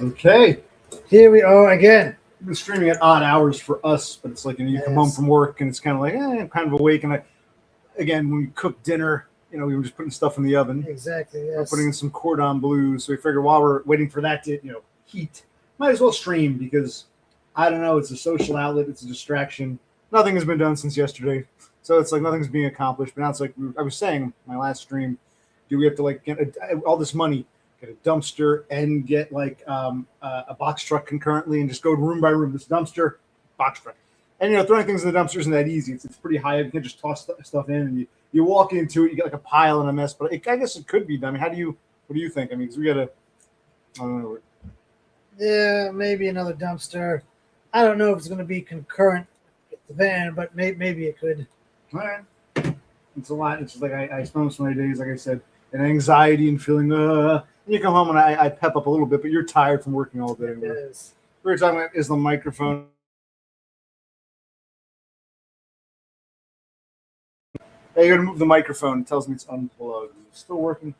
Okay. Here we are again. We've been streaming at odd hours for us, but it's like you come home from work and it's kind of like, I'm kind of awake. And again, when we cook dinner, we were just putting stuff in the oven. Exactly, yes. We're putting in some cordon bleu. So we figured while we're waiting for that to, heat, might as well stream because, I don't know, it's a social outlet. It's a distraction. Nothing has been done since yesterday. So it's like nothing's being accomplished. But now it's like, I was saying my last stream, do we have to like get all this money, get a dumpster and get like a box truck concurrently and just go room by room, this dumpster, box truck. And, throwing things in the dumpster isn't that easy. It's pretty high. You can just toss stuff in and you walk into it, you get like a pile and a mess. But I guess it could be done. I mean, what do you think? I mean, because we got to, I don't know. Yeah, maybe another dumpster. I don't know if it's going to be concurrent with the van, but maybe it could. All right. It's a lot. It's just like I spend so many days, like I said, and anxiety and feeling, and you come home and I pep up a little bit, but you're tired from working all day. It is. We were talking about is the microphone. Hey, you're going to move the microphone. It tells me it's unplugged. Is it still working?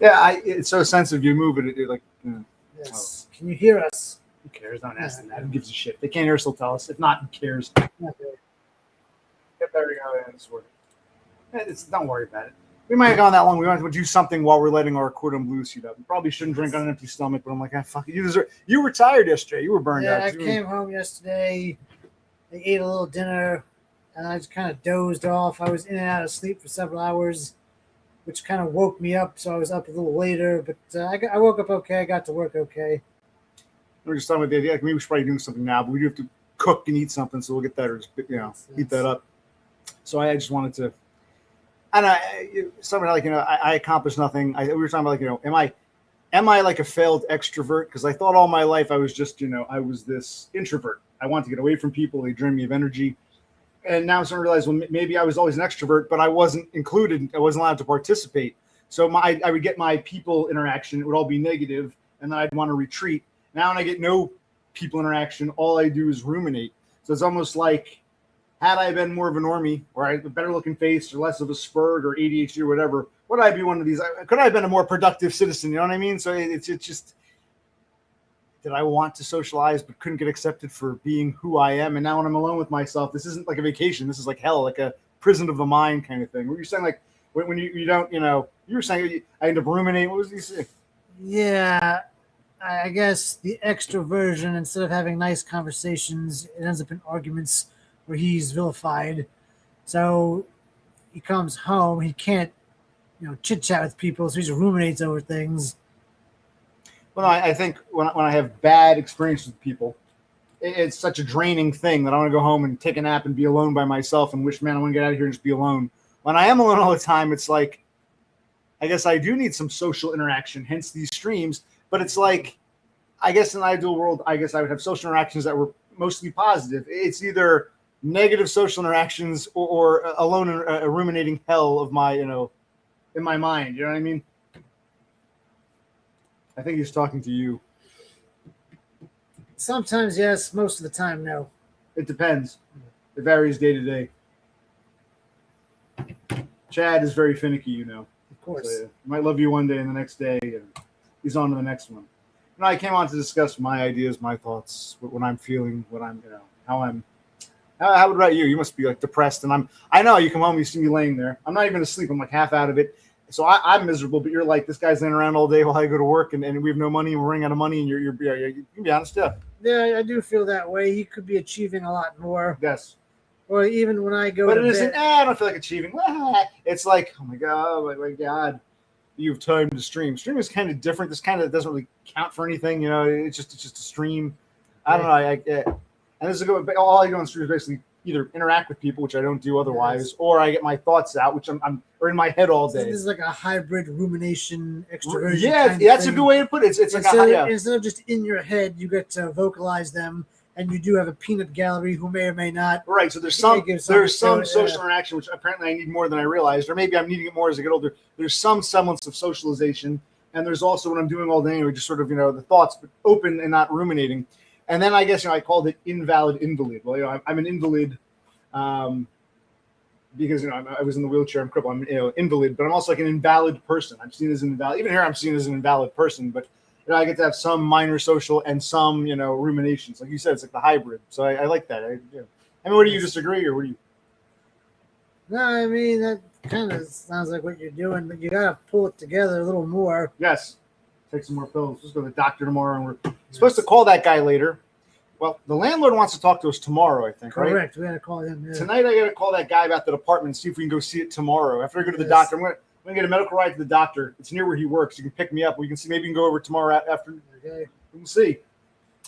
Yeah, it's so sensitive. You move it, you're like, yes. Oh. Can you hear us? Who cares? Don't ask them that. Who gives a shit? They can't hear us, they'll tell us. If not, who cares? Okay. There we go. It's working. Don't worry about it. We might have gone that long. We might do something while we're letting our cordon bleu heat up. We probably shouldn't drink on an empty stomach, but I'm like, fuck it. You were tired yesterday. You were burned out. Yeah, I came home yesterday. I ate a little dinner, and I just kind of dozed off. I was in and out of sleep for several hours, which kind of woke me up, so I was up a little later. But I woke up okay. I got to work okay. We're just talking about the idea. Like, maybe we should probably do something now, but we do have to cook and eat something, so we'll get that or just, heat that up. So I just wanted to, and something like, I accomplished nothing. We were talking about like, am I like a failed extrovert? Because I thought all my life I was just, I was this introvert. I wanted to get away from people. They drain me of energy. And now I'm starting to realize, well, maybe I was always an extrovert, but I wasn't included. I wasn't allowed to participate. So I would get my people interaction. It would all be negative, and then I'd want to retreat. Now when I get no people interaction, all I do is ruminate. So it's almost like, had I been more of a normie, or I had a better looking face, or less of a spurg, or ADHD, or whatever, would I be one of these? Could I have been a more productive citizen? You know what I mean? So it's just, did I want to socialize but couldn't get accepted for being who I am? And now when I'm alone with myself, this isn't like a vacation. This is like hell, like a prison of the mind kind of thing. What you're saying, like when you don't, you were saying I end up ruminating. What was you saying? Yeah, I guess the extroversion, instead of having nice conversations, it ends up in arguments where he's vilified. So he comes home, he can't, chit chat with people, so he just ruminates over things. Well, I think when I have bad experiences with people, it's such a draining thing that I want to go home and take a nap and be alone by myself and wish, man, I want to get out of here and just be alone. When I am alone all the time, it's like, I guess I do need some social interaction, hence these streams. But it's like, I guess in an ideal world, I guess I would have social interactions that were mostly positive. It's either negative social interactions or alone in a ruminating hell of my, in my mind. You know what I mean? I think he's talking to you. Sometimes yes, most of the time no. It depends. It varies day to day. Chad is very finicky, Of course. So, he might love you one day and the next day, and he's on to the next one. I came on to discuss my ideas, my thoughts, what I'm feeling, what I'm, how I'm. How about you? You must be like depressed, and I know you come home, you see me laying there. I'm not even asleep. I'm like half out of it. So I'm miserable, but you're like, this guy's laying around all day while I go to work, and we have no money, and we're running out of money, and you can be honest, yeah. Yeah, I do feel that way. He could be achieving a lot more. Yes. Or even when I go but to it isn't, bed. I don't feel like achieving. It's like, oh my God, you have time to stream. Stream is kind of different. This kind of doesn't really count for anything, it's just a stream. I don't know. And this is all I do on stream is basically either interact with people, which I don't do otherwise, or I get my thoughts out, which I'm or in my head all day. This is like a hybrid rumination extroversion. Yeah, that's a good way to put it. It's like instead of just in your head, you get to vocalize them and you do have a peanut gallery who may or may not. Right. So there's Yeah, some give there's some something to it, social interaction, which apparently I need more than I realized, or maybe I'm needing it more as I get older. There's some semblance of socialization, and there's also what I'm doing all day anyway, just sort of the thoughts, but open and not ruminating. And then I guess I called it inVALid. Well, I'm an invalid. Because I was in the wheelchair, I'm crippled, I'm invalid, but I'm also like an invalid person. I'm seen as an invalid. Even here, I'm seen as an invalid person. But I get to have some minor social and some ruminations. Like you said, it's like the hybrid. So I like that. I mean, what do you disagree, or what do you? No, I mean that kind of sounds like what you're doing, but you gotta pull it together a little more. Yes, take some more pills. Let's go to the doctor tomorrow, and we're supposed to call that guy later. Well, the landlord wants to talk to us tomorrow, I think, Correct. right? We gotta call him. Yeah. Tonight, I got to call that guy about the department and see if we can go see it tomorrow. After I go to the doctor, I'm gonna get a medical ride to the doctor. It's near where he works. You can pick me up. We can see. Maybe we can go over tomorrow after. Okay. We'll see.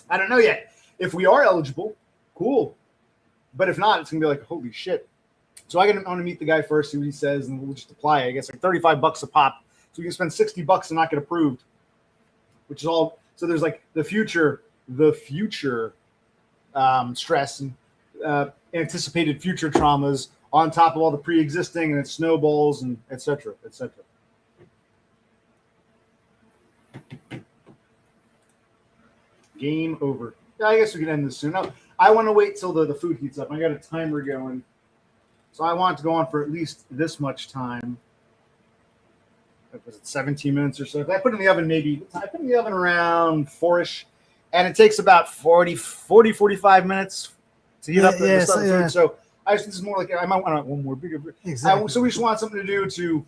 I don't know yet. If we are eligible, cool. But if not, it's gonna be like, holy shit. So I want to meet the guy first, see what he says, and we'll just apply. I guess like $35 a pop. So we can spend $60 and not get approved, which is all. So there's like the future stress and anticipated future traumas on top of all the pre-existing, and it snowballs and et cetera, et cetera. Game over. Yeah, I guess we can end this soon. No, I want to wait till the food heats up. I got a timer going. So I want it to go on for at least this much time. Was it 17 minutes or so? If I put it in the oven, I put it in the oven around 4-ish. And it takes about 45 minutes to heat up the stuff. Yeah. So this is more like I might want one more bigger. Exactly. So we just want something to do to,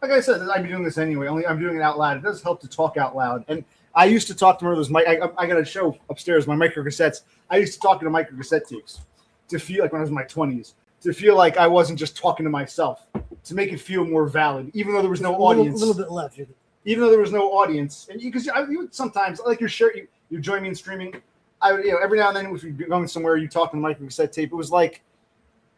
like I said, I'd be doing this anyway. Only I'm doing it out loud. It does help to talk out loud. And I used to talk to one of those. I got a show upstairs, my micro cassettes. I used to talk to the micro cassette tapes to feel like when I was in my 20s, to feel like I wasn't just talking to myself, to make it feel more valid, even though there was no audience. A little bit left. Even though there was no audience, and because you would sometimes like you join me in streaming. I would every now and then if you're going somewhere, you talk on the micro cassette tape. It was like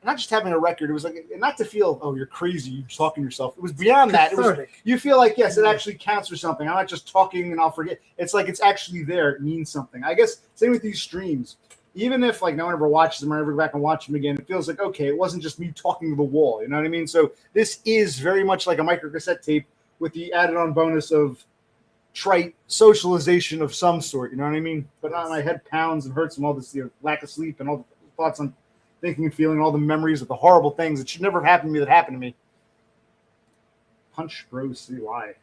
not just having a record. It was like not to feel you're crazy, you're talking to yourself. It was beyond that. It was you feel like yes, it actually counts for something. I'm not just talking and I'll forget. It's like it's actually there. It means something. I guess same with these streams. Even if like no one ever watches them or ever go back and watch them again, it feels like okay, it wasn't just me talking to the wall. You know what I mean? So this is very much like a micro cassette tape, with the added-on bonus of trite socialization of some sort, you know what I mean? But my head pounds and hurts from all this lack of sleep and all the thoughts on thinking and feeling, all the memories of the horrible things that should never have happened to me that happened to me. Punch Bro C. Why?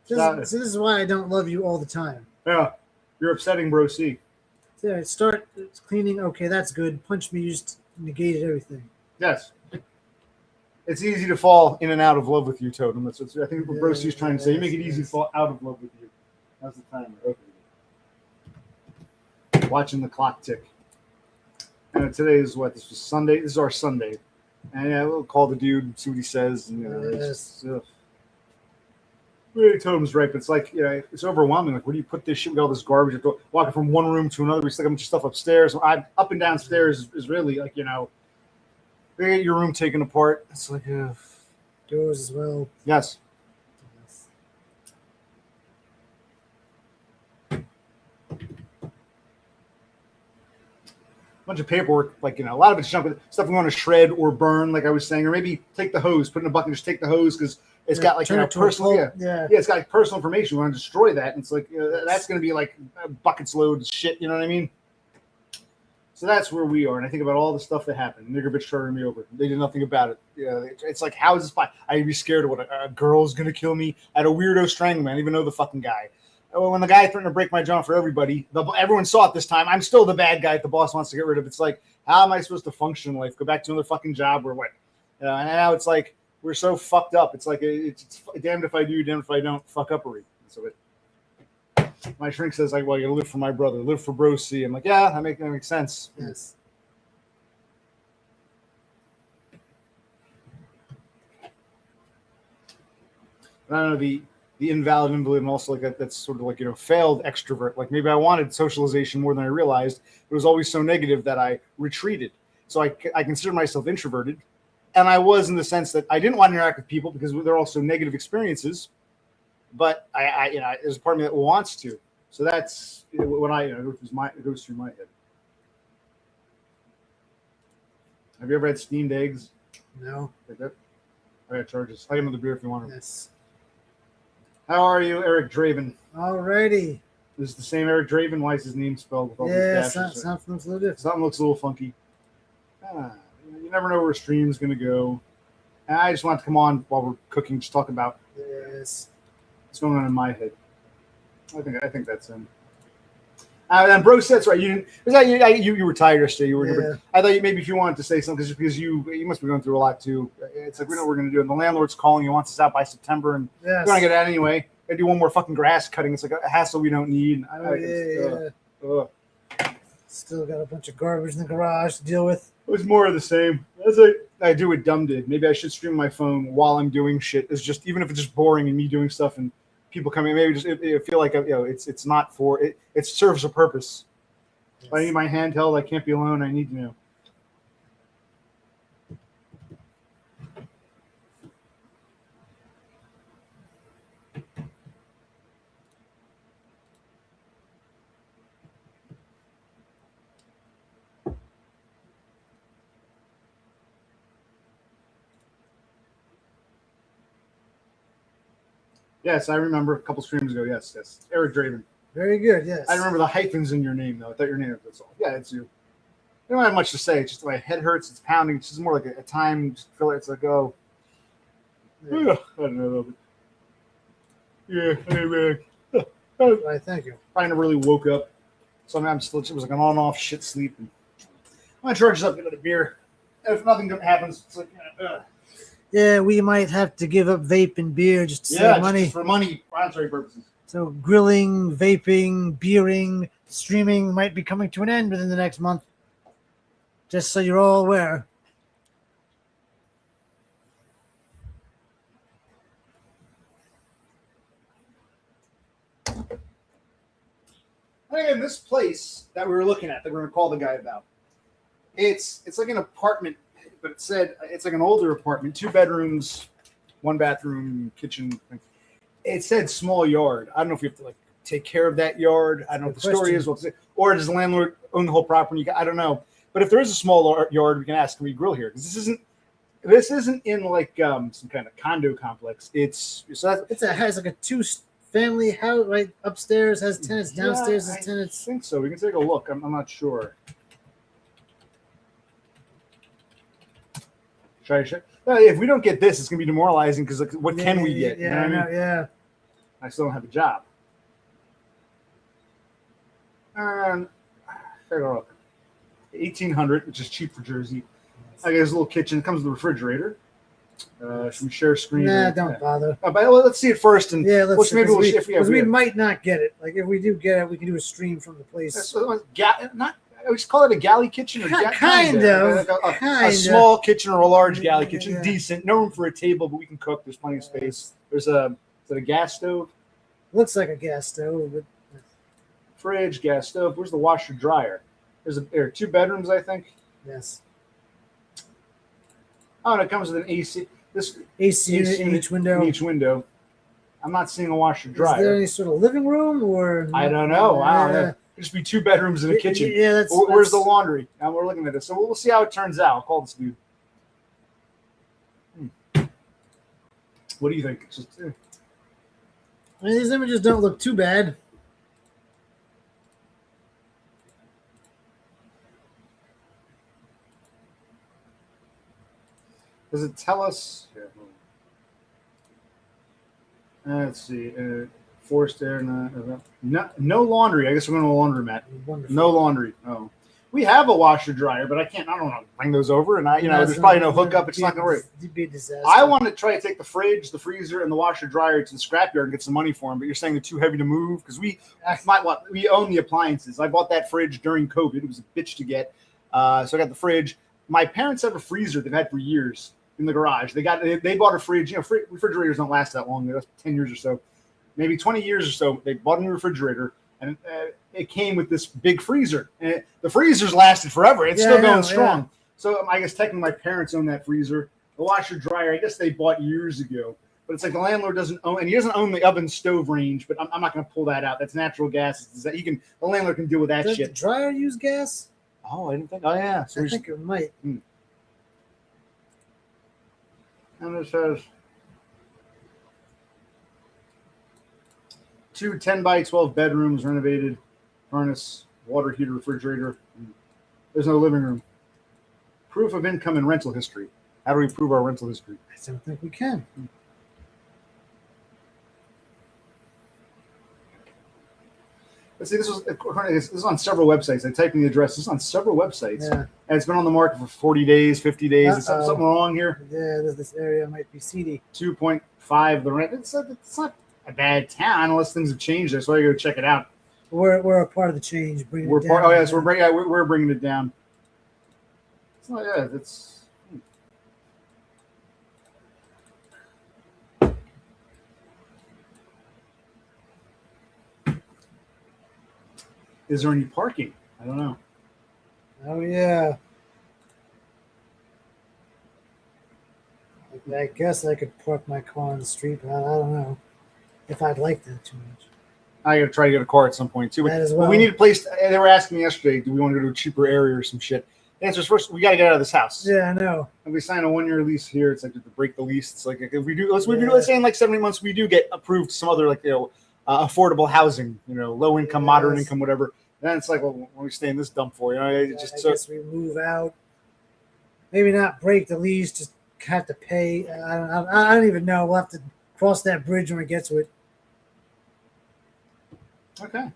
So this is why I don't love you all the time. Yeah, you're upsetting Bro C. So start cleaning. Okay, that's good. Punch me, you just negated everything. Yes. It's easy to fall in and out of love with you, Totem. That's what I think what Bro C is trying to say. You make it easy to fall out of love with you. How's the timer? Okay. Watching the clock tick. And today is what? This was Sunday. This is our Sunday. And we'll call the dude and see what he says. And really, Totem's right, but it's like it's overwhelming. Like, where do you put this shit with all this garbage? Walking from one room to another, we stick a bunch of stuff upstairs. I'm up and downstairs is really like they get your room taken apart. It's like doors as well. Yes. Bunch of paperwork, like a lot of it's junk, stuff we want to shred or burn, like I was saying, or maybe take the hose, put it in a bucket, and just take the hose because it's got like personal, it's got like personal information. We want to destroy that, and it's like that's going to be like buckets load of shit. You know what I mean? So that's where we are, and I think about all the stuff that happened. Nigger bitch turning me over. They did nothing about it. It's like, how is this fine? I'd be scared of what a girl's gonna kill me at a weirdo strangleman. I don't even know the fucking guy. When the guy threatened to break my jaw for everybody, everyone saw it this time. I'm still the bad guy that the boss wants to get rid of. It's like, how am I supposed to function in life? Go back to another fucking job or what? And now it's like we're so fucked up. It's like it's damned if I do, damned if I don't. Fuck uppery. So my shrink says like, well, you gotta live for my brother, live for Bro C. I'm like, yeah, that makes sense. Yes. I don't know the invalid invalid and also like that's sort of like failed extrovert. Like maybe I wanted socialization more than I realized. It was always so negative that I retreated. So I consider myself introverted, and I was in the sense that I didn't want to interact with people because they're all so negative experiences. but I there's a part of me that wants to. So that's when it goes through my head. Have you ever had steamed eggs? No. Like that? I got charges. I got another beer if you want them. Yes. How are you, Eric Draven? Alrighty. This is the same Eric Draven. Why is his name spelled with all these dashes? Something looks a little different. Something looks a little funky. You never know where a stream's going to go. And I just want to come on while we're cooking, just talk about Yes. what's going on in my head. I think that's him. And bro said's right. You didn't. Was that you were tired yesterday. I thought maybe if you wanted to say something, because you must be going through a lot too. It's like we know what we're going to do, and the landlord's calling. He wants us out by September, and we're going to get out anyway. I do one more fucking grass cutting. It's like a hassle we don't need. Still got a bunch of garbage in the garage to deal with. It was more of the same. That's like I do what Dumb did. Maybe I should stream my phone while I'm doing shit. It's just even if it's just boring and me doing stuff and people coming, maybe just it feel like it's not for it. It serves a purpose. Yes. If I need my handheld, I can't be alone. I need to know. Yes, I remember a couple streams ago. Yes. Eric Draven. Very good, yes. I remember the hyphens in your name, though. I thought your name was all. Yeah, it's you. I don't have much to say. It's just my head hurts. It's pounding. It's just more like a time filler. It's like, I don't know. Yeah, hey, man. Right, thank you. I never really woke up. So I'm still, it was like an on-off shit sleep. And I'm going to charge this up, get another beer. And if nothing happens, it's like, yeah, we might have to give up vape and beer just to save money. Just for money, monetary purposes. So grilling, vaping, beering, streaming might be coming to an end within the next month. Just so you're all aware. In this place that we were looking at, that we're going to call the guy about, it's like an apartment, but it said it's like an older apartment, 2 bedrooms, 1 bathroom, kitchen. It said small yard. I don't know if you have to take care of that yard. I don't know what the story is, or does the landlord own the whole property? I don't know. But if there is a small yard, we can ask, can we grill here? Because this isn't in some kind of condo complex. It has like a 2-family house right upstairs, has tenants, downstairs has tenants. I think so. We can take a look. I'm not sure. If we don't get this, it's gonna be demoralizing because what can we get? Yeah, you know what I mean? Yeah. I still don't have a job. And take a look. 1,800, which is cheap for Jersey. I got this little kitchen. It comes with a refrigerator. Should we share screen? Nah, don't bother. But let's see it first, and let's maybe we'll see if we might not get it. Like if we do get it, we can do a stream from the place. I always call it a galley kitchen, or kind of a small kitchen or a large galley kitchen. Yeah. Decent, no room for a table, but we can cook. There's plenty of space. There's is it a gas stove? Looks like a gas stove, but fridge, gas stove. Where's the washer dryer? There are 2 bedrooms, I think. Yes. Oh, and it comes with an AC. This AC in each window. In each window. I'm not seeing a washer dryer. Is there any sort of living room or? I don't know. It'd just be 2 bedrooms and a kitchen. Yeah, where's the laundry? Now we're looking at this, so we'll see how it turns out. I'll call this dude. What do you think? These images don't look too bad. Does it tell us? Let's see. Forced air. No laundry. I guess we're going to a laundromat. Wonderful. No laundry. Oh, we have a washer dryer, but I don't want to bring those over. And there's probably no hookup. It's not going to work. It'd be a disaster. I want to try to take the fridge, the freezer, and the washer dryer to the scrapyard and get some money for them. But you're saying they're too heavy to move because we own the appliances. I bought that fridge during COVID. It was a bitch to get. So I got the fridge. My parents have a freezer they've had for years in the garage. They bought a fridge. Refrigerators don't last that long. They last 10 years or so, maybe 20 years or so. They bought a new refrigerator, and it came with this big freezer. And the freezer's lasted forever. It's still going strong. Yeah. So I guess technically my parents own that freezer. The washer dryer, I guess they bought years ago. But it's like the landlord doesn't own, and he doesn't own the oven stove range. But I'm not going to pull that out. That's natural gas. The landlord can deal with that Does shit. the dryer use gas? Oh, I didn't think. Oh yeah, so I think it might. And it says 2 10 by 12 bedrooms renovated, furnace, water heater, refrigerator. There's no living room. Proof of income and rental history. How do we prove our rental history? I don't think we can. Let's see, this is on several websites. I typed in the address. This is on several websites. Yeah. And it's been on the market for 40 days, 50 days. Is something wrong here? Yeah, this area might be seedy. 2.5 the rent. It's not a bad town unless things have changed there. So I go check it out. We're a part of the change. We're part. Oh yes, we're bringing it down. It's not. Yeah, it's. Is there any parking? I don't know. Oh yeah. I guess I could park my car on the street, but I don't know if I'd like that too much. I gotta try to get a car at some point too. That as well. But we need a place. They were asking me yesterday, do we want to go to a cheaper area or some shit? The answer is first, we got to get out of this house. Yeah, I know. And we sign a 1-year lease here. It's like to break the lease. It's like if we do, let's say in like 70 months we do get approved some other affordable housing, low income, moderate income, whatever. Then it's like, well, when we stay in this dump for, I guess we move out. Maybe not break the lease, just have to pay. I don't even know. We'll have to cross that bridge when we get to it. Okay.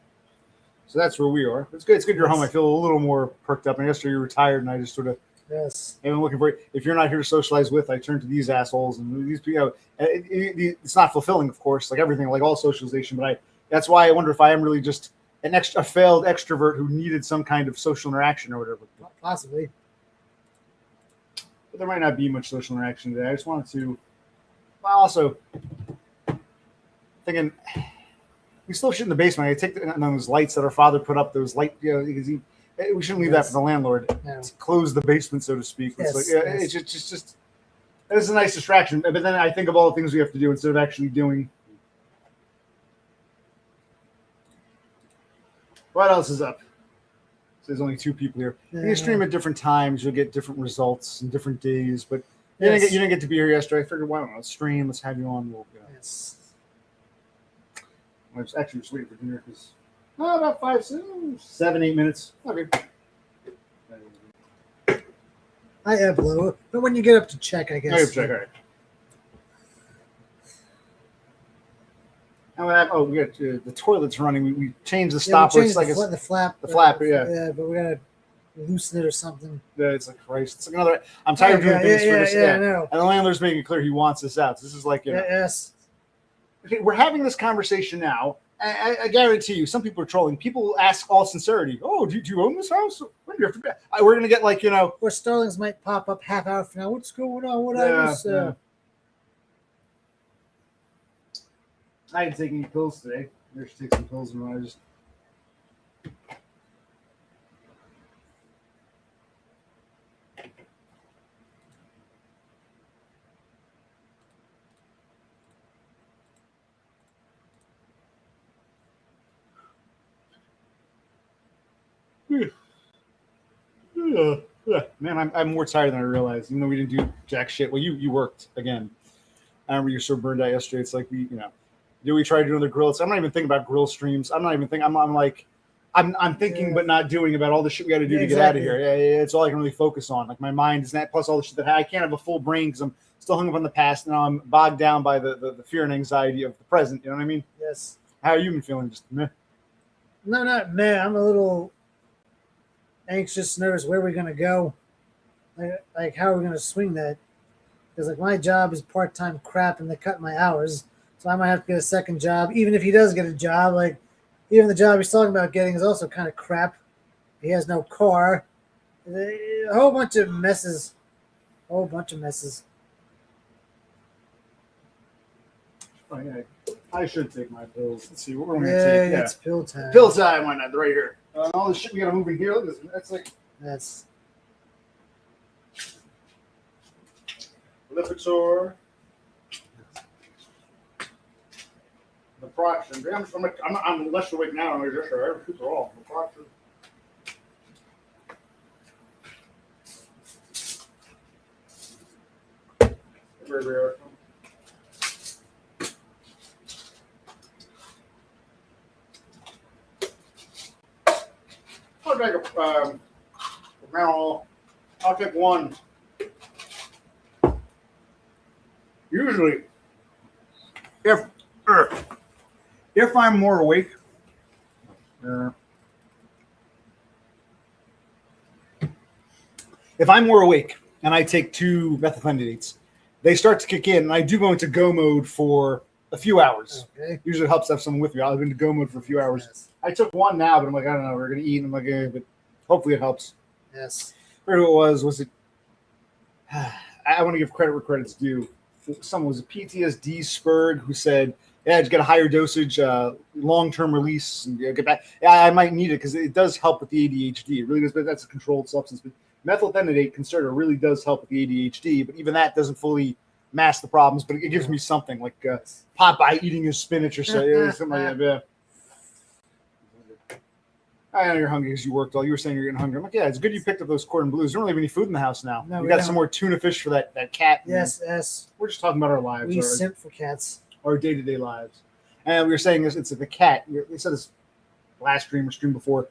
So that's where we are. It's good. It's good you're home. I feel a little more perked up. And yesterday you were tired, and I just sort of have been looking for it. If you're not here to socialize with, I turn to these assholes, and these people. It's not fulfilling, of course, like everything, like all socialization. But that's why I wonder if I am really just a failed extrovert who needed some kind of social interaction or whatever. Possibly. But there might not be much social interaction today. I just wanted to. Well, also thinking. We still shit in the basement. I take those lights that our father put up. Those light, because we shouldn't leave that for the landlord. No. To close the basement, so to speak. Yes, It's like, it's just. It's a nice distraction. But then I think of all the things we have to do instead of actually doing. What else is up? So there's only 2 people here. You stream at different times. You'll get different results and different days. But you didn't get to be here yesterday. I figured, why don't I stream? Let's have you on. Yes. I was actually just waiting for dinner because about 7, 8 minutes. Okay. I ebb low, but when you get up to check, I guess. I have to check. All right. Oh, we got the toilet's running. We changed the stopper. It's like the flap. The flapper, yeah. Yeah, but we gotta loosen it or something. It's like Christ. It's like another. I'm tired of doing things for this. Yeah, I know. And the landlord's making it clear he wants this out. So this is like Yes. Okay, we're having this conversation now. I guarantee you, some people are trolling. People ask all sincerity, "Oh, do you own this house? When do you have to?" We're gonna get like Or Starlings might pop up half hour from now. What's going on? Whatever. I didn't take any pills today. I should take some pills and I just. Yeah. Man, I'm more tired than I realized. Even though we didn't do jack shit. Well, you worked again. I remember you were so burned out yesterday. It's like do we try to do another grill? I'm not even thinking about grill streams. I'm not even thinking. I'm thinking, but not doing about all the shit we got to do to get out of here. Yeah, it's all I can really focus on. Like my mind is that plus all the shit that I can't have a full brain because I'm still hung up on the past. Now I'm bogged down by the fear and anxiety of the present. You know what I mean? Yes. How are you been feeling? Just meh? No, not meh. I'm a little anxious, nervous. Where are we gonna go? Like how are we gonna swing that? Because like my job is part-time crap, and they cut my hours, so I might have to get a second job. Even if he does get a job, like even the job he's talking about getting is also kind of crap. He has no car. A whole bunch of messes. Oh yeah. I should take my pills. Let's see what we're gonna take. Yeah, it's pill time. Pill time. Why not? Right here. All the shit we gotta move in here. Look at this. That's Lipitor. The production. I'm less awake now than I was yesterday. Super all. The production. I'll take I'll take one. Usually, if I'm more awake, if I'm more awake and I take 2 methylphenidates, they start to kick in, and I do go into go mode for a few hours. Okay. Usually it helps to have someone with me. I'll go into go mode for a few hours. Yes. I I took one now, but I'm like, I don't know, we're gonna eat. And I'm like, but hopefully it helps. Yes. I forget who it was. Was it? I want to give credit where credit's due. Someone was a PTSD Spurg who said, "Yeah, just get a higher dosage, long-term release, and get back." Yeah, I might need it because it does help with the ADHD. It really does, but that's a controlled substance. But methylphenidate concerta really does help with the ADHD, but even that doesn't fully mask the problems. But it gives me something like Popeye eating his spinach or something like that. Yeah. I know you're hungry because you worked all. You were saying you're getting hungry. I'm like, yeah, it's good you picked up those cordon blues. We don't have any food in the house now. No, we we got don't. some more tuna fish for that cat. Yes. Yes. We're just talking about our lives, We our simp for cats. day-to-day lives. And we were saying this, it's the cat. We said this last stream or stream before.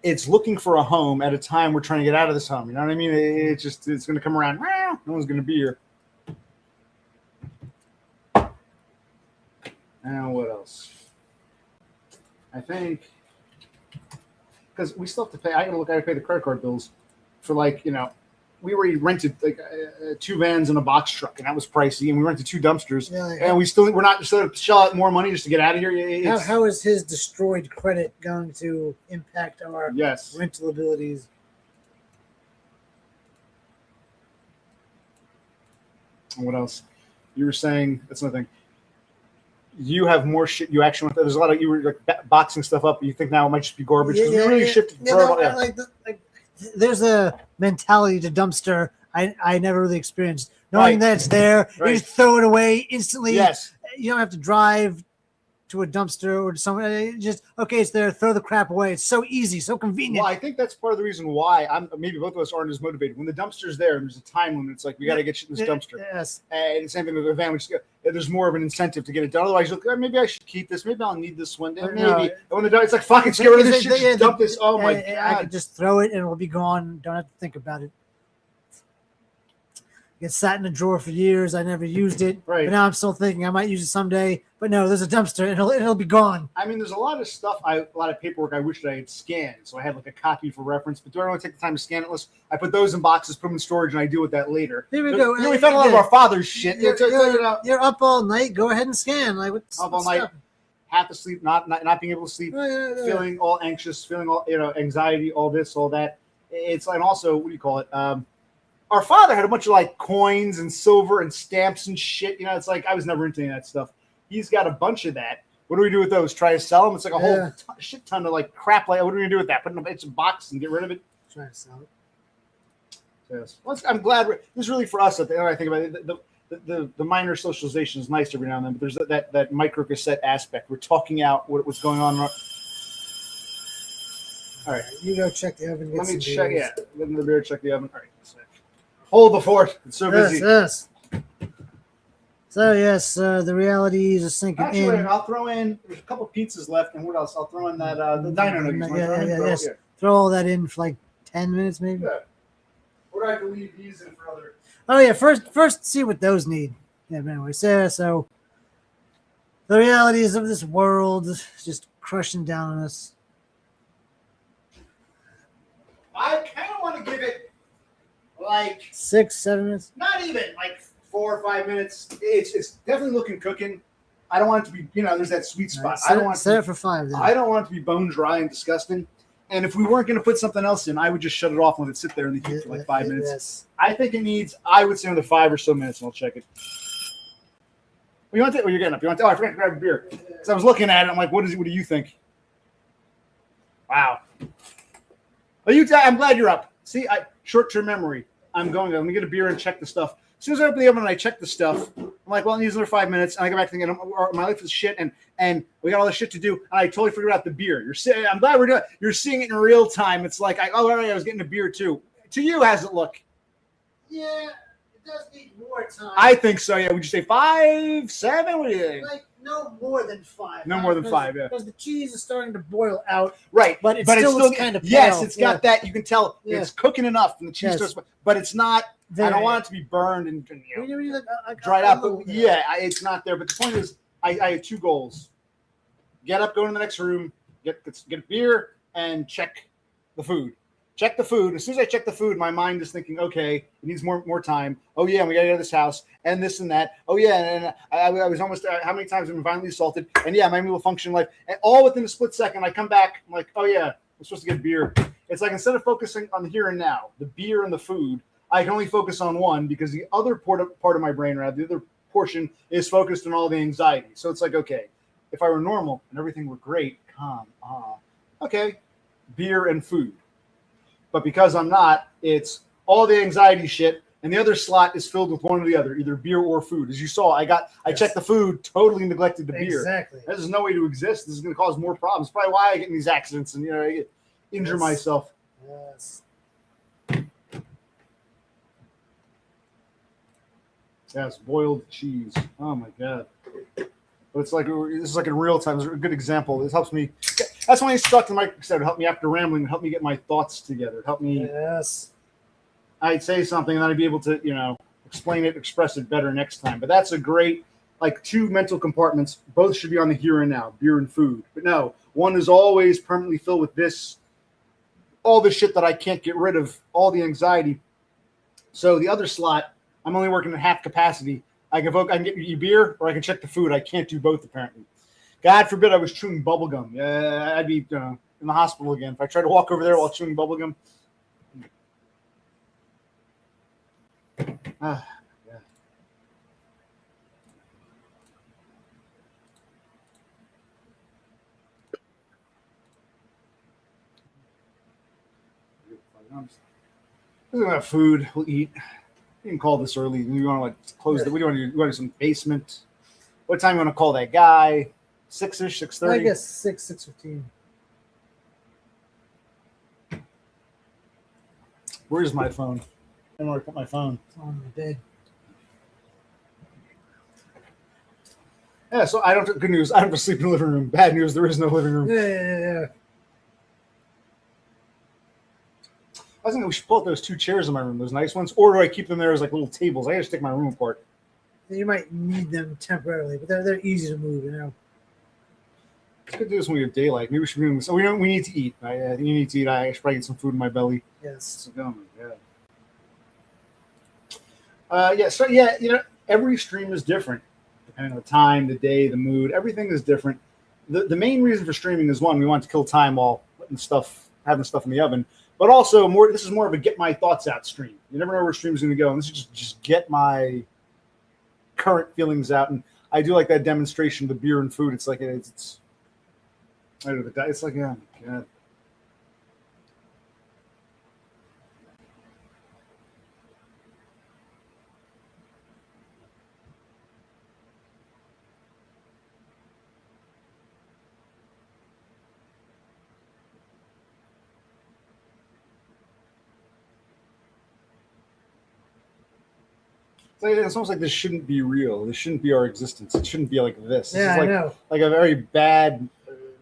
It's looking for a home at a time we're trying to get out of this home. You know what I mean? It's going to come around. No one's going to be here. And what else? I think because we still have to pay. I gotta pay the credit card bills for we already rented 2 vans and a box truck, and that was pricey. And we rented 2 dumpsters, and we're not still shell out more money just to get out of here. How is his destroyed credit going to impact our rental abilities? And what else? You were saying that's another thing. You have more shit you actually want. There's a lot of you were like boxing stuff up. You think now it might just be garbage. You really shifted. There's a mentality to dumpster I never really experienced. Knowing that it's there, you just throw it away instantly. Yes, you don't have to drive to a dumpster or to somewhere. Just it's there. Throw the crap away. It's so easy, so convenient. Well, I think that's part of the reason why maybe both of us aren't as motivated. When the dumpster's there and there's a time limit, it's like we got to get shit in this dumpster. Yes. And the same thing with the van. There's more of an incentive to get it done. Otherwise, you're like, maybe I should keep this. Maybe I'll need this one day. Maybe. No. And when it's like, fuck, let's get rid of this shit. Just dump this. Oh my god! I could just throw it and it'll be gone. Don't have to think about it. It sat in a drawer for years. I never used it. Right. But now I'm still thinking I might use it someday. But no, there's a dumpster. It'll be gone. I mean, there's a lot of stuff, a lot of paperwork I wish that I had scanned. So I had like a copy for reference. But do I want to take the time to scan it? I put those in boxes, put them in storage, and I deal with that later. Here we go. We found a lot of our father's shit. You're up all night. Go ahead and scan. Up all night, half asleep, not being able to sleep, feeling all anxious, feeling all anxiety, all this, all that. It's like, and also, what do you call it? Our father had a bunch of like coins and silver and stamps and shit. It's like I was never into any of that stuff. He's got a bunch of that. What do we do with those? Try to sell them? It's like a whole shit ton of like crap. Like, what are we gonna do with that? Put it in a box and get rid of it? Try to sell it. Yes. Well, I'm glad this is really for us. I think about it. The minor socialization is nice every now and then, but there's that micro cassette aspect. We're talking out what's going on. All right, you go check the oven. Let me check. Yeah, let the beer check the oven. All right. Hold the fort. It's so busy. Yes. So yes, the realities are sinking in. I'll throw in. There's a couple of pizzas left, and what else? I'll throw in that the dino nuggets. Yes. Throw all that in for like 10 minutes, maybe. Yeah. Or I can leave these in for other. Oh yeah, first see what those need. Yeah, but anyway, so the realities of this world just crushing down on us. I kind of want to give it like 6-7 minutes. Not even like 4 or 5 minutes. It's definitely looking cooking. I don't want it to be, there's that sweet spot. Right, I don't want to set it for 5. Then. I don't want it to be bone dry and disgusting. And if we weren't going to put something else in, I would just shut it off and let it sit there in the heat for like 5 minutes. Yes. I think it needs, I would say, another 5 or so minutes, and I'll check it. Well, you want to? Oh, you're getting up. You want to? Oh, I forgot to grab a beer. So I was looking at it. I'm like, what do you think? Wow. I'm glad you're up. See, short-term memory. I'm going to get a beer and check the stuff. As soon as I open the oven and I check the stuff, I'm like, well, it needs another 5 minutes. And I go back thinking, my life is shit, and we got all this shit to do. And I totally figured out the beer. I'm glad we're doing it. You're seeing it in real time. It's like, all right, I was getting a beer too. To you, how's it look? Yeah, it does need more time. I think so, yeah. Would you say 5, 7? What do you think? Like, no more than 5. No more than 5, yeah. Because the cheese is starting to boil out. Right. But it's still kind of pale. Yes, it's got that. You can tell it's cooking enough and the cheese starts, but it's not. I don't want it to be burned and dried out. But it's not there. But the point is, I have 2 goals: get up, go in the next room, get a beer, and check the food. Check the food. As soon as I check the food, my mind is thinking, okay, it needs more time. Oh yeah, we got to get out of this house and this and that. Oh yeah, and I was almost. How many times have I been violently assaulted? And yeah, my meal will function life. And all within a split second, I come back. I'm like, oh yeah, I'm supposed to get beer. It's like instead of focusing on the here and now, the beer and the food, I can only focus on one because the other part of my brain, rather, the other portion is focused on all the anxiety. So it's like, okay, if I were normal and everything were great, calm, okay, beer and food. But because I'm not, it's all the anxiety shit, and the other slot is filled with one or the other, either beer or food. As you saw, I checked the food, totally neglected the beer. Exactly. This is no way to exist. This is going to cause more problems. Probably why I get in these accidents and I injure myself. Yes. Yes, boiled cheese. Oh my god! But it's like this is like in real time. It's a good example. This helps me. That's when I stuck to Mike said. Help me after rambling. Help me get my thoughts together. Help me. Yes. I'd say something and then I'd be able to explain it, express it better next time. But that's a great 2 mental compartments. Both should be on the here and now, beer and food. But no, one is always permanently filled with all the shit that I can't get rid of, all the anxiety. So the other slot, I'm only working at half capacity. I can get you beer or I can check the food. I can't do both, apparently. God forbid I was chewing bubble gum. I'd be in the hospital again. If I tried to walk over there while chewing bubble gum. Yeah. There's enough food. We'll eat. You can call this early. You want to close the. What do you want to do? You want to do some basement? What time you want to call that guy? 6-ish, 6:30. I guess 6:15. Where's my phone? I don't know where to put my phone. It's on the bed. Yeah, so I don't. Good news. I don't have to sleep in the living room. Bad news. There is no living room. Yeah. I was thinking we should pull out those 2 chairs in my room, those nice ones, or do I keep them there as like little tables? I got to take my room apart. You might need them temporarily, but they're easy to move. Let's do this when we have daylight. Maybe we should move. So we need to eat. I think you need to eat. I should probably get some food in my belly. Yes. Oh my god. So every stream is different depending on the time, the day, the mood. Everything is different. The main reason for streaming is one, we want to kill time while having stuff in the oven. But also this is more of a get my thoughts out stream. You never know where stream's going to go, and this is just get my current feelings out. And I do like that demonstration of the beer and food. It's like it's like, oh my god. It's almost like this shouldn't be real. This shouldn't be our existence. It shouldn't be like this. Yeah, this is I know. Like a very bad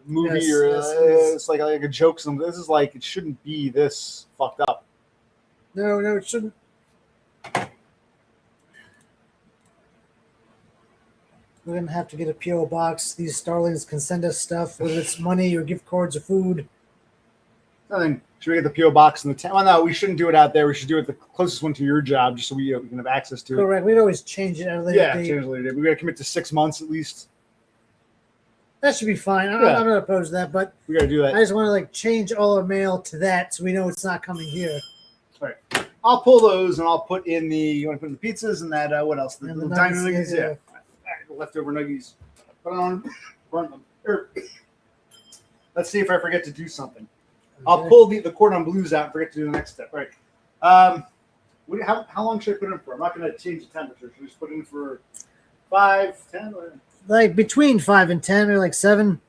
movie, Yes, or yes. it's like a joke. This is like it shouldn't be this fucked up. No, it shouldn't. We're gonna have to get a PO box. These starlings can send us stuff, whether it's money or gift cards or food. I think should we get the PO box in the town? Well, no, we shouldn't do it out there. We should do it the closest one to your job, just so we can have access to it. Correct. We'd always change it at a later date. Change it later date. We got to commit to 6 months at least. That should be fine. I'm not opposed to that, but We got to do that. I just want to change all our mail to that so we know it's not coming here. All right. I'll pull those and I'll put in the. You want to put in the pizzas and that? What else? The And the little dino nuggets, nuggies. yeah. All right, the leftover nuggies. Put on. Burn them. Here. Let's see if I forget to do something. I'll pull the cordon blues out and forget to do the next step. All right. How long should I put in for? I'm not going to change the temperature. Should I just put in for 5, 10? Like between 5 and 10, or like 7.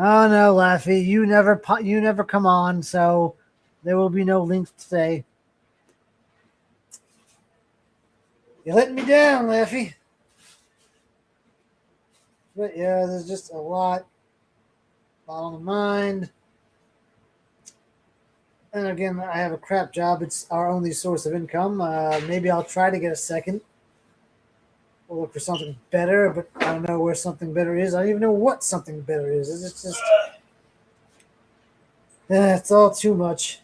Oh no, Laffy, you never come on, so there will be no links today. You're letting me down, Laffy. But yeah, there's just a lot on the mind. And again, I have a crap job. It's our only source of income. Maybe I'll try to get a second. We'll look for something better, but I don't know where something better is. I don't even know what something better is. It's just, it's all too much.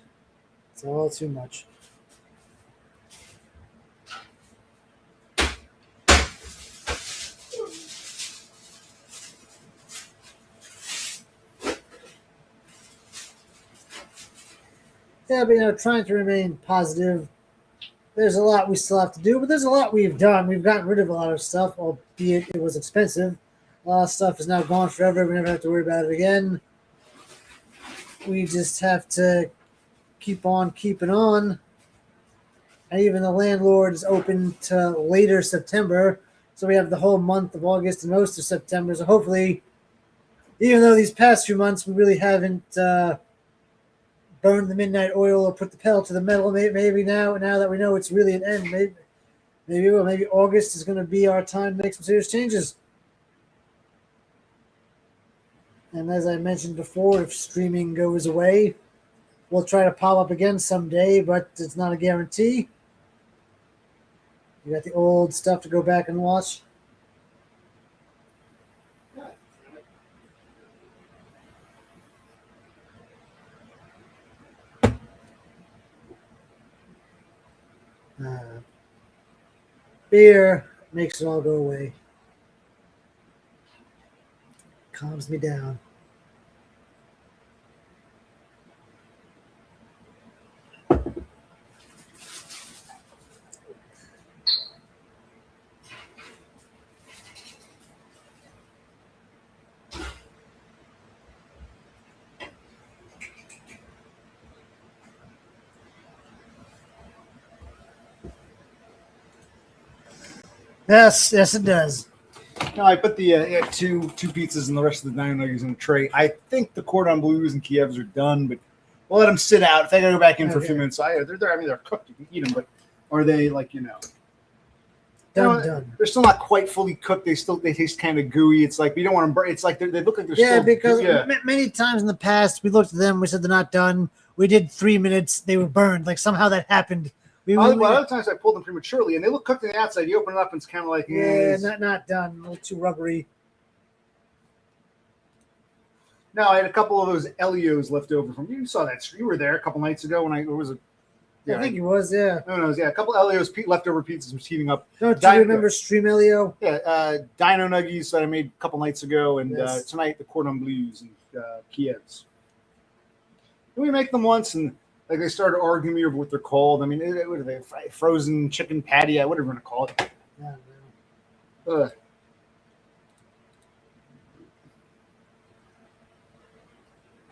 It's all too much. Yeah, but trying to remain positive. There's a lot we still have to do, but there's a lot we've done. We've gotten rid of a lot of stuff, albeit it was expensive. A lot of stuff is now gone forever. We never have to worry about it again. We just have to keep on keeping on. And even the landlord is open to later September. So we have the whole month of August and most of September. So hopefully, even though these past few months we really haven't burned the midnight oil or put the pedal to the metal, maybe now that we know it's really an end, maybe August is going to be our time to make some serious changes. And as I mentioned before, if streaming goes away, we'll try to pop up again someday, but it's not a guarantee. You got the old stuff to go back and watch. Beer makes it all go away. Calms me down. Yes, it does. No, I put the two pizzas and the rest of the dino nuggets in the tray. I think the cordon bleus and Kievs are done, but we'll let them sit out. If they gotta go back in for a few minutes, they're cooked. You can eat them, but are they Done. They're still not quite fully cooked. They taste kind of gooey. It's like we don't want them burn. It's like they look like they're still. Because many times in the past we looked at them, we said they're not done. We did 3 minutes, they were burned. Like somehow that happened. Other times I pulled them prematurely, and they look cooked on the outside. You open it up, and it's kind of like not done. A little too rubbery. No, I had a couple of those Elios left over from you. Saw that. You were there a couple nights ago when I think he was. Yeah. No, a couple Elios leftover pizzas was heating up. Don't you remember Stream Elio? Yeah, Dino Nuggies that I made a couple nights ago, and tonight the cordon bleus and Kievs. We make them once, and like they started arguing me over what they're called. I mean, what are they? Frozen chicken patty, whatever you want to call it. Yeah, I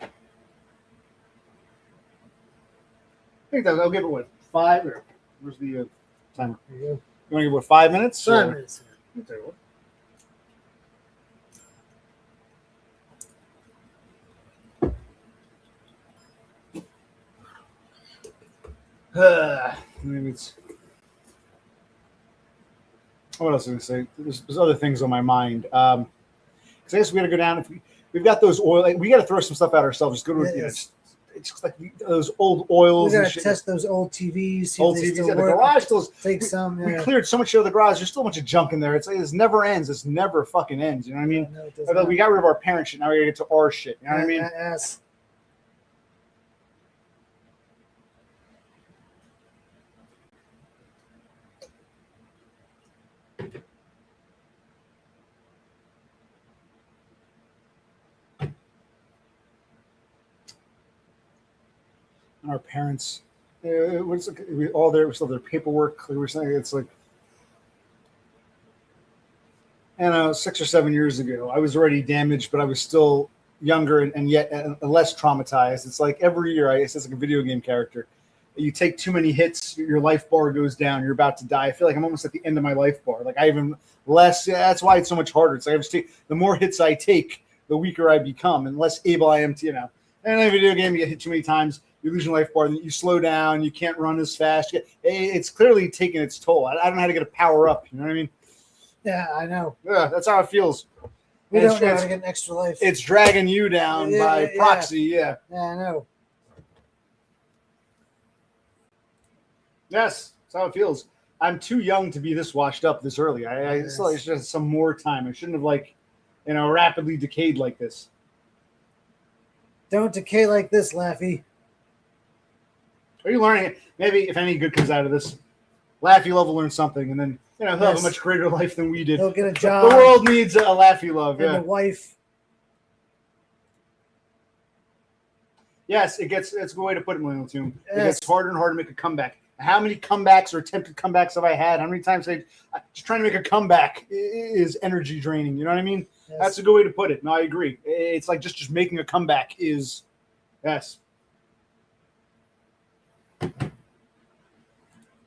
think I'll give it 5 or where's the timer? There you go. You want to give it 5 minutes? 5 minutes. I'll tell you what. Maybe it's. What else was I going to say? There's other things on my mind. Because I guess we got to go down. If we've got those oil, we got to throw some stuff out ourselves. Just go to it's just like those old oils. We got to test those old TVs. Old TVs. The garage still. Take some. We cleared so much of the garage. There's still a bunch of junk in there. It's like this never ends. This never fucking ends. You know what I mean? No, we got rid of our parent shit. Now we got to get to our shit. You know what I mean? Yes. Our parents, we all there. We still have their paperwork. Like we're saying, it's like, and 6 or 7 years ago, I was already damaged, but I was still younger and yet less traumatized. It's like every year, it's like a video game character. You take too many hits, your life bar goes down. You're about to die. I feel like I'm almost at the end of my life bar. Like I even less. Yeah, that's why it's so much harder. It's like I just take the more hits I take, the weaker I become, and less able I am to, And in a video game, you get hit too many times, you lose your life bar, then you slow down, you can't run as fast. It's clearly taking its toll. I don't know how to get a power up. You know what I mean? Yeah, I know. Yeah, that's how it feels. We And don't know how to get an extra life. It's dragging you down by proxy. Yeah. Yeah, I know. Yes, that's how it feels. I'm too young to be this washed up this early. I still it's just some more time. I shouldn't have rapidly decayed like this. Don't decay like this, Laffy. Are you learning it? Maybe if any good comes out of this, Laffy Love will learn something, and then he'll have a much greater life than we did. He'll get a job. The world needs a Laffy Love. And Yeah. a wife. Yes, it's a good way to put it, Millennial Tomb. Yes. It gets harder and harder to make a comeback. How many comebacks or attempted comebacks have I had? How many times just trying to make a comeback is energy draining? You know what I mean? Yes. That's a good way to put it. No, I agree. It's like just making a comeback is, yes.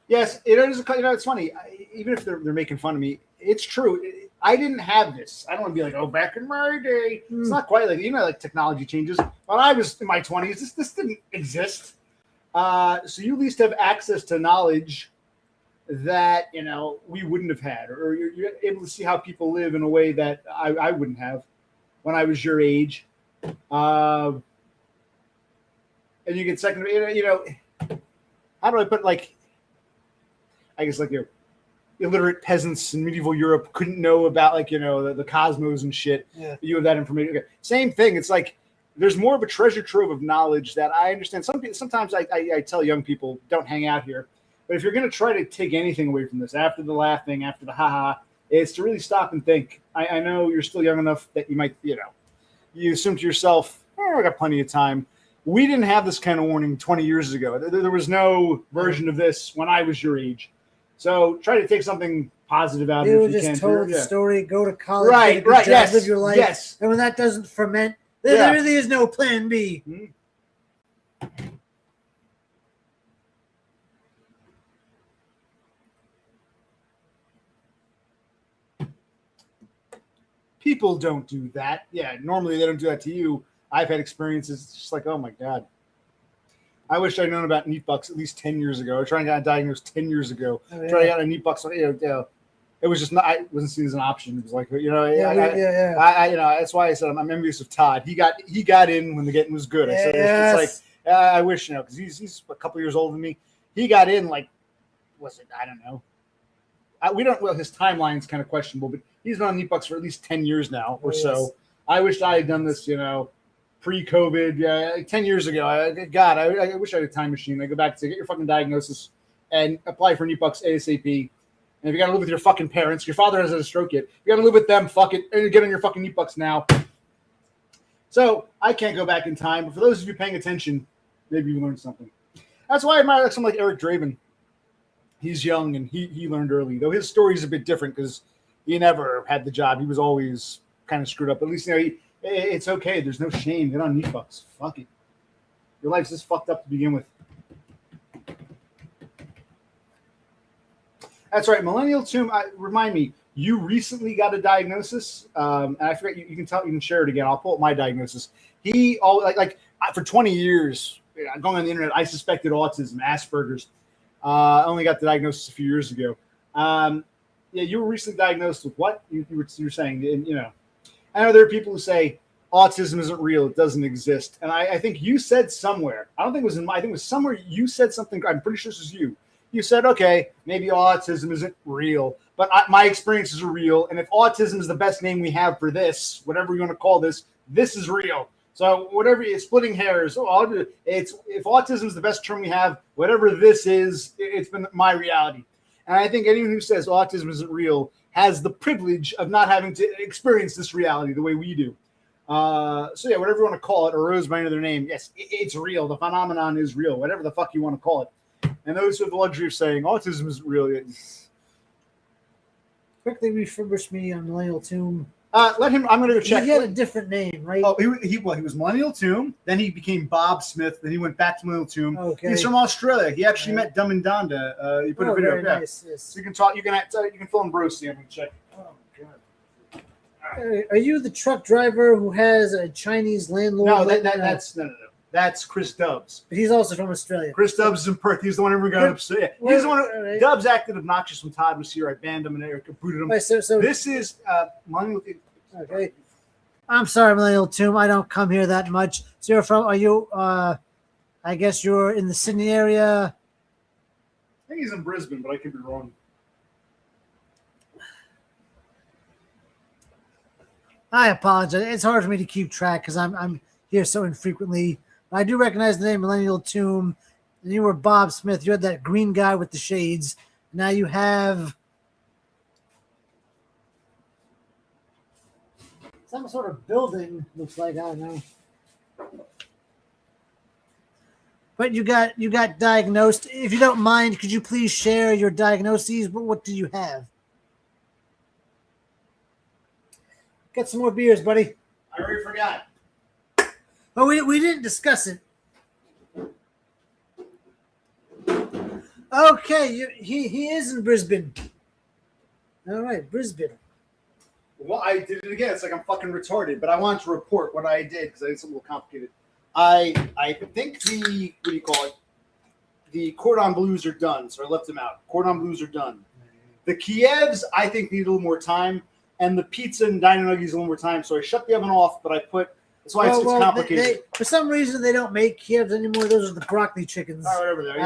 Yes, it is. It's funny. Even if they're making fun of me, it's true. I didn't have this. I don't want to be like, oh, back in my day. It's not quite like, like technology changes. When I was in my 20s, this didn't exist. So you at least have access to knowledge that, we wouldn't have had, or you're able to see how people live in a way that I wouldn't have when I was your age. And you get second, how do I put I guess illiterate peasants in medieval Europe couldn't know about the cosmos and shit. Yeah. You have that information. Okay. Same thing. It's like there's more of a treasure trove of knowledge that I understand. Sometimes I tell young people, don't hang out here. But if you're going to try to take anything away from this, after the laughing, after the haha, it's to really stop and think. I know you're still young enough that you might, you assume to yourself, I got plenty of time. We didn't have this kind of warning 20 years ago. There was no version of this when I was your age. So try to take something positive out of it. You if you just can. told the story, go to college, Right, get a good right, job, yes, live your life. yes. And when that doesn't ferment, there really is no plan B. Mm-hmm. People don't do that. Yeah, normally they don't do that to you. I've had experiences. It's just like, oh my God. I wish I'd known about neat bucks at least 10 years ago. I was trying to get diagnosed 10 years ago. Oh, yeah. Trying to get a neat bucks. It was just not. I wasn't seen as an option. It was like, that's why I said I'm envious of Todd. He got in when the getting was good. I said it's like I wish because he's a couple years older than me. He got in was it? I don't know. We don't. Well, his timeline's kind of questionable, but he's been on neat bucks for at least 10 years now or so. I wished I had done this, pre-COVID, 10 years ago. I wish I had a time machine. I go back and say, get your fucking diagnosis and apply for neat bucks ASAP. And if you got to live with your fucking parents, your father hasn't had a stroke yet. You got to live with them. Fuck it, and get on your fucking neat bucks now. So I can't go back in time, but for those of you paying attention, maybe you learned something. That's why I admire someone like Eric Draven. He's young and he learned early, though his story is a bit different because he never had the job. He was always kind of screwed up. At least it's okay. There's no shame. Get on neat bucks. Fuck it. Your life's just fucked up to begin with. That's right. Millennial Tomb, remind me, you recently got a diagnosis. And I forget, you can share it again. I'll pull up my diagnosis. For 20 years, going on the internet, I suspected autism, Asperger's. I only got the diagnosis a few years ago. You were recently diagnosed with what? You were saying, I know there are people who say autism isn't real. It doesn't exist. And I think you said somewhere, I don't think it was I think it was somewhere you said something. I'm pretty sure this was you. You said, okay, maybe autism isn't real, but my experiences are real. And if autism is the best name we have for this, whatever you want to call this is real. So whatever you're splitting hairs, if autism is the best term we have, whatever this is, it's been my reality. And I think anyone who says autism isn't real has the privilege of not having to experience this reality the way we do. Whatever you want to call it, or rose by another name, yes, it's real. The phenomenon is real, whatever the fuck you want to call it. And those who have the luxury of saying autism isn't real. Quickly refurbish me on Millennial Tomb. Let him. I'm going to go check. He had a different name, right? Oh, he was Millennial Tomb. Then he became Bob Smith. Then he went back to Millennial Tomb. Okay. He's from Australia. He actually met Dumb and Donda. You put a video. Very Yeah. nice. Yes. So you can talk. You can film Brucey. I'm going to check. Oh God. Are you the truck driver who has a Chinese landlord? No, that's no. That's Chris Dubbs. But he's also from Australia. Chris Dubbs is in Perth. He's the one who got upset. He's the one who, Dubbs acted obnoxious when Todd was here. I banned him and I booted him. Right, so this is Millennial. Okay. I'm sorry, Millennial Tomb. I don't come here that much. So you're from? Are you? I guess you're in the Sydney area. I think he's in Brisbane, but I could be wrong. I apologize. It's hard for me to keep track because I'm here so infrequently. I do recognize the name Millennial Tomb. And you were Bob Smith. You had that green guy with the shades. Now you have some sort of building. Looks like, I don't know. But you got diagnosed. If you don't mind, could you please share your diagnoses? What do you have? Get some more beers, buddy. I already forgot. Oh, we didn't discuss it. Okay, he is in Brisbane. All right, Brisbane. Well, I did it again. It's like I'm fucking retarded, but I want to report what I did because it's a little complicated. I think the what do you call it? The cordon bleus are done, so I left them out. Cordon bleus are done. The Kievs I think need a little more time, and the pizza and dino nuggies a little more time. So I shut the oven off, but I put. That's why it's complicated. For some reason, they don't make Kievs anymore. Those are the broccoli chickens. Oh, whatever there.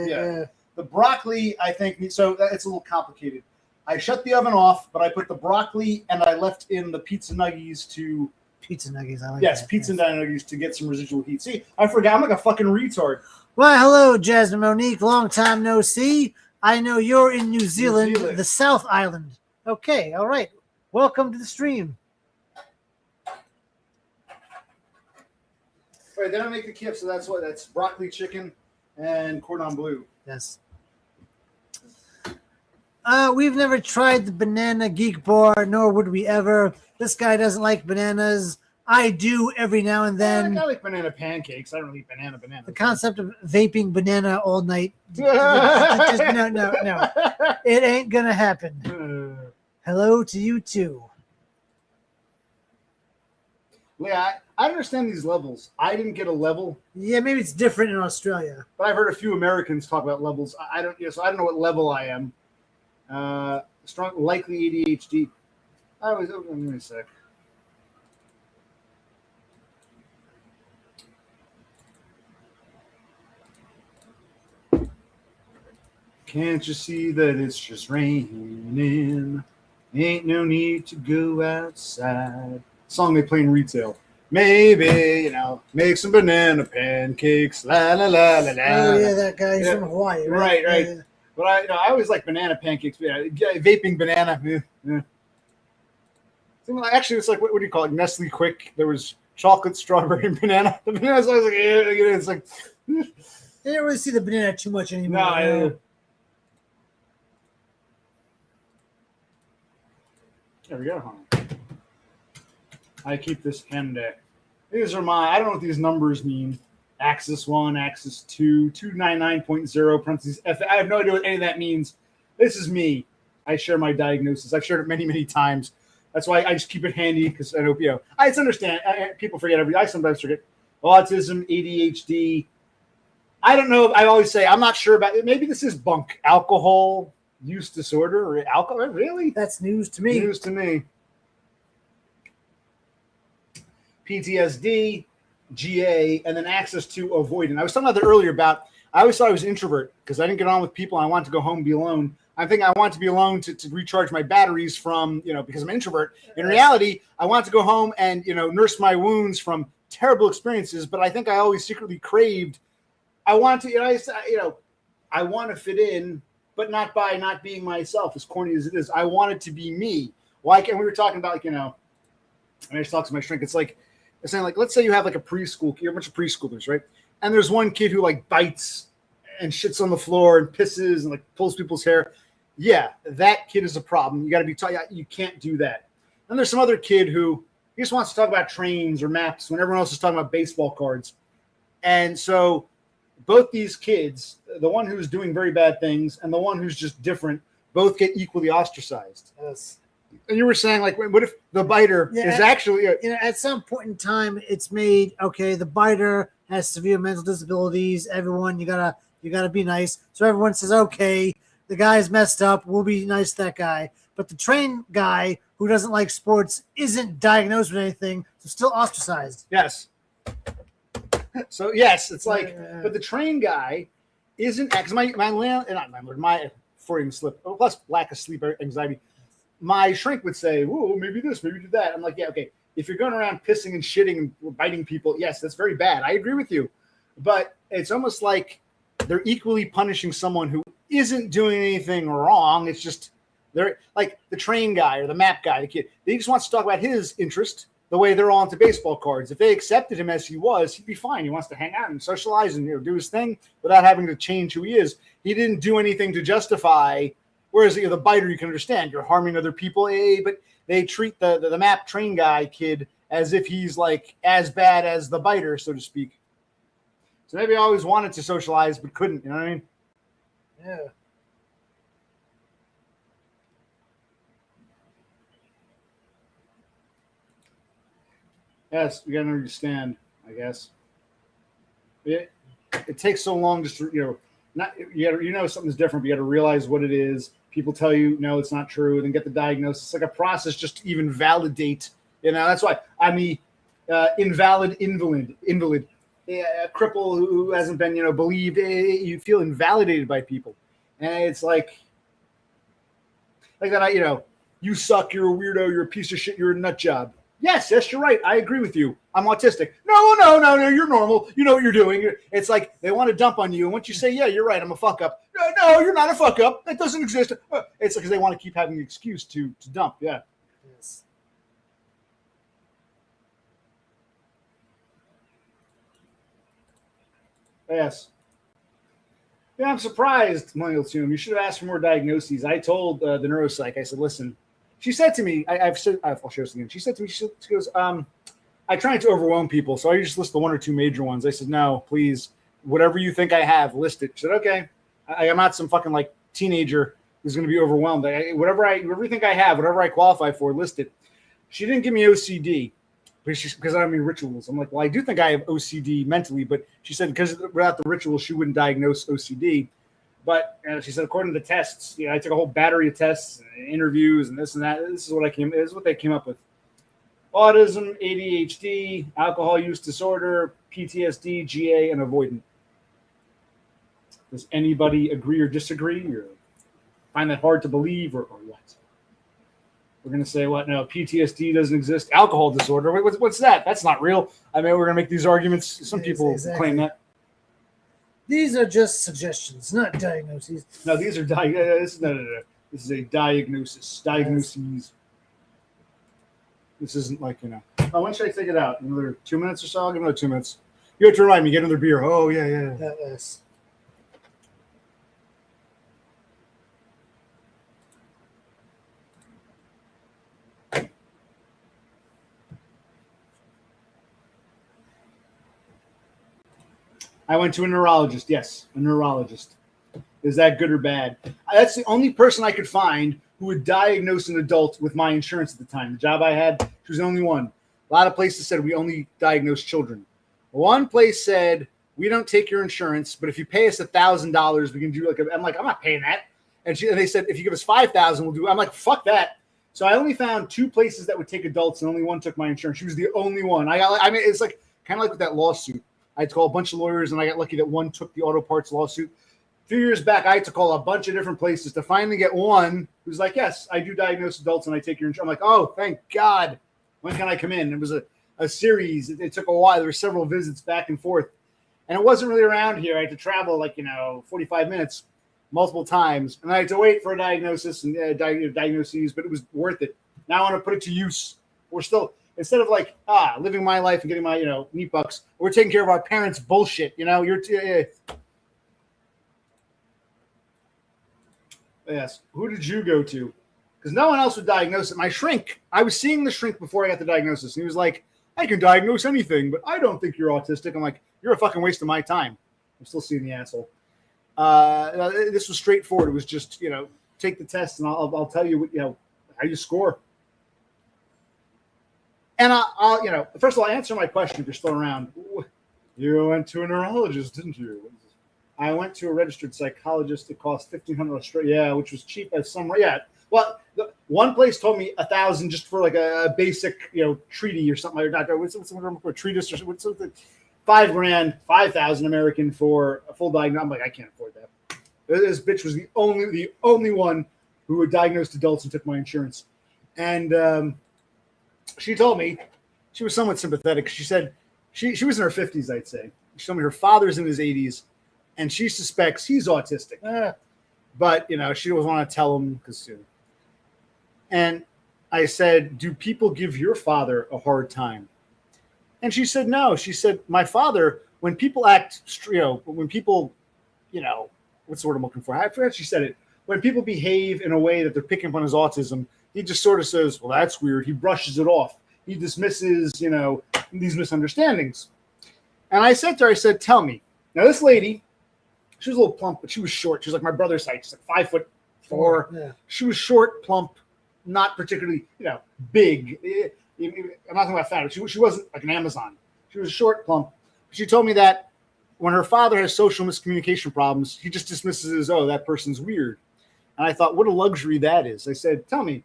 Yeah, the broccoli, I think, so it's a little complicated. I shut the oven off, but I put the broccoli and I left in the pizza nuggies to... Pizza nuggies, I like yes, that. Pizza and dino nuggies to get some residual heat. See, I forgot. I'm like a fucking retard. Well, hello, Jasmine Monique. Long time no see. I know you're in New Zealand, the South Island. Okay, all right. Welcome to the stream. Right, then I make the kip, so that's broccoli chicken and cordon bleu. Yes. We've never tried the banana geek bar, nor would we ever. This guy doesn't like bananas. I do every now and then. I like banana pancakes. I don't eat banana. The concept of vaping banana all night. No. It ain't gonna happen. Hello to you too. Yeah, I understand these levels. I didn't get a level. Yeah, maybe it's different in Australia. But I've heard a few Americans talk about levels. I don't. So I don't know what level I am. Strong, likely ADHD. Give me a sec. Can't you see that it's just raining? Ain't no need to go outside. Song they play in retail. Maybe, make some banana pancakes. La la la la la. Oh yeah, that guy. He's from Hawaii, right? Right. Yeah. But I always like banana pancakes. Yeah, vaping banana. Yeah. Actually, it's like what do you call it? Nestle Quick. There was chocolate, strawberry, and banana. The bananas. I was like, it's like. You don't really see the banana too much anymore. No. There we go. I keep this handy. These are I don't know what these numbers mean. Axis 1, Axis 2, 299.0, parentheses F. I have no idea what any of that means. This is me. I share my diagnosis. I've shared it many, many times. That's why I just keep it handy because I know, I understand. People forget I sometimes forget. Autism, ADHD. I don't know. I always say, I'm not sure about it. Maybe this is bunk. Alcohol use disorder or alcohol. Really? That's news to me. News to me. PTSD, GA, and then access to avoidant. I was talking about that earlier about I always thought I was an introvert because I didn't get on with people. And I wanted to go home and be alone. I think I want to be alone to recharge my batteries from, because I'm an introvert. In reality, I want to go home and, nurse my wounds from terrible experiences. But I think I always secretly craved. I want to, I want to fit in, but not by not being myself, as corny as it is. I want it to be me. Like, and we were talking about, and I just talked to my shrink. It's like, saying let's say you have like a preschool, you're a bunch of preschoolers, right? And there's one kid who bites and shits on the floor and pisses and pulls people's hair. Yeah, that kid is a problem. You got to be taught. You can't do that. And there's some other kid who he just wants to talk about trains or maps when everyone else is talking about baseball cards. And so both these kids, the one who's doing very bad things and the one who's just different, both get equally ostracized. Yes. And you were saying, like, what if the biter is actually at some point in time it's made okay, the biter has severe mental disabilities. Everyone, you gotta be nice. So everyone says, okay, the guy's messed up. We'll be nice to that guy. But the train guy who doesn't like sports isn't diagnosed with anything, so still ostracized. Yes. So yes, it's like, but the train guy isn't because my Freudian slip plus lack of sleep anxiety. My shrink would say, "Whoa, maybe this, maybe do that." I'm like, yeah, okay. If you're going around pissing and shitting and biting people, yes, that's very bad. I agree with you, but it's almost like they're equally punishing someone who isn't doing anything wrong. It's just they're like the train guy or the map guy, the kid. They just wants to talk about his interest the way they're all into baseball cards. If they accepted him as he was, he'd be fine. He wants to hang out and socialize and do his thing without having to change who he is. He didn't do anything to justify. Whereas the biter, you can understand you're harming other people, but they treat the map train guy kid as if he's like as bad as the biter, so to speak. So maybe I always wanted to socialize but couldn't. You know what I mean? Yeah. Yes, we gotta understand. I guess it takes so long just to something's different. But you got to realize what it is. People tell you no, it's not true, then get the diagnosis. It's like a process just to even validate. That's why I'm the invalid invalid, a cripple who hasn't been believed. You feel invalidated by people, and it's like that. You suck. You're a weirdo. You're a piece of shit. You're a nut job. Yes, you're right. I agree with you. I'm autistic. No, you're normal. You know what you're doing. It's like they want to dump on you. And once you say, yeah, you're right, I'm a fuck up. No, you're not a fuck up. That doesn't exist. It's because they want to keep having the excuse to dump. Yeah. Yes. Yes. Yeah, I'm surprised, Millennial Tomb. You should have asked for more diagnoses. I told the neuropsych, I said, listen, she said to me, I'll show this again. She said to me, she goes, I try not to overwhelm people, so I just list the one or two major ones. I said, no, please, whatever you think I have, list it. She said, okay. I'm not some fucking like teenager who's going to be overwhelmed. Whatever you think I have, whatever I qualify for, list it. She didn't give me OCD because I don't mean rituals. I'm like, well, I do think I have OCD mentally, but she said because without the rituals, she wouldn't diagnose OCD. But she said, according to the tests, I took a whole battery of tests and interviews and this and that. This is what they came up with. Autism, ADHD, alcohol use disorder, PTSD, GA, and avoidant. Does anybody agree or disagree or find that hard to believe or what? We're going to say, what? No, PTSD doesn't exist. Alcohol disorder. Wait, what's that? That's not real. I mean, we're going to make these arguments. Some people claim that. These are just suggestions, not diagnoses. No, these are This is a diagnosis. Diagnoses. This isn't like, when should I take it out? Another 2 minutes or so? I'll give another 2 minutes. You have to remind me, get another beer. Oh, yeah. Yes. I went to a neurologist. Yes, a neurologist. Is that good or bad? That's the only person I could find who would diagnose an adult with my insurance at the time. The job I had, she was the only one. A lot of places said we only diagnose children. One place said we don't take your insurance, but if you pay us $1,000, we can do I'm like, I'm not paying that. And they said if you give us $5,000, we'll do. I'm like, fuck that. So I only found two places that would take adults, and only one took my insurance. She was the only one. It's like kind of like with that lawsuit. I had to call a bunch of lawyers, and I got lucky that one took the auto parts lawsuit. A few years back, I had to call a bunch of different places to finally get one who's like, yes, I do diagnose adults, and I take your insurance. I'm like, oh, thank God. When can I come in? It was a series. It took a while. There were several visits back and forth. And it wasn't really around here. I had to travel 45 minutes multiple times. And I had to wait for a diagnosis and diagnoses, but it was worth it. Now I want to put it to use. We're still... Instead of living my life and getting my, meat bucks, we're taking care of our parents' bullshit. Yes. Who did you go to? because no one else would diagnose it. My shrink, I was seeing the shrink before I got the diagnosis. And he was like, I can diagnose anything, but I don't think you're autistic. I'm like, you're a fucking waste of my time. I'm still seeing the asshole. This was straightforward. It was just, take the test and I'll tell you what, how you score. And I'll first of all, answer my question if you're still around. You went to a neurologist, didn't you? I went to a registered psychologist. It cost $1,500 Australia, yeah, which was cheap as some. Yeah, well, one place told me $1,000 just for like a basic, treaty or something like that. What's a treatise or what's something? $5,000, 5,000 American for a full diagnosis. I'm like, I can't afford that. This bitch was the only one who had diagnosed adults and took my insurance, and she told me she was somewhat sympathetic. She said she was in her 50s, I'd say. She told me her father's in his 80s. And she suspects he's autistic, but she doesn't want to tell him because. And I said, "Do people give your father a hard time?" And she said, "No." She said, "My father, when people act, when people, what's the word I'm looking for? I forgot she said it. When people behave in a way that they're picking up on his autism, he just sort of says, 'Well, that's weird.' He brushes it off. He dismisses, these misunderstandings." And I said to her, I said, "Tell me." Now, this lady. She was a little plump, but she was short. She was like my brother's height. She's like 5'4". Yeah. She was short, plump, not particularly, big. I'm not talking about fat. She wasn't like an Amazon. She was short, plump. She told me that when her father has social miscommunication problems, he just dismisses it as, "Oh, that person's weird." And I thought, what a luxury that is. I said, "Tell me,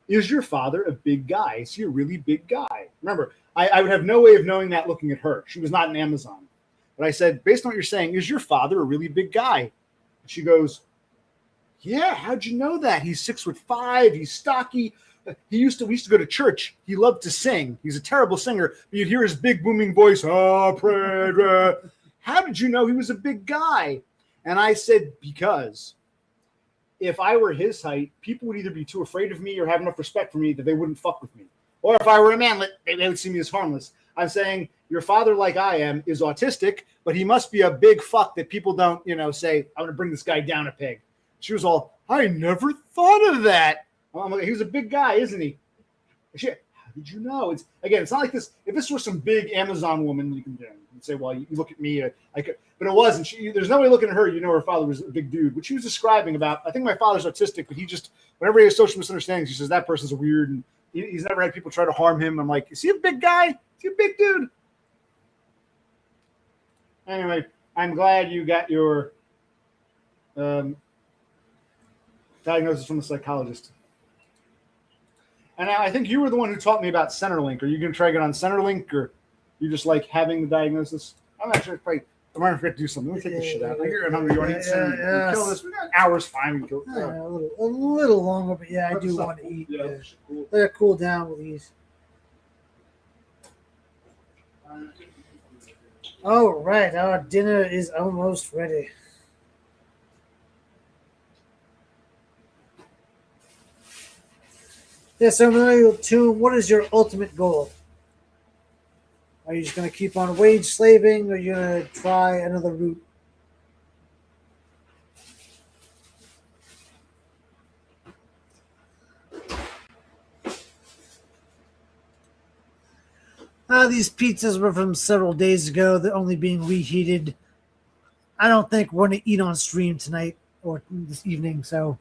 is your father a big guy? Is he a really big guy?" Remember, I would have no way of knowing that looking at her. She was not an Amazon. But I said, based on what you're saying, is your father a really big guy? And she goes, "Yeah, how'd you know that? He's 6'5". He's stocky. We used to go to church. He loved to sing. He's a terrible singer. But you'd hear his big booming voice. Oh, pray. How did you know he was a big guy?" And I said, because if I were his height, people would either be too afraid of me or have enough respect for me that they wouldn't fuck with me. Or if I were a manlet, they would see me as harmless. I'm saying your father, like I am, is autistic, but he must be a big fuck that people don't, say, "I'm going to bring this guy down a peg." She was all, "I never thought of that." I'm like, he was a big guy, isn't he? Shit, how did you know? It's not like this. If this was some big Amazon woman, you can say, "Well, you look at me, I could," but it wasn't. There's no way looking at her. Her father was a big dude. What she was describing about, I think my father's autistic, but he just, whenever he has social misunderstandings, he says that person's weird, and he's never had people try to harm him. I'm like, is he a big guy? Is he a big dude? Anyway, I'm glad you got your diagnosis from the psychologist. And I think you were the one who taught me about Centerlink. Are you going to try to get on Centerlink, or you just like having the diagnosis? I'm not sure. I'm going to forget to do something. Let me take this shit out. You're hungry. You want to eat Centerlink? Yeah. Kill this. We got hours. Fine. We can kill it. A little longer, but yeah, I do want to eat. Yeah. Cool. Let it cool down with these. All right, our dinner is almost ready. Yeah, so what is your ultimate goal? Are you just going to keep on wage slaving, or are you going to try another route? These pizzas were from several days ago. They're only being reheated. I don't think we're going to eat on stream tonight or this evening, so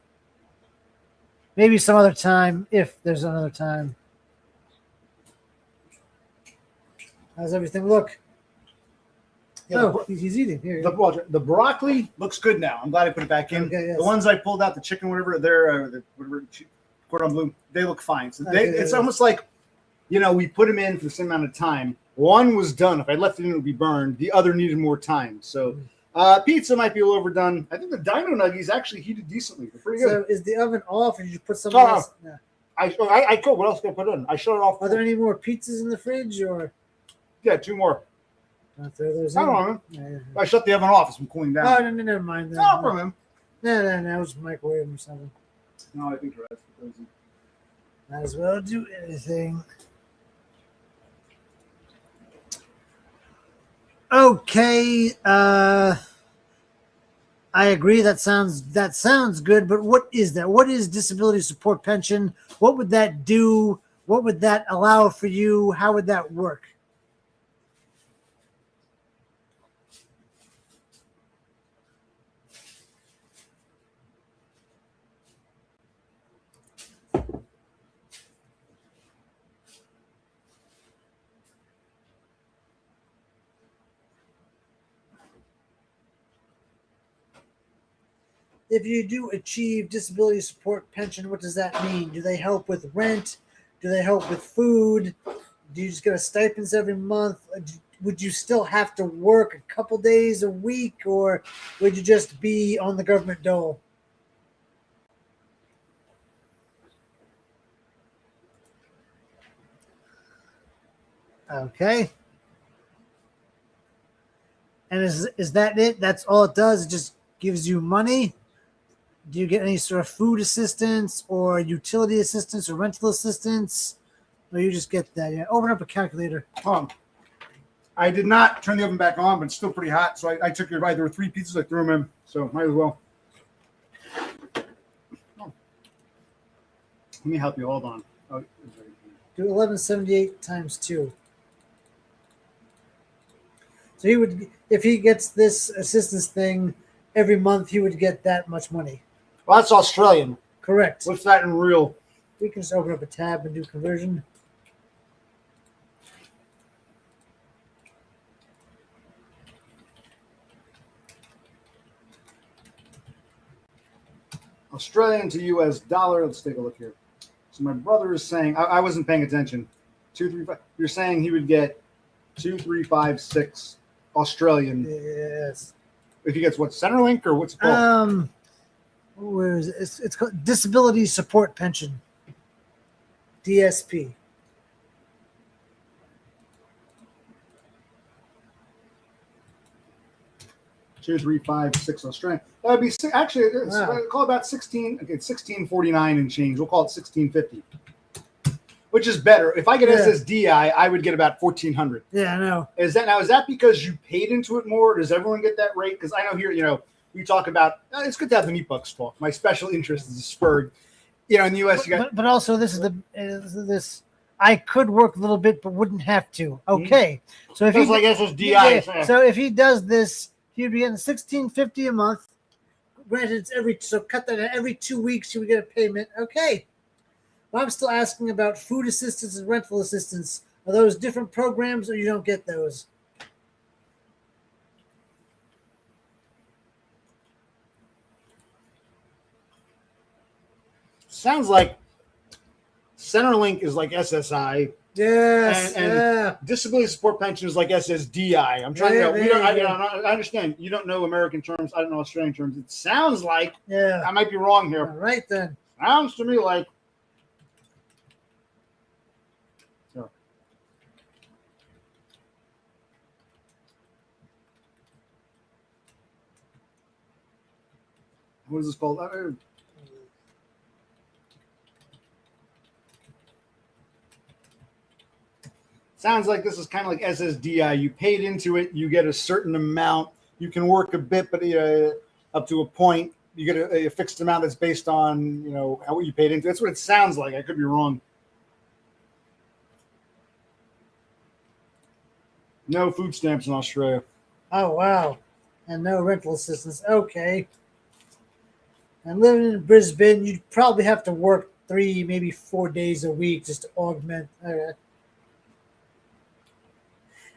maybe some other time, if there's another time. How's everything look? Yeah, he's eating. Here. The broccoli looks good now. I'm glad I put it back in. Okay, yes. The ones I pulled out, the chicken, whatever, cordon bleu, they look fine. So it's almost like, we put them in for the same amount of time. One was done. If I left it in, it would be burned. The other needed more time. So pizza might be a little overdone. I think the Dino Nuggies actually heated decently. They're pretty good. So is the oven off, or did you put something else? No. I could. What else can I put in? I shut it off. Are there any more pizzas in the fridge, or? Yeah, 2 more. I'll throw those in. I don't know. Yeah. I shut the oven off. It's from cooling down. Oh, no, never mind. No problem. No, it's microwave or something. No, I think you're right. Might as well do anything. Okay. I I agree. That sounds good. But what is that? What is disability support pension? What would that do? What would that allow for you? How would that work? If you do achieve disability support pension, what does that mean? Do they help with rent? Do they help with food? Do you just get a stipends every month? Would you still have to work a couple days a week, or would you just be on the government dole? Okay. And is that it? That's all it does? It just gives you money? Do you get any sort of food assistance or utility assistance or rental assistance? Or you just get that? Yeah. Open up a calculator. I did not turn the oven back on, but it's still pretty hot. So I took your bite. There were 3 pizzas. I threw them in. So might as well. Oh. Let me help you. Hold on. Oh, Do 1178 times 2. So he would, if he gets this assistance thing every month, he would get that much money. well, that's Australian. Correct. What's that in real? We can just open up a tab and do conversion. Australian to US dollar. Let's take a look here. So my brother is saying, I wasn't paying attention. 235. You're saying he would get 2356 Australian. Yes. If he gets what, Centrelink or what's it called? Where is it? It's called Disability Support Pension. DSP. $2,356 Australian. That would be actually call it about 16. Okay, 1649 and change. We'll call it 1650, which is better. If I get SSDI, I would get about 1400. Yeah, I know. Is that because you paid into it more? Or does everyone get that rate? Because I know here, we talk about it's good to have the meat bucks talk. My special interest is Spurg. In the U.S. But also this is this. I could work a little bit, but wouldn't have to. Okay, so if he's like SSDI, so if he does this, he'd be getting $16.50 a month. Granted, it's cut that every 2 weeks he would get a payment. Okay, but I'm still asking about food assistance and rental assistance. Are those different programs, or you don't get those? Sounds like Centrelink is like SSI. Yes. And disability support pension is like SSDI. I'm trying I understand. You don't know American terms. I don't know Australian terms. It sounds like, I might be wrong here. All right, then. Sounds to me like. So. What is this called? Sounds like this is kind of like SSDI. You paid into it, you get a certain amount. You can work a bit, but up to a point. You get a fixed amount that's based on how you paid into. That's what it sounds like. I could be wrong. No food stamps in Australia. Oh wow, and no rental assistance. Okay. And living in Brisbane, you'd probably have to work 3, maybe 4 days a week just to augment.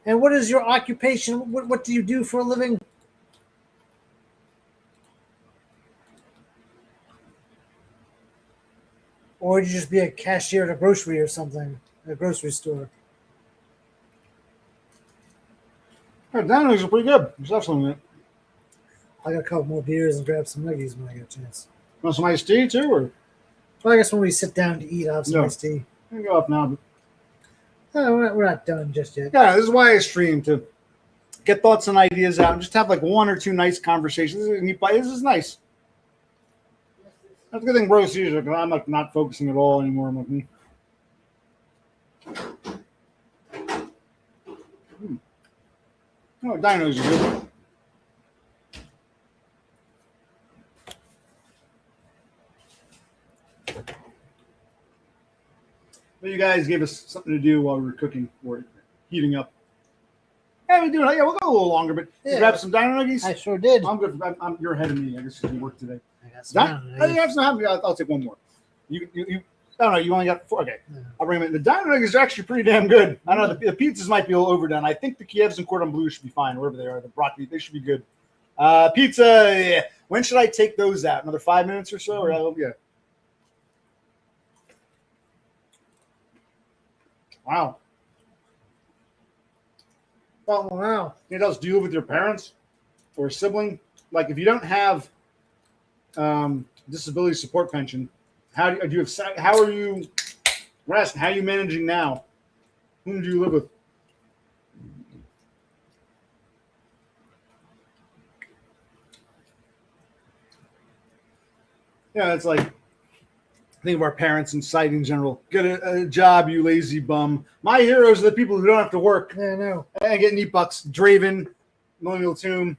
And what is your occupation? What do you do for a living? Or would you just be a cashier at a grocery or something, at a grocery store? Dino's are pretty good. There's definitely. I got a couple more beers and grab some nuggies when I get a chance. Want some iced tea too, or? Well, I guess when we sit down to eat, I'll have some iced tea. I can go off now. No, we're not done just yet. Yeah, this is why I stream, to get thoughts and ideas out and just have like 1 or 2 nice conversations. This is nice. That's a good thing Bro sees it, because I'm like not focusing at all anymore. I'm like, Oh, dinos are good. you guys gave us something to do while we were cooking or heating up. Yeah, we'll go a little longer, but grab some dino nuggies. I sure did. I'm good. You're ahead of me. I guess you work today. I got some You have some. I'll take one more. You don't know. You only got 4. Okay, I'll bring them in. The dino nuggies are actually pretty damn good. I know the pizzas might be a little overdone. I think the Kievs and cordon bleu should be fine, wherever they are. The broccoli, they should be good. Pizza. Yeah. When should I take those out? Another 5 minutes or so? Or yeah. Wow. Oh, wow. You know, do you live with your parents or a sibling? Like, if you don't have disability support pension, how are you? We're asking, how are you managing now? Whom do you live with? Yeah, it's like, think of our parents in sight in general. Get a job, you lazy bum. My heroes are the people who don't have to work. Yeah, I know. And get neat bucks. Draven, Millennial Tomb,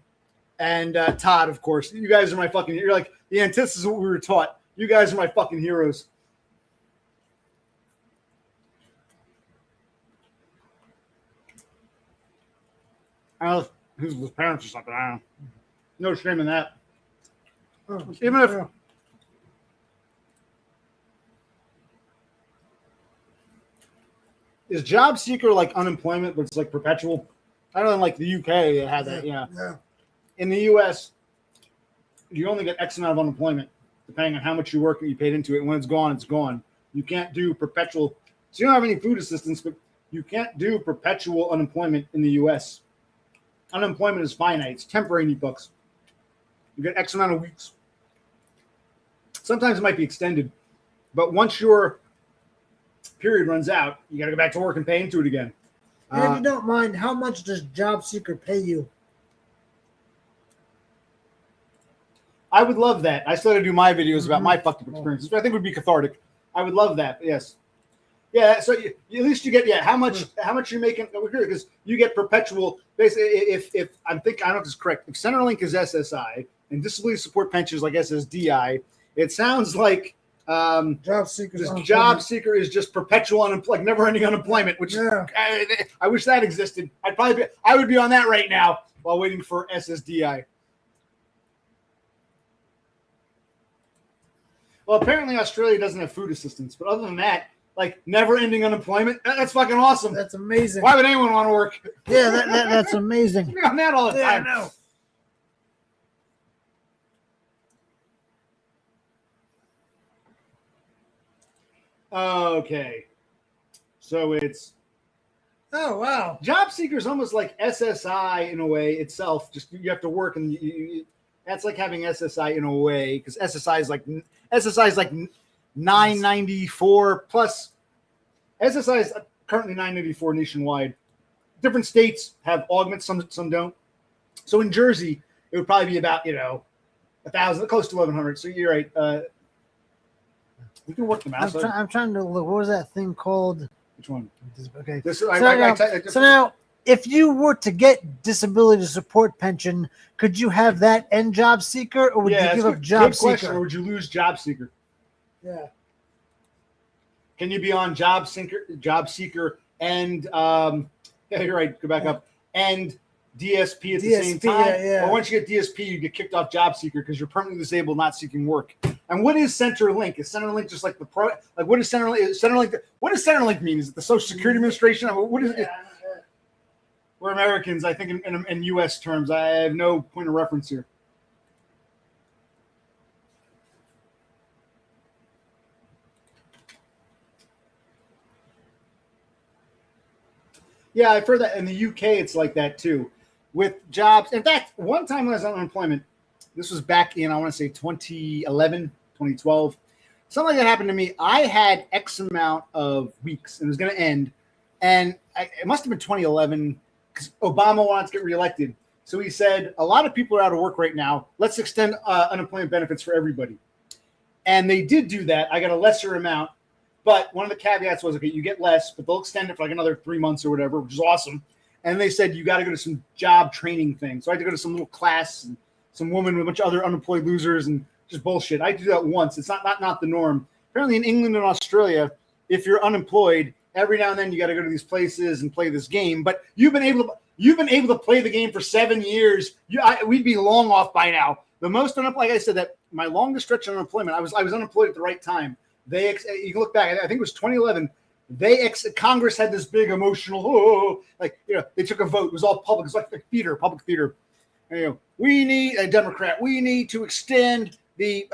and Todd, of course. You guys are my fucking. You're like the antithesis of what we were taught. You guys are my fucking heroes. I don't know who's with parents or something. I don't know. No shame in that. Even if. Is job seeker like unemployment, but it's like perpetual? I know in like the UK they had that, yeah. In the US, you only get X amount of unemployment, depending on how much you work and you paid into it. And when it's gone, it's gone. You can't do perpetual. So you don't have any food assistance, but you can't do perpetual unemployment in the US. Unemployment is finite. It's temporary neat bucks. You get X amount of weeks. Sometimes it might be extended, but once your period runs out, you got to go back to work and pay into it again. And if you don't mind, how much does Job Seeker pay you? I would love that. I still got to do my videos about my fucked up experiences, which I think would be cathartic. I would love that. Yes. Yeah. So at least you get how much you're making because you get perpetual. Basically, if I don't know if this is correct. If Centerlink is SSI and disability support pension is like SSDI, it sounds like. Job seeker is just perpetual unemployment, never-ending unemployment. Which I wish that existed. I would be on that right now while waiting for SSDI. Well, apparently Australia doesn't have food assistance, but other than that, like never-ending unemployment, that's fucking awesome. That's amazing. Why would anyone want to work? Yeah, that's amazing. Be on that all the time. I know. Okay, so it's wow. Job seeker is almost like SSI in a way itself. Just you have to work, and that's like having SSI in a way because SSI is like 994 plus. SSI is currently 994 nationwide. Different states have augments, some don't. So in Jersey, it would probably be about 1,000, close to 1,100. So you're right. You can work them out. I'm trying to look. What was that thing called? Which one? Okay. So now, if you were to get disability support pension, could you have that and Job Seeker, or would you give up Job Seeker? Or would you lose Job Seeker? Yeah. Can you be on Job Seeker, and you're right. Go back up and DSP at the same time. Yeah. Or once you get DSP, you get kicked off Job Seeker because you're permanently disabled, not seeking work. And what is Centerlink? Is Centerlink just like what is Centerlink? What does Centerlink mean? Is it the Social Security Administration? What is it? We're Americans, I think, in U.S. terms. I have no point of reference here. Yeah, I've heard that in the UK. It's like that too, with jobs. In fact, one time when I was on unemployment, this was back in I want to say 2011. 2012, something like that happened to me. I had X amount of weeks and it was going to end. And it must have been 2011 because Obama wanted to get reelected. So he said, a lot of people are out of work right now. Let's extend unemployment benefits for everybody. And they did do that. I got a lesser amount. But one of the caveats was, okay, you get less, but they'll extend it for like another 3 months or whatever, which is awesome. And they said, you got to go to some job training thing. So I had to go to some little class and some woman with a bunch of other unemployed losers and just bullshit. I do that once. It's not the norm. Apparently in England and Australia, if you're unemployed, every now and then you got to go to these places and play this game. But you've been able to play the game for 7 years. We'd be long off by now. The most unemployed, like I said, that my longest stretch of unemployment, I was unemployed at the right time. You can look back. I think it was 2011. Congress had this big emotional, they took a vote. It was all public. It was like theater, public theater. And, we need a Democrat. We need to extend the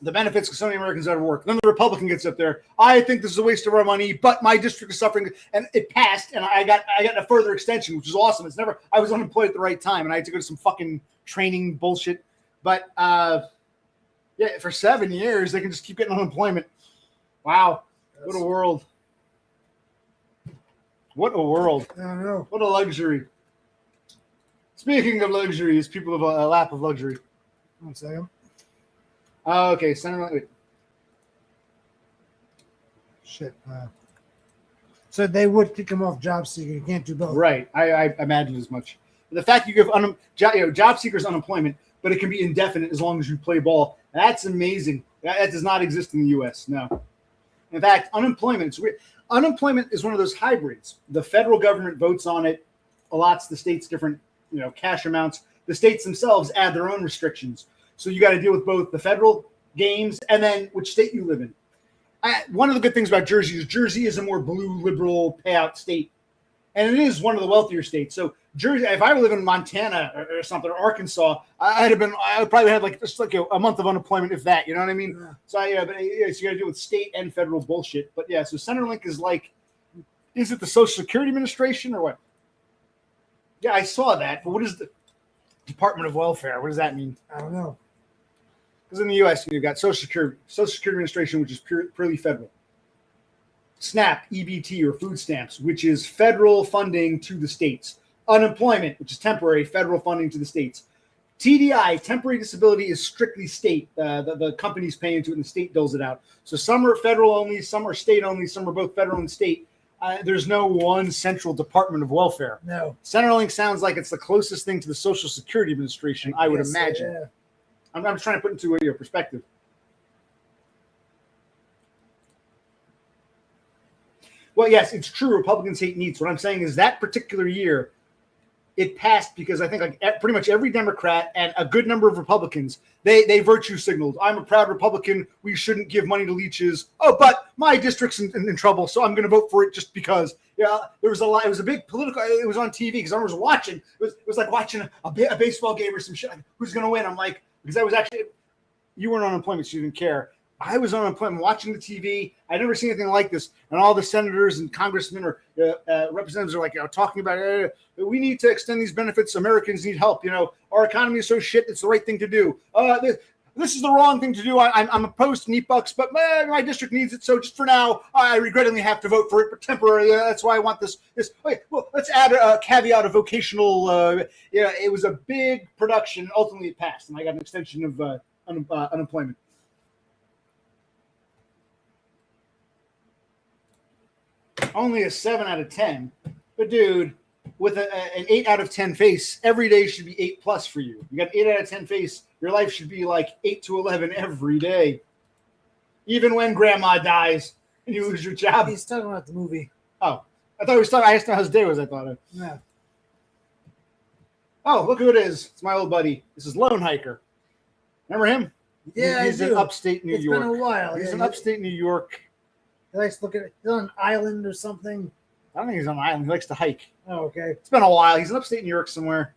benefits to so many Americans out of work. Then the Republican gets up there. I think this is a waste of our money, but my district is suffering, and it passed. And I got a further extension, which was awesome. I was unemployed at the right time, and I had to go to some fucking training bullshit. But for 7 years, they can just keep getting unemployment. Wow, what a world! What a world! I don't know. What a luxury. Speaking of luxuries, people have a lap of luxury. 1 second. Okay, wait. Shit. So they would kick him off job seeker. You can't do both. Right. I imagined as much. The fact you give job seekers unemployment, but it can be indefinite as long as you play ball. That's amazing. That does not exist in the U.S. No. In fact, unemployment, it's weird. Unemployment is one of those hybrids. The federal government votes on it, allots the states different, cash amounts. The states themselves add their own restrictions. So you got to deal with both the federal games and then which state you live in. One of the good things about Jersey is a more blue liberal payout state. And it is one of the wealthier states. So Jersey, if I live in Montana or something, or Arkansas, I would probably have a month of unemployment, if that, you know what I mean? Yeah. So you got to deal with state and federal bullshit. But yeah, so Centerlink is is it the Social Security Administration or what? Yeah, I saw that. But what is the Department of Welfare? What does that mean? I don't know. Because in the U.S., you've got Social Security Administration, which is purely federal. SNAP, EBT, or food stamps, which is federal funding to the states. Unemployment, which is temporary, federal funding to the states. TDI, temporary disability, is strictly state. The companies pay into it and the state doles it out. So some are federal only, some are state only, some are both federal and state. There's no one central Department of Welfare. No. Centerlink sounds like it's the closest thing to the Social Security Administration, I would imagine. Yeah. I'm trying to put into your perspective. Well, yes, it's true. Republicans hate NEETs. What I'm saying is that particular year, it passed because I think pretty much every Democrat and a good number of Republicans, they virtue signaled. I'm a proud Republican. We shouldn't give money to leeches. Oh, but my district's in trouble, so I'm going to vote for it just because. Yeah, there was a lot. It was a big political. It was on TV because I was watching. It was like watching a baseball game or some shit. Who's going to win? I'm like, because I was actually, you weren't on unemployment, so you didn't care. I was on unemployment watching the TV. I'd never seen anything like this. And all the senators and congressmen or representatives are talking about, we need to extend these benefits. Americans need help. Our economy is so shit. It's the right thing to do. This is the wrong thing to do. I'm opposed to NEET bucks, but my district needs it. So just for now, I regrettably have to vote for it, but temporarily. That's why I want this. Okay, well, let's add a caveat of vocational. It was a big production. Ultimately, it passed, and I got an extension of unemployment. Only a 7 out of 10, but dude, with an 8 out of 10 face, every day should be 8+ for you. You got an 8 out of 10 face, your life should be like 8 to 11 every day, even when grandma dies and you lose your job. He's talking about the movie. Oh, I thought he was talking. I asked him how his day was. I thought. Yeah. Oh, look who it is! It's my old buddy. This is Lone Hiker. Remember him? Yeah, he's in upstate New York. It's been a while. He's in upstate New York. He likes to look at it. He's on an island or something. I don't think he's on an island. He likes to hike. Oh, okay. It's been a while. He's in upstate New York somewhere.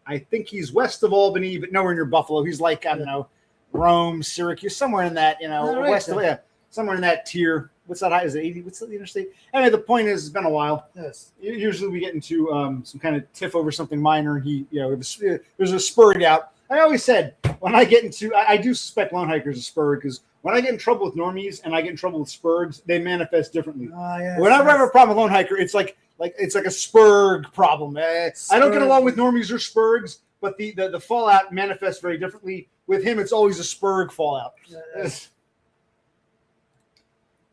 I think he's west of Albany, but nowhere near Buffalo. He's like, I don't know, Rome, Syracuse, somewhere in that, west of, somewhere in that tier. What's that? Is it 80? What's the interstate? Anyway, the point is, it's been a while. Yes. Usually we get into some kind of tiff over something minor, and there's a spurred out. I always said, when I get into, I do suspect Lone Hiker's a spurred, because when I get in trouble with normies and I get in trouble with spurgs, they manifest differently. Whenever I have a problem with Lone Hiker, it's like it's like a spurg problem. I don't get along with normies or spurgs, but the fallout manifests very differently. With him, it's always a spurg fallout.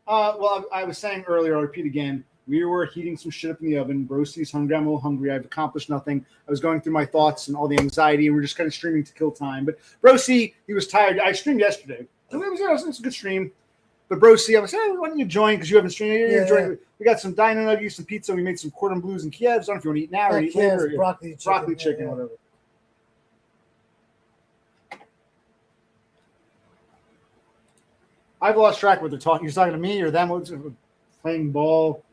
Well, I was saying earlier, I'll repeat again, we were heating some shit up in the oven. Brosy's hungry. I'm a little hungry. I've accomplished nothing. I was going through my thoughts and all the anxiety, and we're just kind of streaming to kill time. But Brosy, he was tired. I streamed yesterday. It was a good stream. But bro, see, I was saying, why don't you join? Because you haven't streamed. Yeah. We got some dino nuggies, some pizza. We made some cordon bleus and Kievs. I don't know if you want to eat now or eat later. Broccoli chicken, whatever. I've lost track of what they're talking. You're talking to me or them? What's playing ball?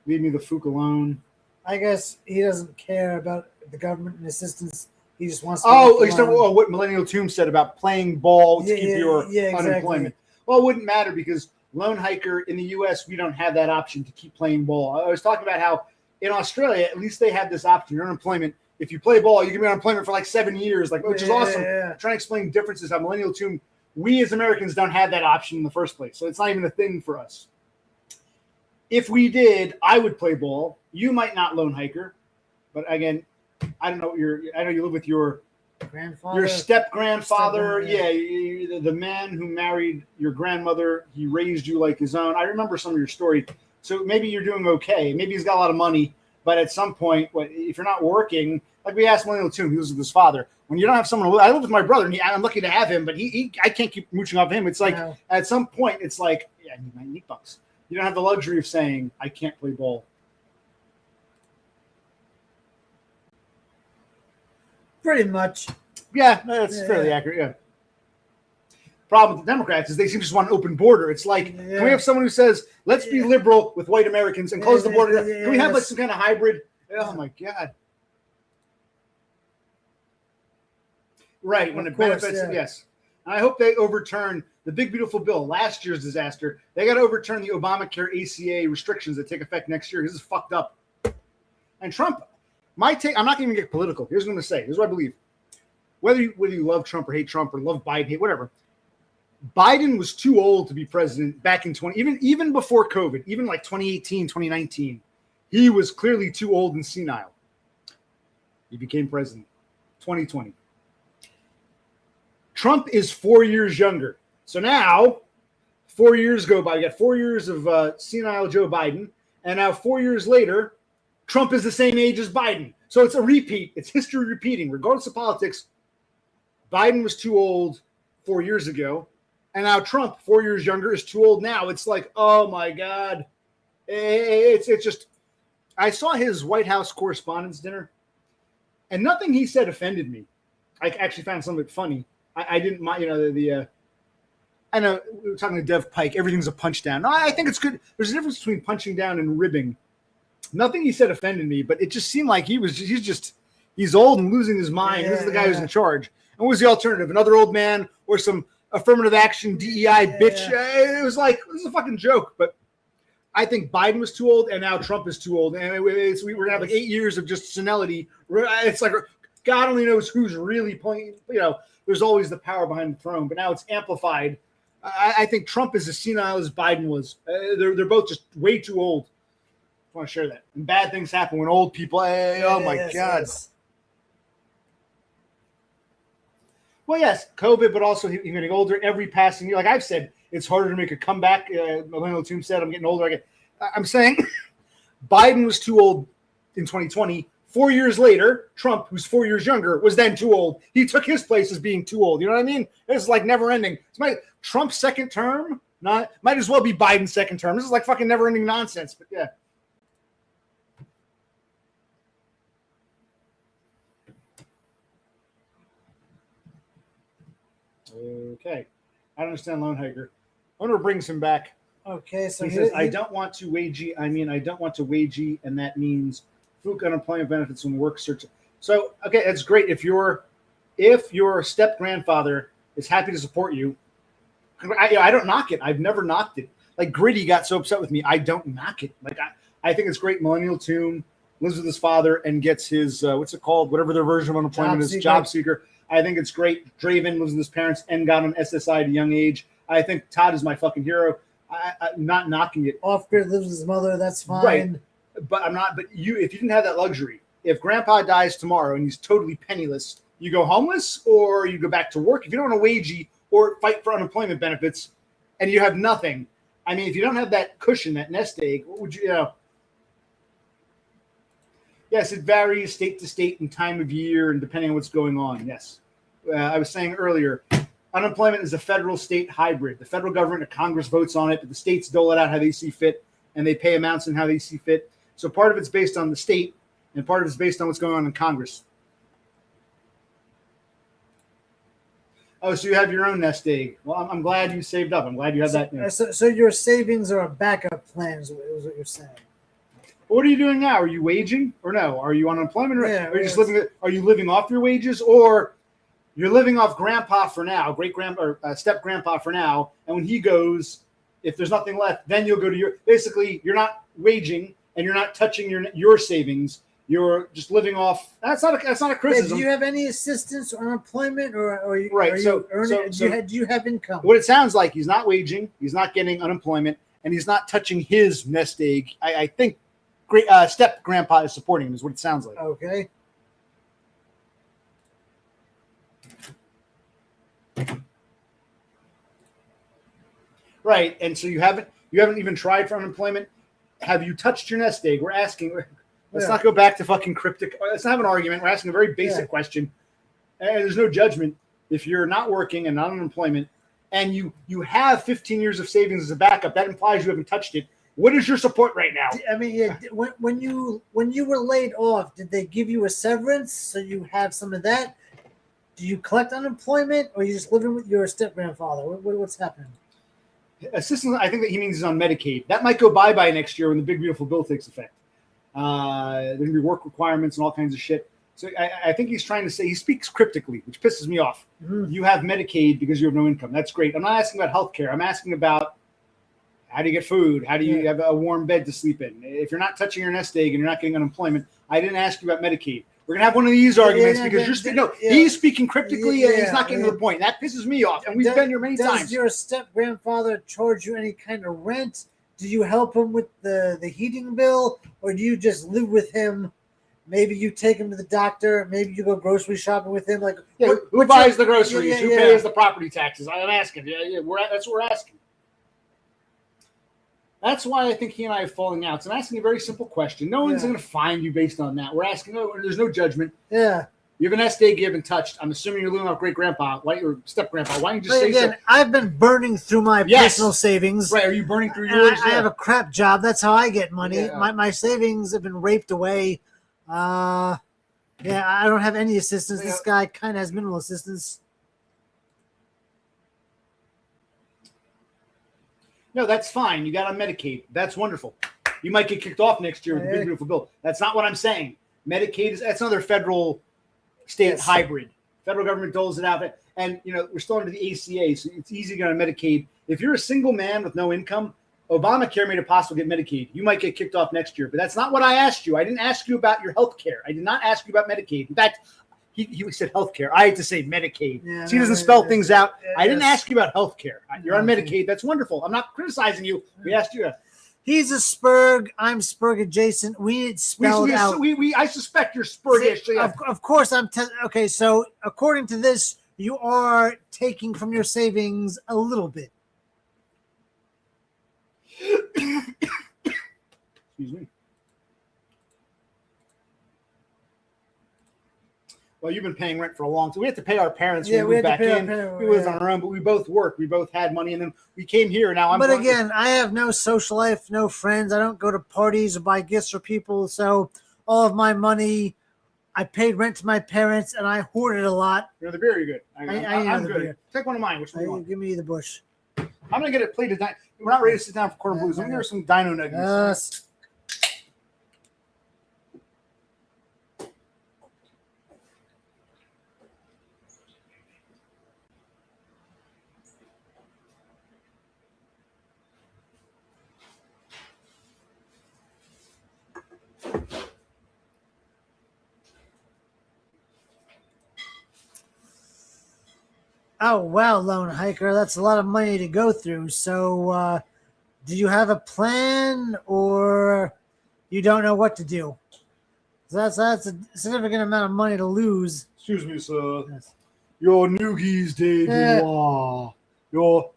Leave me the fook alone. I guess he doesn't care about the government and assistance. He just wants to. He's talking about what Millennial Tomb said about playing ball to keep your unemployment. Well, it wouldn't matter because lone hiker in the U.S., we don't have that option to keep playing ball. I was talking about how in Australia, at least they have this option. Your unemployment, if you play ball, you can be on unemployment for like 7 years, which is awesome. I'm trying to explain differences how Millennial Tomb, we as Americans don't have that option in the first place. So it's not even a thing for us. If we did, I would play ball. You might not lone hiker, but again, I don't know. I know you live with your grandfather, your step grandfather. Yeah, the man who married your grandmother. He raised you like his own. I remember some of your story. So maybe you're doing okay. Maybe he's got a lot of money, but at some point, if you're not working, like we asked Millennial Tomb, he lives with his father. When you don't have someone to live, I live with my brother, and I'm lucky to have him, but I can't keep mooching off him. It's like at some point, it's like, I need my meat bucks. You don't have the luxury of saying, I can't play ball. Pretty much. Yeah, that's fairly accurate, yeah. Problem with the Democrats is they seem to just want an open border. It's like, can we have someone who says, let's be liberal with white Americans and close the border? Can we have like some kind of hybrid? Oh, my God. Right, when it benefits, yes. And I hope they overturn the big, beautiful bill, last year's disaster. They got to overturn the Obamacare ACA restrictions that take effect next year. This is fucked up. And Trump, my take, I'm not going to even get political. Here's what I'm going to say. Here's what I believe. Whether you love Trump or hate Trump or love Biden, hate whatever, Biden was too old to be president back in even before COVID, even like 2018, 2019. He was clearly too old and senile. He became president 2020. Trump is 4 years younger. So now, 4 years go by. We got 4 years of senile Joe Biden. And now 4 years later, Trump is the same age as Biden. So it's a repeat. It's history repeating. Regardless of politics, Biden was too old 4 years ago. And now Trump, 4 years younger, is too old now. It's like, oh, my God. It's just – I saw his White House Correspondents' Dinner, and nothing he said offended me. I actually found some of it funny. I didn't mind, I know we were talking to Dev Pike. Everything's a punch down. No, I think it's good. There's a difference between punching down and ribbing. Nothing he said offended me, but it just seemed like he's old and losing his mind. This is the guy who's in charge. And what was the alternative? Another old man or some affirmative action DEI bitch? It was like, this is a fucking joke. But I think Biden was too old, and now Trump is too old. And we're going to have like 8 years of just senility. It's like God only knows who's really playing, There's always the power behind the throne, but now it's amplified. I think Trump is as senile as Biden was. They're both just way too old. I want to share that. And bad things happen when old people. Oh my God. Yes. Well, yes, COVID, but also you're getting older. Every passing year, like I've said, it's harder to make a comeback. Millennial Tomb said, I'm getting older. I'm saying Biden was too old in 2020. 4 years later, Trump, who's 4 years younger, was then too old. He took his place as being too old. You know what I mean? This is like never ending. It's Trump's second term. Might as well be Biden's second term. This is like fucking never ending nonsense. But yeah. Okay. I don't understand Lone Hiker. I want to bring him back. Okay. So he says, I don't want to wagee. I don't want to wagee, and that means FOOC unemployment benefits and work search. So, okay, that's great. If your step grandfather is happy to support you, I don't knock it. I've never knocked it. Like Gritty got so upset with me. I don't knock it. Like I think it's great. Millennial Tomb lives with his father and gets his what's it called? Whatever their version of unemployment is, job seeker. I think it's great. Draven lives with his parents and got on SSI at a young age. I think Todd is my fucking hero. I'm not knocking it. Off-grid lives with his mother. That's fine. Right. But I'm not. But if you didn't have that luxury, if Grandpa dies tomorrow and he's totally penniless, you go homeless or you go back to work. If you don't want to wagee or fight for unemployment benefits, and you have nothing, I mean, if you don't have that cushion, that nest egg, what would you? Yes, it varies state to state and time of year and depending on what's going on. Yes, I was saying earlier, unemployment is a federal-state hybrid. The federal government and Congress votes on it, but the states dole it out how they see fit, and they pay amounts in how they see fit. So part of it's based on the state, and part of it's based on what's going on in Congress. Oh, so you have your own nest egg. Well, I'm glad you saved up. I'm glad you had that. You know. So your savings are a backup plan, is what you're saying. What are you doing now? Are you waging or no? Are you on unemployment? Or Yeah, are you just living? Are you living off your wages, or you're living off grandpa for now, great grandpa or step grandpa for now, and when he goes, if there's nothing left, then you'll go to your. Basically, you're not waging and you're not touching your savings. You're just living off. That's not a criticism. Yeah, do you have any assistance or unemployment, or right? Are so, you earning? Do you have income? What it sounds like, he's not waging, he's not getting unemployment, and he's not touching his nest egg. I think great step grandpa is supporting him, is what it sounds like. Okay. Right, and so you haven't even tried for unemployment. Have you touched your nest egg? We're asking. Let's not go back to fucking cryptic. Let's not have an argument. We're asking a very basic question, and there's no judgment. If you're not working and not on unemployment, and you have 15 years of savings as a backup, that implies you haven't touched it. What is your support right now? I mean, yeah, when you were laid off, did they give you a severance so you have some of that? Do you collect unemployment, or are you just living with your step grandfather? What's happening? Assistance. I think that he means he's on Medicaid. That might go bye next year when the big beautiful bill takes effect. There's gonna be work requirements and all kinds of shit. So I think he's trying to say, he speaks cryptically, which pisses me off. Mm-hmm. You have Medicaid because you have no income. That's great. I'm not asking about healthcare. I'm asking about how do you get food? How do you have a warm bed to sleep in? If you're not touching your nest egg and you're not getting unemployment, I didn't ask you about Medicaid. We're gonna have one of these arguments because you're speaking. He's speaking cryptically and he's not getting to the point. That pisses me off. And we've been here many times. Does your step grandfather charge you any kind of rent? Do you help him with the heating bill, or do you just live with him? Maybe you take him to the doctor. Maybe you go grocery shopping with him. Like, who buys the groceries? Who pays the property taxes? I'm asking. That's what we're asking. That's why I think he and I are falling out. So I'm asking a very simple question. No one's going to find you based on that. We're asking. There's no judgment. Yeah. You have an nest egg you haven't touched. I'm assuming you're living off great grandpa, or step grandpa. Why don't you just say so? I've been burning through my personal savings. Right? Are you burning through yours? I have a crap job. That's how I get money. Yeah. My savings have been raped away. I don't have any assistance. This guy kind of has minimal assistance. No, that's fine. You got on Medicaid. That's wonderful. You might get kicked off next year with a big beautiful bill. That's not what I'm saying. Medicaid that's another federal state hybrid. Federal government doles it out. And we're still under the ACA, so it's easy to get on Medicaid. If you're a single man with no income, Obamacare made it possible to get Medicaid. You might get kicked off next year, but that's not what I asked you. I didn't ask you about your health care. I did not ask you about Medicaid. In fact, he said health care. I had to say Medicaid. Yeah, so he doesn't spell things out. I didn't ask you about health care. You're on Medicaid. That's wonderful. I'm not criticizing you. We asked you. He's a Spurg. I'm Spurg adjacent. We need spelled out. I suspect you're Spurgish. Of course, I'm. Okay, so according to this, you are taking from your savings a little bit. Excuse me. Well, you've been paying rent for a long time. We had to pay our parents when we moved back in. We lived on our own, but we both worked. We both had money, and then we came here. And now I'm. But again, I have no social life, no friends. I don't go to parties or buy gifts for people. So all of my money, I paid rent to my parents, and I hoarded a lot. The beer, you're good. I'm good. Beer. Take one of mine. Which one do you want? Give me the Bush. I'm gonna get a plate of. We're not ready to sit down for Corner Blues. I'm gonna get some Dino Nuggets. Oh, wow, Lone Hiker. That's a lot of money to go through. So do you have a plan or you don't know what to do? So that's a significant amount of money to lose. Excuse me, sir. Yes. Your noogies, Dave. Your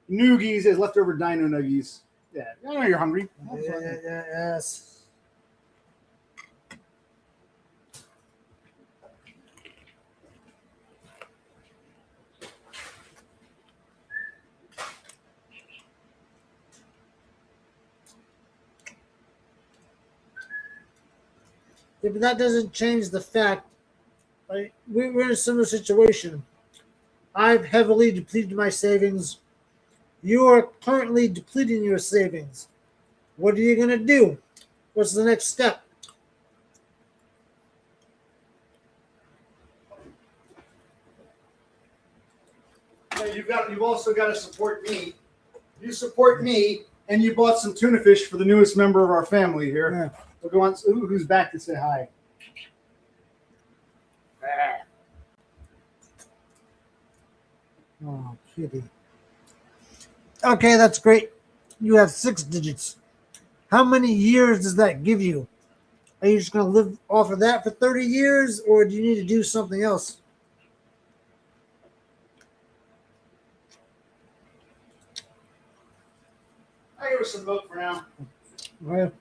noogies is leftover Dino Nuggies. Yeah, I know you're hungry. Yes. Yeah, but that doesn't change the fact. Like, we're in a similar situation. I've heavily depleted my savings. You are currently depleting your savings. What are you going to do? What's the next step? You've also got to support me. You support me, and you bought some tuna fish for the newest member of our family here. Yeah. We'll go on. Who's back to say hi? Oh, kitty. Okay, that's great. You have 6 digits. How many years does that give you? Are you just going to live off of that for 30 years, or do you need to do something else? I give her some milk for now. Well,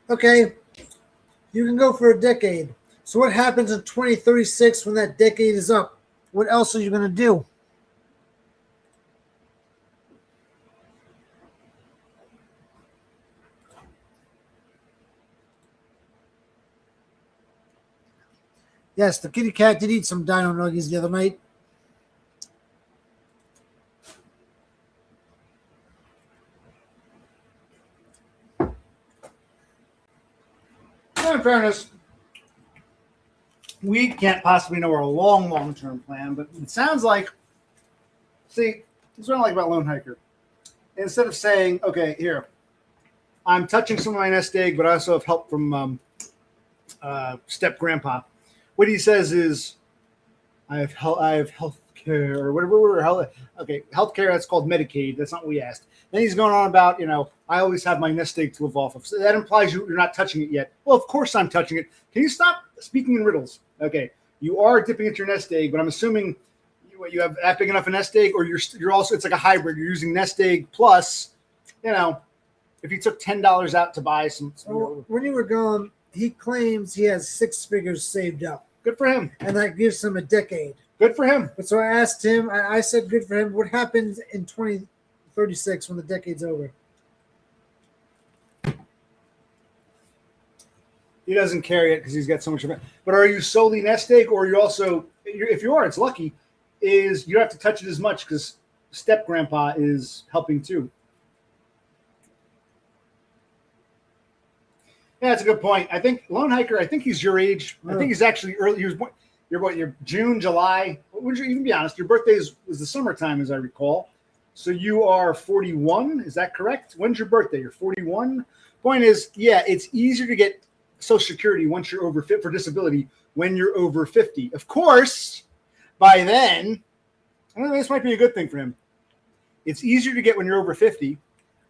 okay, you can go for a decade. So what happens in 2036 when that decade is up? What else are you going to do? Yes, the kitty cat did eat some dino nuggies the other night. In fairness, we can't possibly know our long-term plan, but it sounds like, see, that's what I like about Lone Hiker. Instead of saying, okay, here, I'm touching some of my nest egg, but I also have help from step grandpa. What he says is, I have health care or whatever. Okay, health care, that's called Medicaid. That's not what we asked. Then he's going on about, I always have my nest egg to live off of. So that implies you're not touching it yet. Well, of course I'm touching it. Can you stop speaking in riddles? Okay, you are dipping into your nest egg, but I'm assuming you have that big enough a nest egg, or you're also, it's like a hybrid. You're using nest egg plus, if you took $10 out to buy some. When you were gone, he claims he has 6 figures saved up. Good for him. And that gives him a decade. Good for him. But so I asked him, I said, good for him. What happens in 2036 when the decade's over? He doesn't carry it because he's got so much of it. But are you solely nest egg, or are you also, if you are, it's lucky, is you don't have to touch it as much because step grandpa is helping too. Yeah, that's a good point. I think Lone Hiker, I think he's your age. I think he's actually early. He was born, you're June, July. Would you even be honest? Your birthday was the summertime, as I recall. So you are 41. Is that correct? When's your birthday? You're 41. Point is, yeah, it's easier to get Social Security once you're over fit for disability when you're over 50. Of course, by then, this might be a good thing for him. It's easier to get when you're over 50,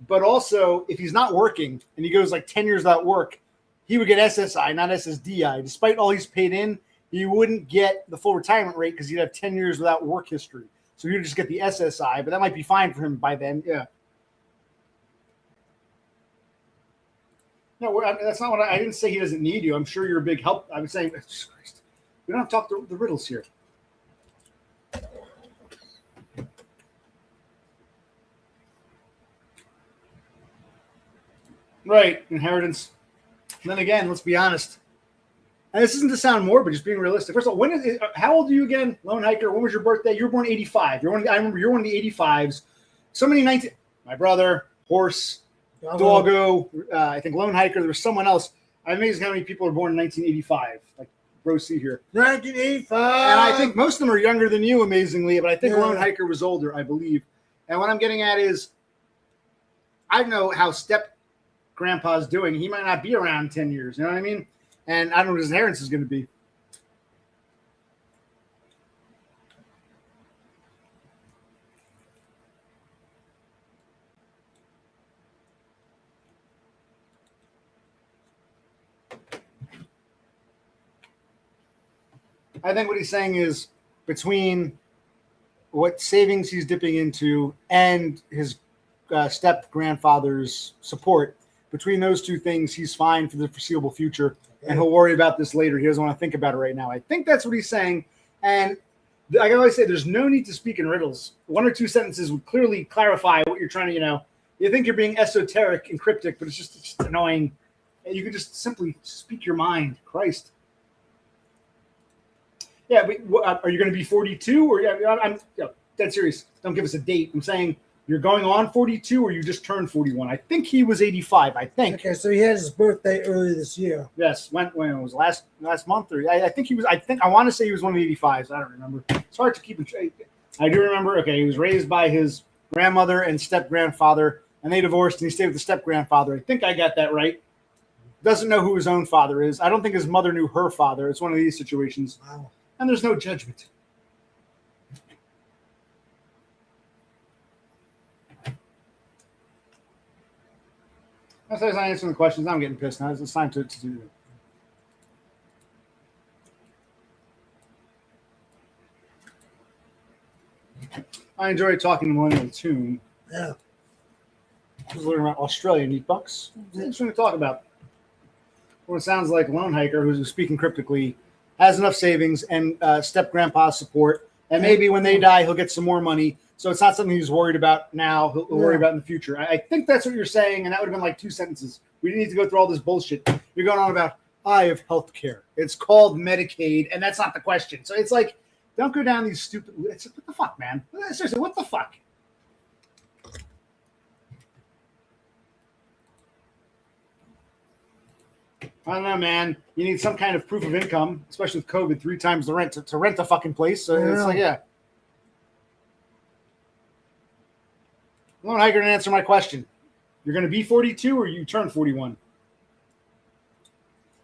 but also if he's not working and he goes like 10 years without work, he would get SSI, not SSDI. Despite all he's paid in, he wouldn't get the full retirement rate because he'd have 10 years without work history. So he would just get the SSI, but that might be fine for him by then. Yeah. No, that's not what I didn't say. He doesn't need you. I'm sure you're a big help. I'm saying, Christ, we don't have to talk the riddles here. Right, inheritance. And then again, let's be honest. And this isn't to sound morbid, just being realistic. First of all, how old are you again, Lone Hiker? When was your birthday? You were born 85. I remember you're one of the 85s. Somebody 19. My brother, Horse, Doggo. I think Lone Hiker. There was someone else. I'm amazed how many people are born in 1985. Like Bro C here. 1985. And I think most of them are younger than you, amazingly. But I think Lone Hiker was older, I believe. And what I'm getting at is, I know how step grandpa's doing. He might not be around 10 years. You know what I mean? And I don't know what his inheritance is going to be. I think what he's saying is between what savings he's dipping into and his step grandfather's support, between those two things, he's fine for the foreseeable future, and he'll worry about this later. He doesn't want to think about it right now. I think that's what he's saying. And I always say, there's no need to speak in riddles. 1 or 2 sentences would clearly clarify what you're trying to, You think you're being esoteric and cryptic, but it's just annoying. You could just simply speak your mind. Christ. Yeah, are you going to be 42? Or I'm dead serious. Don't give us a date. I'm saying you're going on 42, or you just turned 41. I think he was 85. I think. Okay, so he had his birthday early this year. Yes, when it was last month, or I think he was. I want to say he was one of the 85s. I don't remember. It's hard to keep in track. I do remember. Okay, he was raised by his grandmother and step grandfather, and they divorced, and he stayed with the step grandfather. I think I got that right. Doesn't know who his own father is. I don't think his mother knew her father. It's one of these situations. Wow. And there's no judgment. As I was answering the questions, I'm getting pissed now. It's time to do it. I enjoy talking to Millennial Tune. Yeah. I was learning about Australian meat bucks. It's interesting to talk about. Well, it sounds like a lone hiker who's speaking cryptically has enough savings and step grandpa's support, and maybe when they die, he'll get some more money. So it's not something he's worried about now. He'll worry about in the future. I think that's what you're saying, and that would have been like 2 sentences. We didn't need to go through all this bullshit. You're going on about, I have health care. It's called Medicaid, and that's not the question. So it's like, don't go down these stupid. What the fuck, man? Seriously, what the fuck? I don't know, man. You need some kind of proof of income, especially with COVID, 3 times the rent to rent a fucking place. So it's like, yeah. Lone hiker didn't answer my question. You're going to be 42 or you turn 41?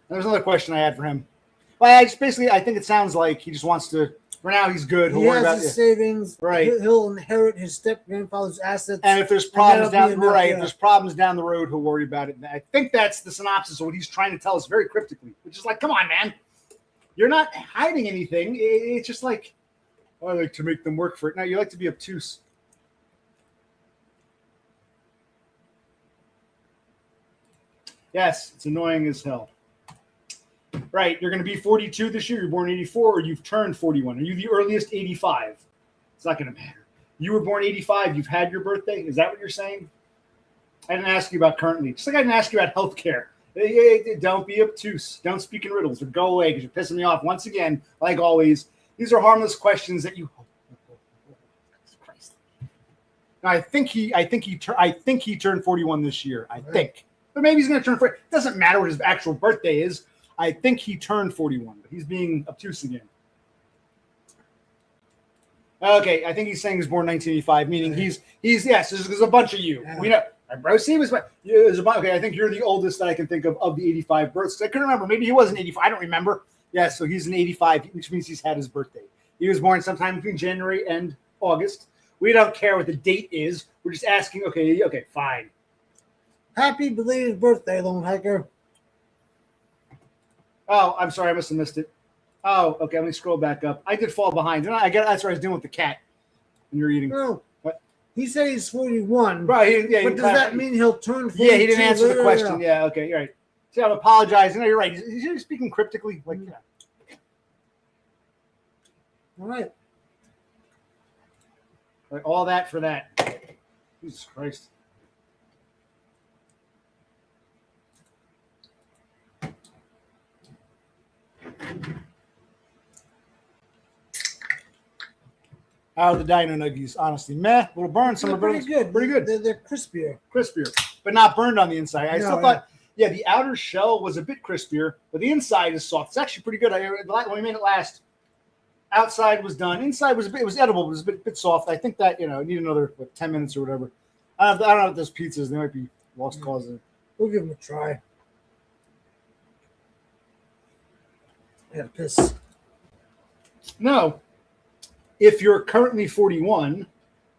There's another question I had for him. Well, I think it sounds like he just wants to. For now, he's good. He has his savings. Right. He'll inherit his step grandfather's assets. And if there's problems if there's problems down the road, he'll worry about it. And I think that's the synopsis of what he's trying to tell us very cryptically, which is like, come on, man. You're not hiding anything. It's just like, I like to make them work for it. No, you like to be obtuse. Yes, it's annoying as hell. Right, you're going to be 42 this year. You're born 84, or you've turned 41. Are you the earliest 85? It's not going to matter. You were born 85. You've had your birthday. Is that what you're saying? I didn't ask you about currently. Just like I didn't ask you about healthcare. Don't be obtuse. Don't speak in riddles or go away because you're pissing me off once again. Like always, these are harmless questions that you. Christ. Now, I think he turned 41 this year. I think, but maybe he's going to turn 40. It doesn't matter what his actual birthday is. I think he turned 41, but he's being obtuse again. Okay, I think he's saying he's born 1985, meaning he's yes. There's a bunch of you. We know. Bro, see, there's a bunch. Okay, I think you're the oldest that I can think of the 85 births. I couldn't remember. Maybe he wasn't 85. I don't remember. Yeah, so he's an 85, which means he's had his birthday. He was born sometime between January and August. We don't care what the date is. We're just asking. Okay, fine. Happy belated birthday, lone hiker. Oh, I'm sorry. I must have missed it. Oh, okay. Let me scroll back up. I did fall behind. That's what I was doing with the cat. And you're eating. No. What? He said he's 41. Right. But does that mean he'll turn 42? Yeah, he didn't answer the question. Yeah, okay. You're right. See, I'm apologizing. No, you're right. He's speaking cryptically. Like, All right. Like all that for that. Jesus Christ. How are the Dino Nuggies? Honestly, meh. Little burn. Some are pretty good. Pretty good. They're crispier, but not burned on the inside. I still thought, the outer shell was a bit crispier, but the inside is soft. It's actually pretty good. When we made it last, outside was done. Inside was it was edible, but it was a bit soft. I think that need another 10 minutes or whatever. I don't know if those pizzas, they might be lost causes. We'll give them a try. I gotta piss. No. If you're currently 41,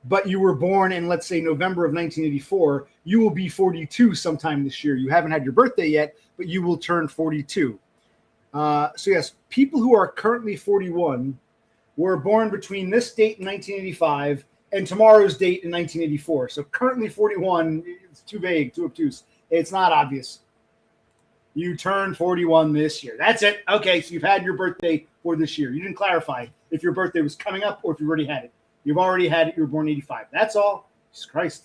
but you were born in, let's say, November of 1984, you will be 42 sometime this year. You haven't had your birthday yet, but you will turn 42. So, yes, people who are currently 41 were born between this date in 1985 and tomorrow's date in 1984. So, currently 41, it's too vague, too obtuse. It's not obvious. You turned 41 this year. That's it. Okay, so you've had your birthday for this year. You didn't clarify if your birthday was coming up or if you already had it. You've already had it. You were born 85. That's all. Jesus Christ.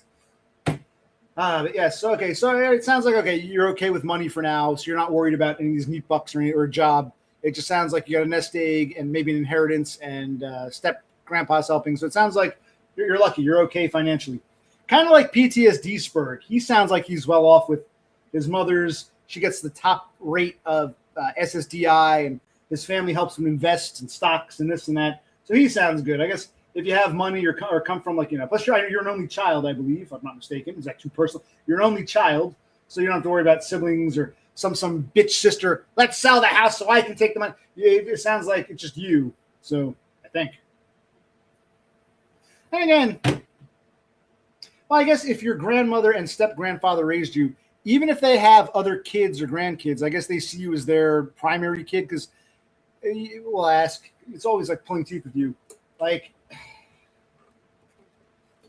But yes, okay. So it sounds like okay, you're okay with money for now, so you're not worried about any of these meat bucks or a job. It just sounds like you got a nest egg and maybe an inheritance and step grandpa's helping. So it sounds like you're lucky. You're okay financially. Kind of like PTSD Spurg. He sounds like he's well off with his mother's. She gets the top rate of SSDI, and his family helps him invest in stocks and this and that. So he sounds good. I guess if you have money or come from like, plus you're an only child, I believe, if I'm not mistaken. Is that too personal? You're an only child, so you don't have to worry about siblings or some bitch sister. Let's sell the house so I can take the money. It sounds like it's just you. So I think. And again, well, I guess if your grandmother and step grandfather raised you, even if they have other kids or grandkids, I guess they see you as their primary kid because we'll ask. It's always like pulling teeth with you. Like,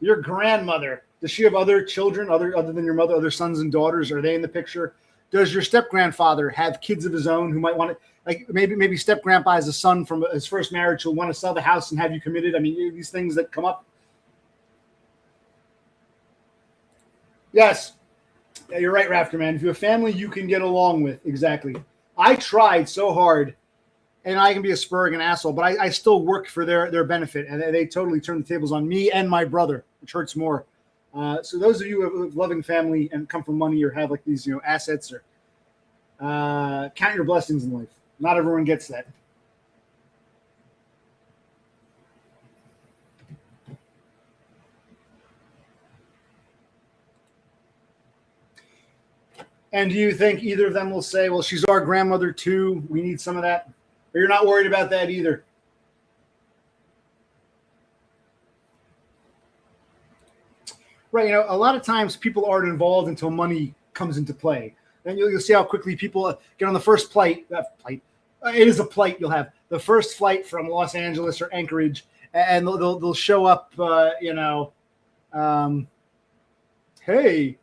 your grandmother, does she have other children other than your mother, other sons and daughters? Are they in the picture? Does your step grandfather have kids of his own who might want to, like maybe step grandpa has a son from his first marriage who'll want to sell the house and have you committed? I mean, these things that come up. Yes. Yeah, you're right, Rafter, man. If you have family you can get along with, exactly. I tried so hard, and I can be a Spurg and asshole, but I still work for their benefit, and they totally turn the tables on me and my brother, which hurts more. So those of you who have loving family and come from money or have like these assets, or count your blessings in life. Not everyone gets that. And do you think either of them will say, well, she's our grandmother too, we need some of that? Or you're not worried about that either? Right, a lot of times people aren't involved until money comes into play. Then you'll see how quickly people get on the first flight. It is a plight. You'll have the first flight from Los Angeles or Anchorage, and they'll show up, hey,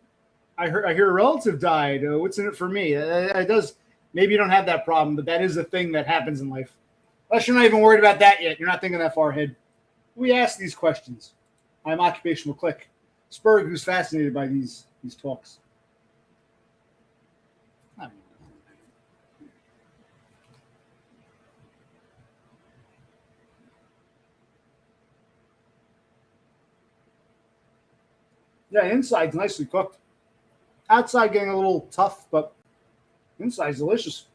I hear a relative died. What's in it for me? It does. Maybe you don't have that problem, but that is a thing that happens in life. Unless you're not even worried about that yet. You're not thinking that far ahead. We ask these questions. I'm Occupational Click. Spurg, who's fascinated by these talks. Yeah, inside's nicely cooked. Outside getting a little tough, but inside's delicious.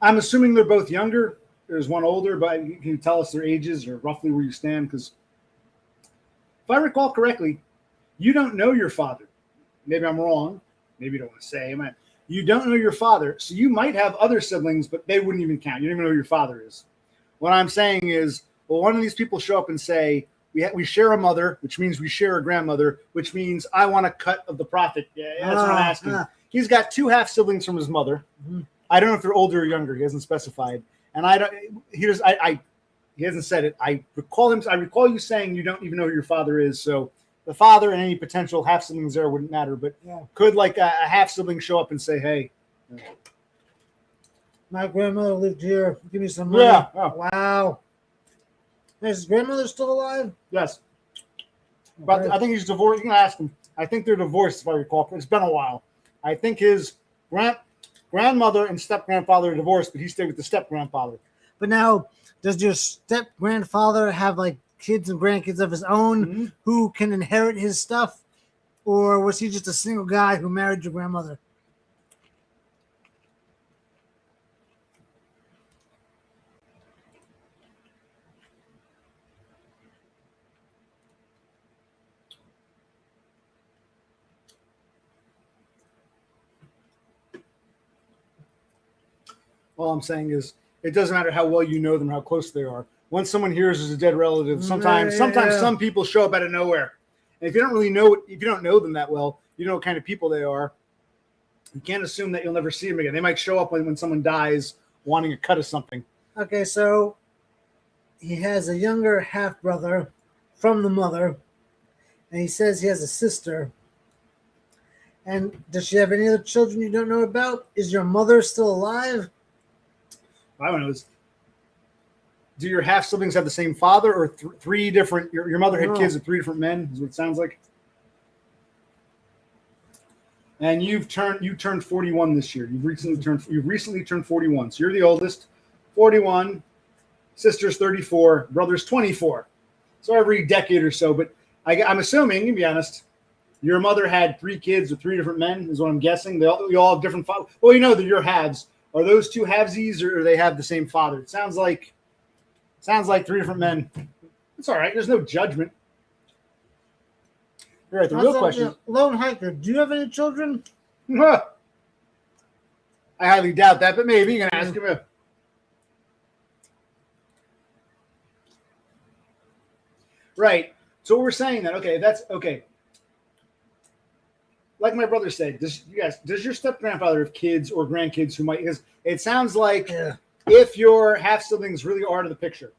I'm assuming they're both younger. There's one older, but can you tell us their ages or roughly where you stand? Because if I recall correctly, you don't know your father. Maybe I'm wrong. Maybe you don't want to say. You don't know your father, so you might have other siblings, but they wouldn't even count. You don't even know who your father is. What I'm saying is, well, one of these people show up and say, we share a mother, which means we share a grandmother, which means I want a cut of the profit. Yeah, that's what I'm asking. He's got 2 half siblings from his mother. Mm-hmm. I don't know if they're older or younger. He hasn't specified, and he hasn't said it. I recall you saying you don't even know who your father is. So the father and any potential half siblings there wouldn't matter. But could like a half sibling show up and say, "Hey, my grandmother lived here. Give me some money." Yeah. Oh. Wow. Is his grandmother still alive? Yes. But I think he's divorced. You can ask him. I think they're divorced, if I recall. It's been a while. I think his grandmother and step grandfather are divorced, but he stayed with the step grandfather. But now, does your step grandfather have like kids and grandkids of his own who can inherit his stuff, or was he just a single guy who married your grandmother? All I'm saying is, it doesn't matter how well you know them, how close they are. Once someone hears there's a dead relative, sometimes some people show up out of nowhere. And if you don't really know, if you don't know them that well, you know what kind of people they are. You can't assume that you'll never see them again. They might show up when someone dies, wanting a cut of something. Okay, so he has a younger half brother from the mother, and he says he has a sister. And does she have any other children you don't know about? Is your mother still alive? I don't know. Do your half siblings have the same father, or three different? Your mother had kids with three different men. Is what it sounds like. And you turned 41 this year. You've recently turned 41. So you're the oldest. 41. Sister's 34. Brother's 24. So every decade or so. But I'm assuming, to be honest, your mother had three kids with three different men. Is what I'm guessing. You all have different fathers. Well, you know that your halves. Are those two halvesies, or they have the same father? It sounds like three different men. It's all right. There's no judgment. All right. The real question. Lone hiker, do you have any children? I highly doubt that, but maybe you can ask him. Right. So we're saying that, okay, that's okay. Like my brother said, does your step-grandfather have kids or grandkids who might, because it sounds like if your half-siblings really are out of the picture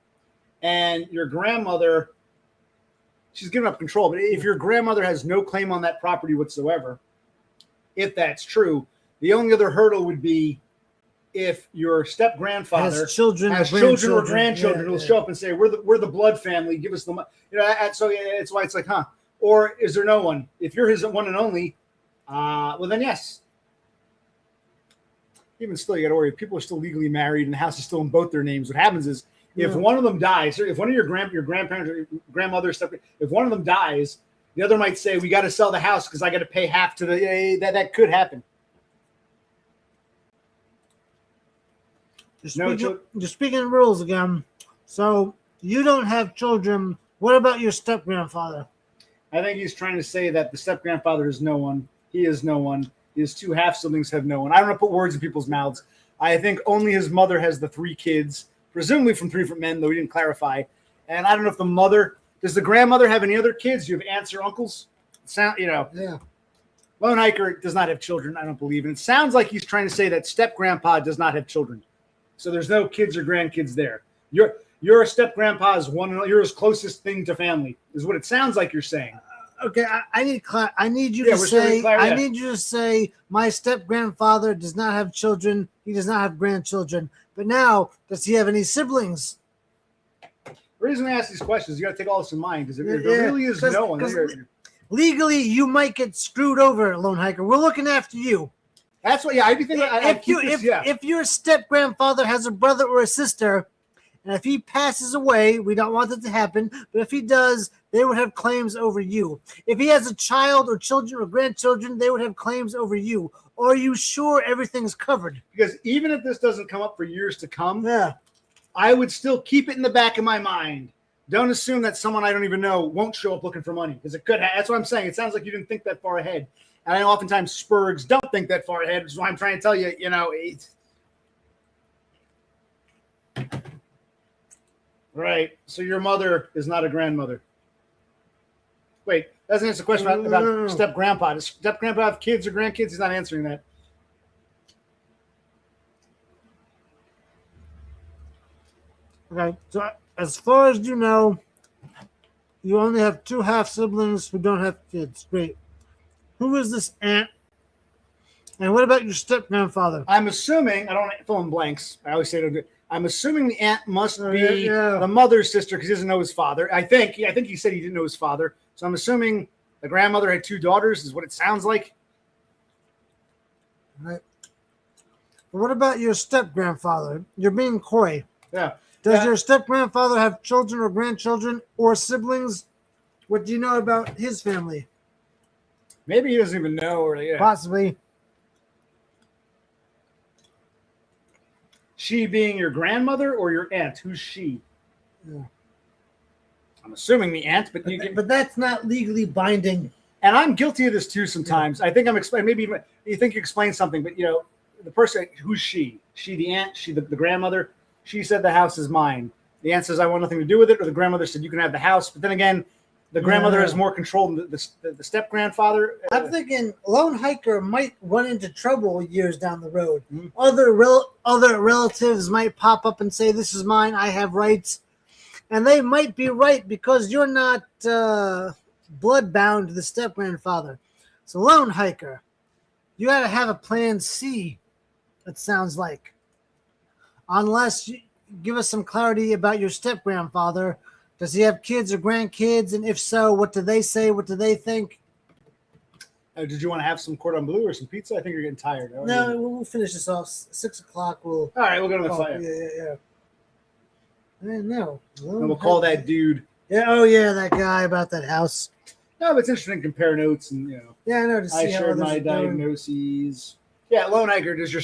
and your grandmother, she's giving up control, but if your grandmother has no claim on that property whatsoever, if that's true, the only other hurdle would be if your step-grandfather has children or grandchildren who'll show up and say, we're the blood family, give us the money. So it's why it's like, huh? Or is there no one? If you're his one and only, well, then yes. Even still, you got to worry. If people are still legally married and the house is still in both their names, what happens is if one of them dies, if one of your grandparents or your grandmother, if one of them dies, the other might say, we got to sell the house because I got to pay half to the that could happen. You're speaking rules again. So you don't have children. What about your step-grandfather? I think he's trying to say that the step-grandfather is no one. He is no one. His two half-siblings have no one. I don't want to put words in people's mouths. I think only his mother has the three kids, presumably from three different men, though he didn't clarify. And I don't know if the mother – does the grandmother have any other kids? Do you have aunts or uncles? Yeah. Lone hiker does not have children, I don't believe. And it sounds like he's trying to say that step-grandpa does not have children. So there's no kids or grandkids there. Your step-grandpa is you're his closest thing to family, is what it sounds like you're saying. Okay, I need you to say my step-grandfather does not have children. He does not have grandchildren. But now, does he have any siblings? The reason I ask these questions, you got to take all this in mind, because there really is no one. Legally, you might get screwed over, Lone Hiker. We're looking after you. That's what, I'd be thinking. If your step-grandfather has a brother or a sister, and if he passes away, we don't want that to happen, but if he does, they would have claims over you. If he has a child or children or grandchildren, they would have claims over you. Are you sure everything's covered? Because even if this doesn't come up for years to come, I would still keep it in the back of my mind. Don't assume that someone I don't even know won't show up looking for money, because it could. That's what I'm saying. It sounds like you didn't think that far ahead. And I know oftentimes Spurgs don't think that far ahead, which is why I'm trying to tell you, Right. So your mother is not a grandmother. Wait, doesn't answer the question about step-grandpa. Does step-grandpa have kids or grandkids? He's not answering that. Okay. So as far as you know, you only have two half-siblings who don't have kids. Great. Who is this aunt? And what about your step-grandfather? I'm assuming, I don't want to fill in blanks. I always say it. I'm assuming the aunt must be the mother's sister because he doesn't know his father. I think he said he didn't know his father. So I'm assuming the grandmother had two daughters is what it sounds like. Right. But what about your step-grandfather? You're being coy. Yeah. Does your step-grandfather have children or grandchildren or siblings? What do you know about his family? Maybe he doesn't even know. Possibly. She being your grandmother or your aunt? Who's she? Yeah. I'm assuming the aunt, but that's not legally binding. And I'm guilty of this too sometimes. I think I'm explaining. Maybe you think you explained something, but the person, who's she? She the aunt? She the grandmother? She said the house is mine. The aunt says I want nothing to do with it, or the grandmother said you can have the house. But then again, the grandmother has more control than the step-grandfather. I'm thinking Lone Hiker might run into trouble years down the road. Mm-hmm. Other relatives might pop up and say, this is mine, I have rights. And they might be right because you're not blood-bound to the step-grandfather. So Lone Hiker, you got to have a plan C, it sounds like. unless you give us some clarity about your step grandfather. Does he have kids or grandkids? And if so, what do they say? What do they think? Did you want to have some cordon bleu or some pizza? I think you're getting tired. No, we'll finish this off. 6 o'clock. All right, we'll go to the fire. Yeah. No. And we'll call that dude. Yeah. Oh, yeah, that guy about that house. No, but it's interesting to compare notes and Yeah, I know. To see I how shared others my are doing. diagnoses. Yeah, Lone Hiker. Does your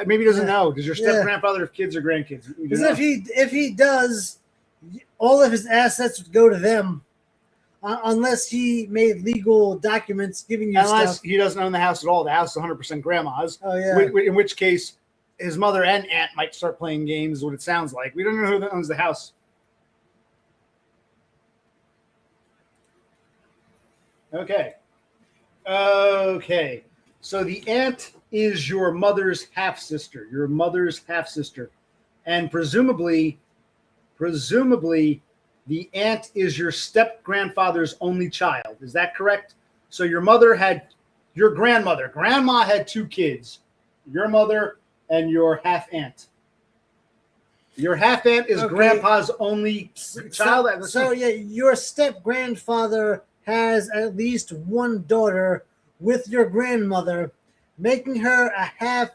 maybe he doesn't know? Does your step grandfather have kids or grandkids? Because if he does, all of his assets would go to them, unless he made legal documents giving you unless stuff. he doesn't own the house at all. The house is 100% grandma's. Oh yeah. In which case, his mother and aunt might start playing games. Is what it sounds like. We don't know who owns the house. Okay. So the aunt is your mother's half sister. Your mother's half sister, and presumably, the aunt is your step grandfather's only child. Is that correct? So your mother had your grandmother. Grandma had 2 kids. Your mother and your half aunt. Your half aunt is grandpa's only child. So yeah, your step grandfather has at least one daughter with your grandmother, making her a half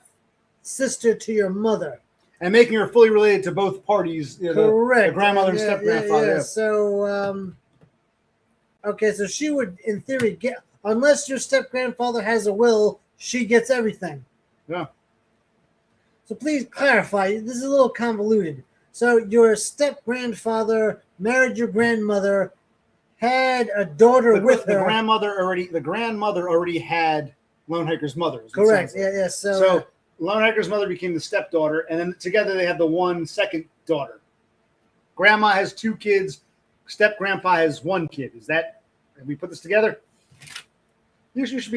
sister to your mother. And making her fully related to both parties. Correct. The grandmother and step grandfather. Yeah. So, so she would, in theory, get, unless your step grandfather has a will, she gets everything. Yeah. So please clarify. This is a little convoluted. So your step grandfather married your grandmother, had a daughter with her. The grandmother already had Lone Hiker's mother. Correct. Yeah. So Lone Hiker's mother became the stepdaughter, and then together they have the one second daughter. Grandma has 2 kids. Step grandpa has 1 kid. Is that? Have we put this together? You should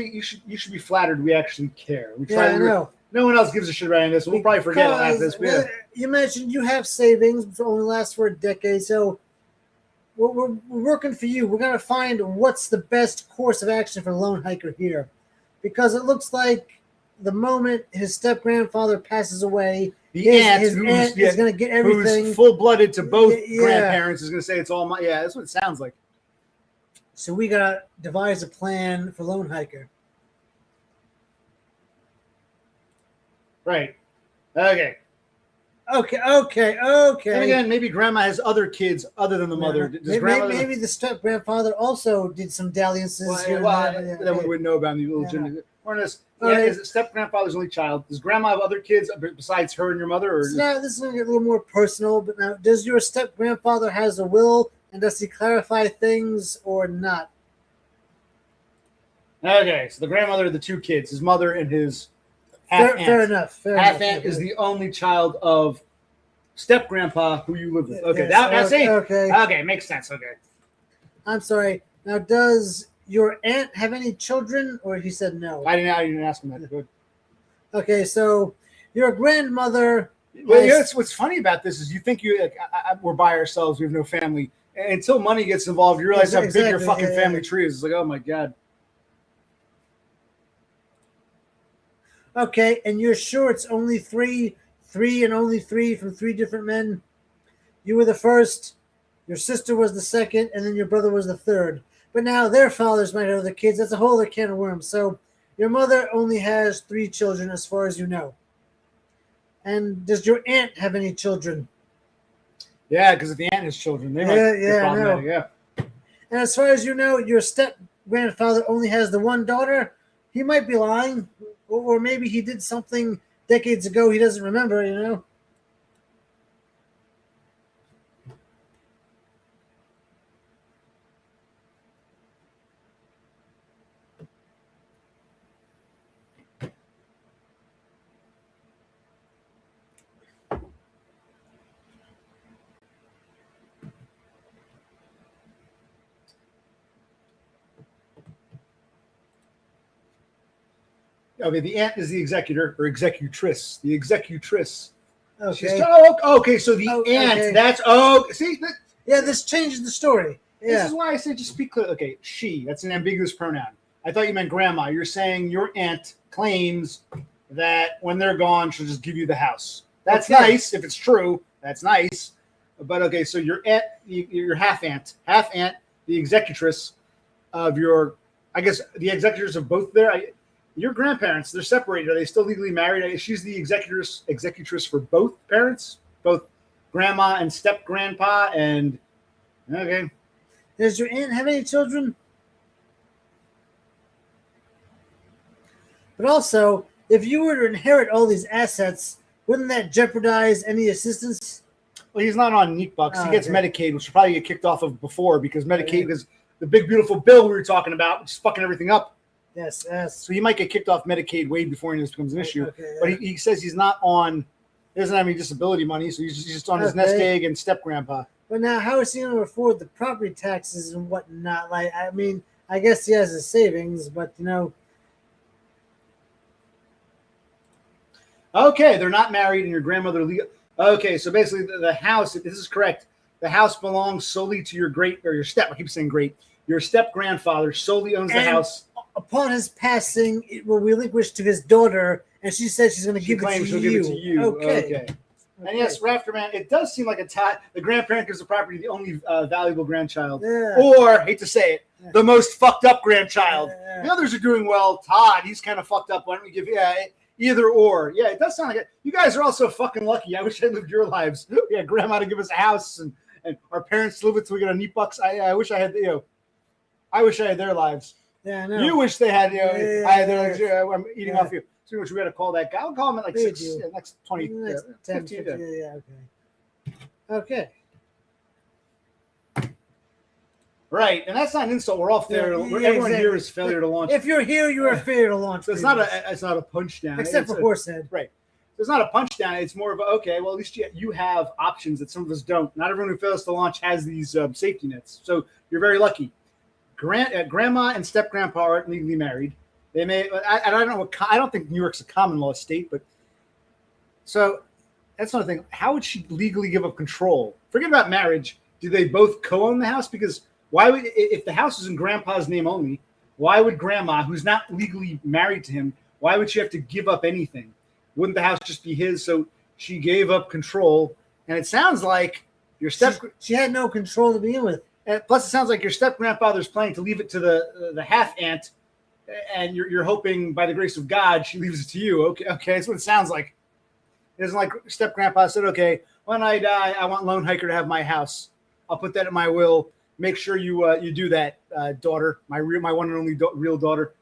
be flattered. We actually care. I know. No one else gives a shit about any of this. We'll probably forget after this. You mentioned you have savings, which only lasts for a decade. So we're working for you. We're going to find what's the best course of action for Lone Hiker here. Because it looks like the moment his step-grandfather passes away, his aunt is going to get everything. Who's full-blooded to both grandparents is going to say it's all my... Yeah, that's what it sounds like. So we got to devise a plan for Lone Hiker. Right. Okay. And again, maybe grandma has other kids other than the mother. Maybe the step grandfather also did some dalliances. That we wouldn't know about. Is step grandfather's only child? Does grandma have other kids besides her and your mother? No, this is going to get a little more personal. But now, does your step grandfather has a will, and does he clarify things or not? Okay, so the grandmother of the 2 kids, his mother and his half aunt. Fair enough. Half aunt is the only child of step grandpa who you live with. Okay, Okay, makes sense. Okay. I'm sorry. Now, does your aunt have any children, or he said no? I didn't ask him that. Good. Okay, so your grandmother. Well, what's funny about this is you think we're by ourselves, we have no family. And until money gets involved, you realize how big your fucking family tree is. It's like, oh my god. Okay, and you're sure it's only three and only 3 from 3 different men? You were the first, your sister was the second, and then your brother was the third. But now their fathers might have other kids. That's a whole other can of worms. So your mother only has 3 children as far as you know. And does your aunt have any children? Yeah, because if the aunt has children, they might be problematic. Yeah. And as far as you know, your step-grandfather only has the 1 daughter. He might be lying. Or maybe he did something decades ago he doesn't remember, you know? Okay, the aunt is the executor or executrix. The executrix. Okay. So the aunt. Okay. That's see. This changes the story. Yeah. This is why I said just speak clear. Okay, she. That's an ambiguous pronoun. I thought you meant grandma. You're saying your aunt claims that when they're gone, she'll just give you the house. That's Okay. nice if it's true. That's nice. But okay, so your half aunt, the executress of your, I guess the executors of both your grandparents. They're separated. Are they still legally married? She's the executress for both parents, both grandma and step grandpa. And okay, Does your aunt have any children? But also, if you were to inherit all these assets, wouldn't that jeopardize any assistance? well, he's not on Neat Bucks. He gets Okay. Medicaid, which will probably get kicked off of before because Medicaid is the big beautiful bill we were talking about, which is fucking everything up. Yes, yes. So he might get kicked off Medicaid way before this becomes an issue. Okay, But he says he's not on. He doesn't have any disability money, so he's just on his Okay. nest egg and step grandpa. But now, how is he going to afford the property taxes and whatnot? Like, I mean, I guess he has his savings, but Okay, they're not married, and your grandmother. Okay, so basically, the house. If this is correct, the house belongs solely to your your step. I keep saying great. Your step grandfather solely owns the And house. upon his passing, it will relinquish to his daughter, and she says she's going to She give it claims to she'll you. give it to you. Okay. And yes, Rafterman, it does seem like the grandparent gives the property to the only valuable grandchild. Yeah. Or, hate to say it, the most fucked up grandchild. Yeah. The others are doing well. Todd, he's kind of fucked up. Why don't we give either or? Yeah, it does sound like it. You guys are also fucking lucky. I wish I lived your lives. We had grandma to give us a house and our parents to live with so we got a neat bucks. I wish I had I wish I had their lives. Yeah, I know. You wish they had I had their lives. Yeah. I'm eating off you. So much we got to call that guy. I'll call him at like Please 6, do. next 20, Next 10, 15. 15, yeah, okay. Right, and that's not an insult. We're all failure. Yeah, Everyone exactly. here is failure to launch. If you're here, you're a failure to launch. So it's not a punch down. except for Horsehead. Right. So it's not a punch down. It's more of a okay. Well, at least you have options that some of us don't. Not everyone who fails to launch has these safety nets. So you're very lucky. Grandma and step grandpa aren't legally married. They may. I don't know. I don't think New York's a common law state, but so that's another thing. How would she legally give up control? Forget about marriage. Do they both co-own the house? Because why would, if the house is in grandpa's name only, why would grandma, who's not legally married to him, why would she have to give up anything? Wouldn't the house just be his? So she gave up control. And it sounds like your She had no control to begin with. plus it sounds like your step grandfather's planning to leave it to the half aunt, and you're hoping by the grace of God she leaves it to you. Okay, that's what it sounds like. It isn't like step grandpa said, okay, when I die, I want Lone Hiker to have my house. I'll put that in my will. Make sure you do that, daughter, my one and only real daughter.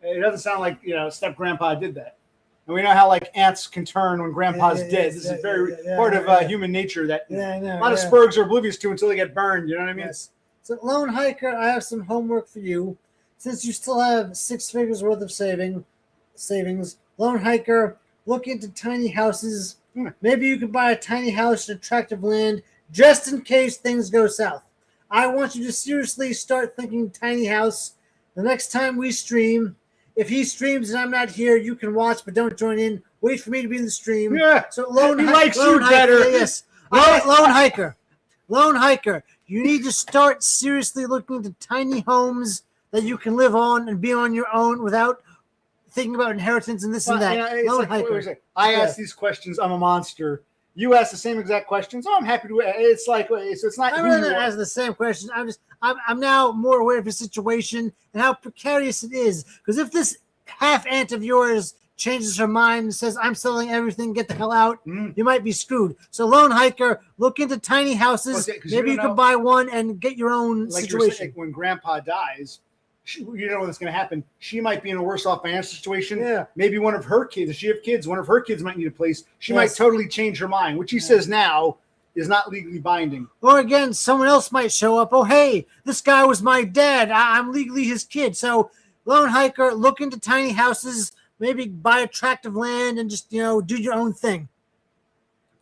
It doesn't sound like step grandpa did that. And we know how like aunts can turn when grandpa's dead. This is very part of human nature that I know, a lot of Spurgs are oblivious to until they get burned. You know what I mean? Yes. So, Lone Hiker, I have some homework for you. Since you still have 6 figures worth of savings, Lone Hiker, look into tiny houses. Maybe you could buy a tiny house in attractive land just in case things go south. I want you to seriously start thinking tiny house. The next time we stream, if he streams and I'm not here, you can watch, but don't join in. Wait for me to be in the stream. Yeah. So He likes you better. Yes. Lone Hiker. You need to start seriously looking into tiny homes that you can live on and be on your own without thinking about inheritance and this and that. Lone Hiker. I ask these questions. I'm a monster. You ask the same exact questions. Oh, I'm happy to. It's like so. It's not. I'm really not asking the same question. I'm now more aware of your situation and how precarious it is. Because if this half aunt of yours changes her mind and says, I'm selling everything, get the hell out, you might be screwed. So, Lone Hiker, look into tiny houses. Maybe you could buy one and get your own situation. When grandpa dies, you know what's going to happen. She might be in a worse off financial situation. Yeah. Maybe one of her kids, if she have kids, one of her kids might need a place. She might totally change her mind. What she says now is not legally binding. Or again, someone else might show up. Oh, hey, this guy was my dad. I'm legally his kid. So, Lone Hiker, look into tiny houses. Maybe buy attractive land and just, do your own thing.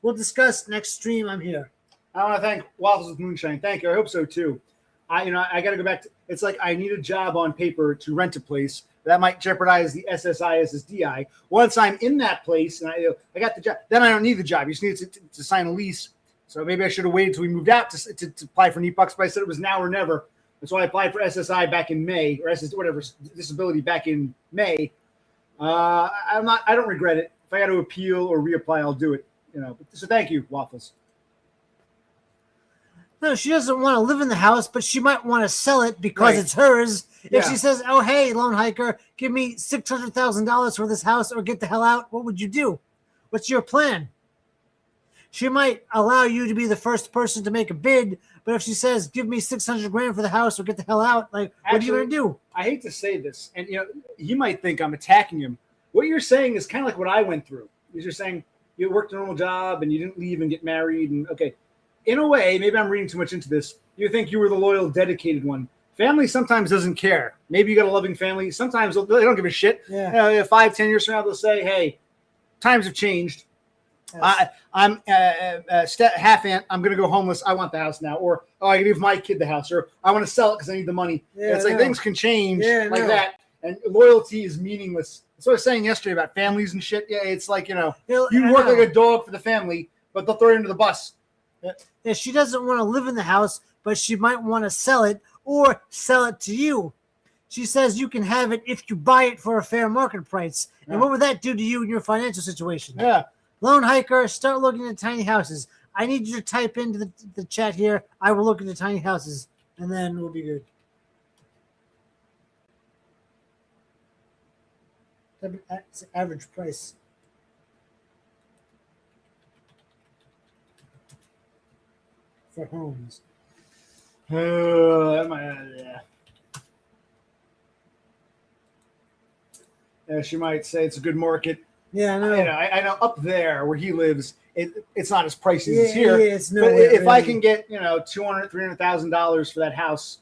We'll discuss next stream. I'm here. I want to thank Waffles with Moonshine. Thank you. I hope so, too. I got to go back to, it's like I need a job on paper to rent a place. That might jeopardize the SSI, SSDI. Once I'm in that place and I got the job, then I don't need the job. You just need to sign a lease. So maybe I should have waited till we moved out to apply for NEAT bucks, but I said it was now or never. And so I applied for SSI back in May, or disability back in May. I don't regret it. If I got to appeal or reapply, I'll do it. So thank you, Waffles. No, she doesn't want to live in the house, but she might want to sell it because Right. it's hers. Yeah. If she says, "Oh, hey, lone hiker, give me $600,000 for this house, or get the hell out," what would you do? What's your plan? She might allow you to be the first person to make a bid, but if she says, "Give me 600 grand for the house, or get the hell out," like, what are you going to do? I hate to say this, and you might think I'm attacking him. What you're saying is kind of like what I went through. You're saying you worked a normal job and you didn't leave and get married, and okay. In a way, maybe I'm reading too much into this. You think you were the loyal, dedicated one. Family sometimes doesn't care. Maybe you got a loving family. Sometimes they don't give a shit. Yeah. 5-10 years from now, they'll say, "Hey, times have changed. Yes. I'm half aunt. I'm going to go homeless. I want the house now." Or, "Oh, I can give my kid the house." Or, "I want to sell it because I need the money." Yeah, it's like things can change like no. that. And loyalty is meaningless. That's what I was saying yesterday about families and shit. Yeah, it's like, you work like a dog for the family, but they'll throw you under the bus. Yeah, she doesn't want to live in the house, but she might want to sell it or sell it to you. She says you can have it if you buy it for a fair market price. And what would that do to you in your financial situation? Yeah. Lone hiker, start looking at tiny houses. I need you to type into the chat here. I will look into tiny houses, and then we'll be good. That's average price. For homes. Yeah, she might say it's a good market. Yeah, I know. I know up there where he lives, it's not as pricey as here. Yeah, it's but if I can get $200,000, $300,000 for that house,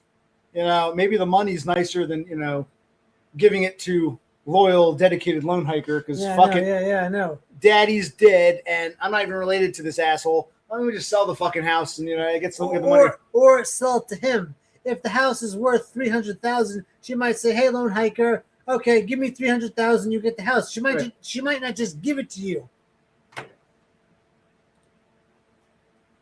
maybe the money's nicer than giving it to loyal, dedicated lone hiker because fuck it. Yeah, I know. Daddy's dead, and I'm not even related to this asshole. Why don't we just sell the fucking house and I get some of the money? Or sell it to him. If the house is worth $300,000, she might say, "Hey, lone hiker, okay, give me $300,000, you get the house." She might not just give it to you.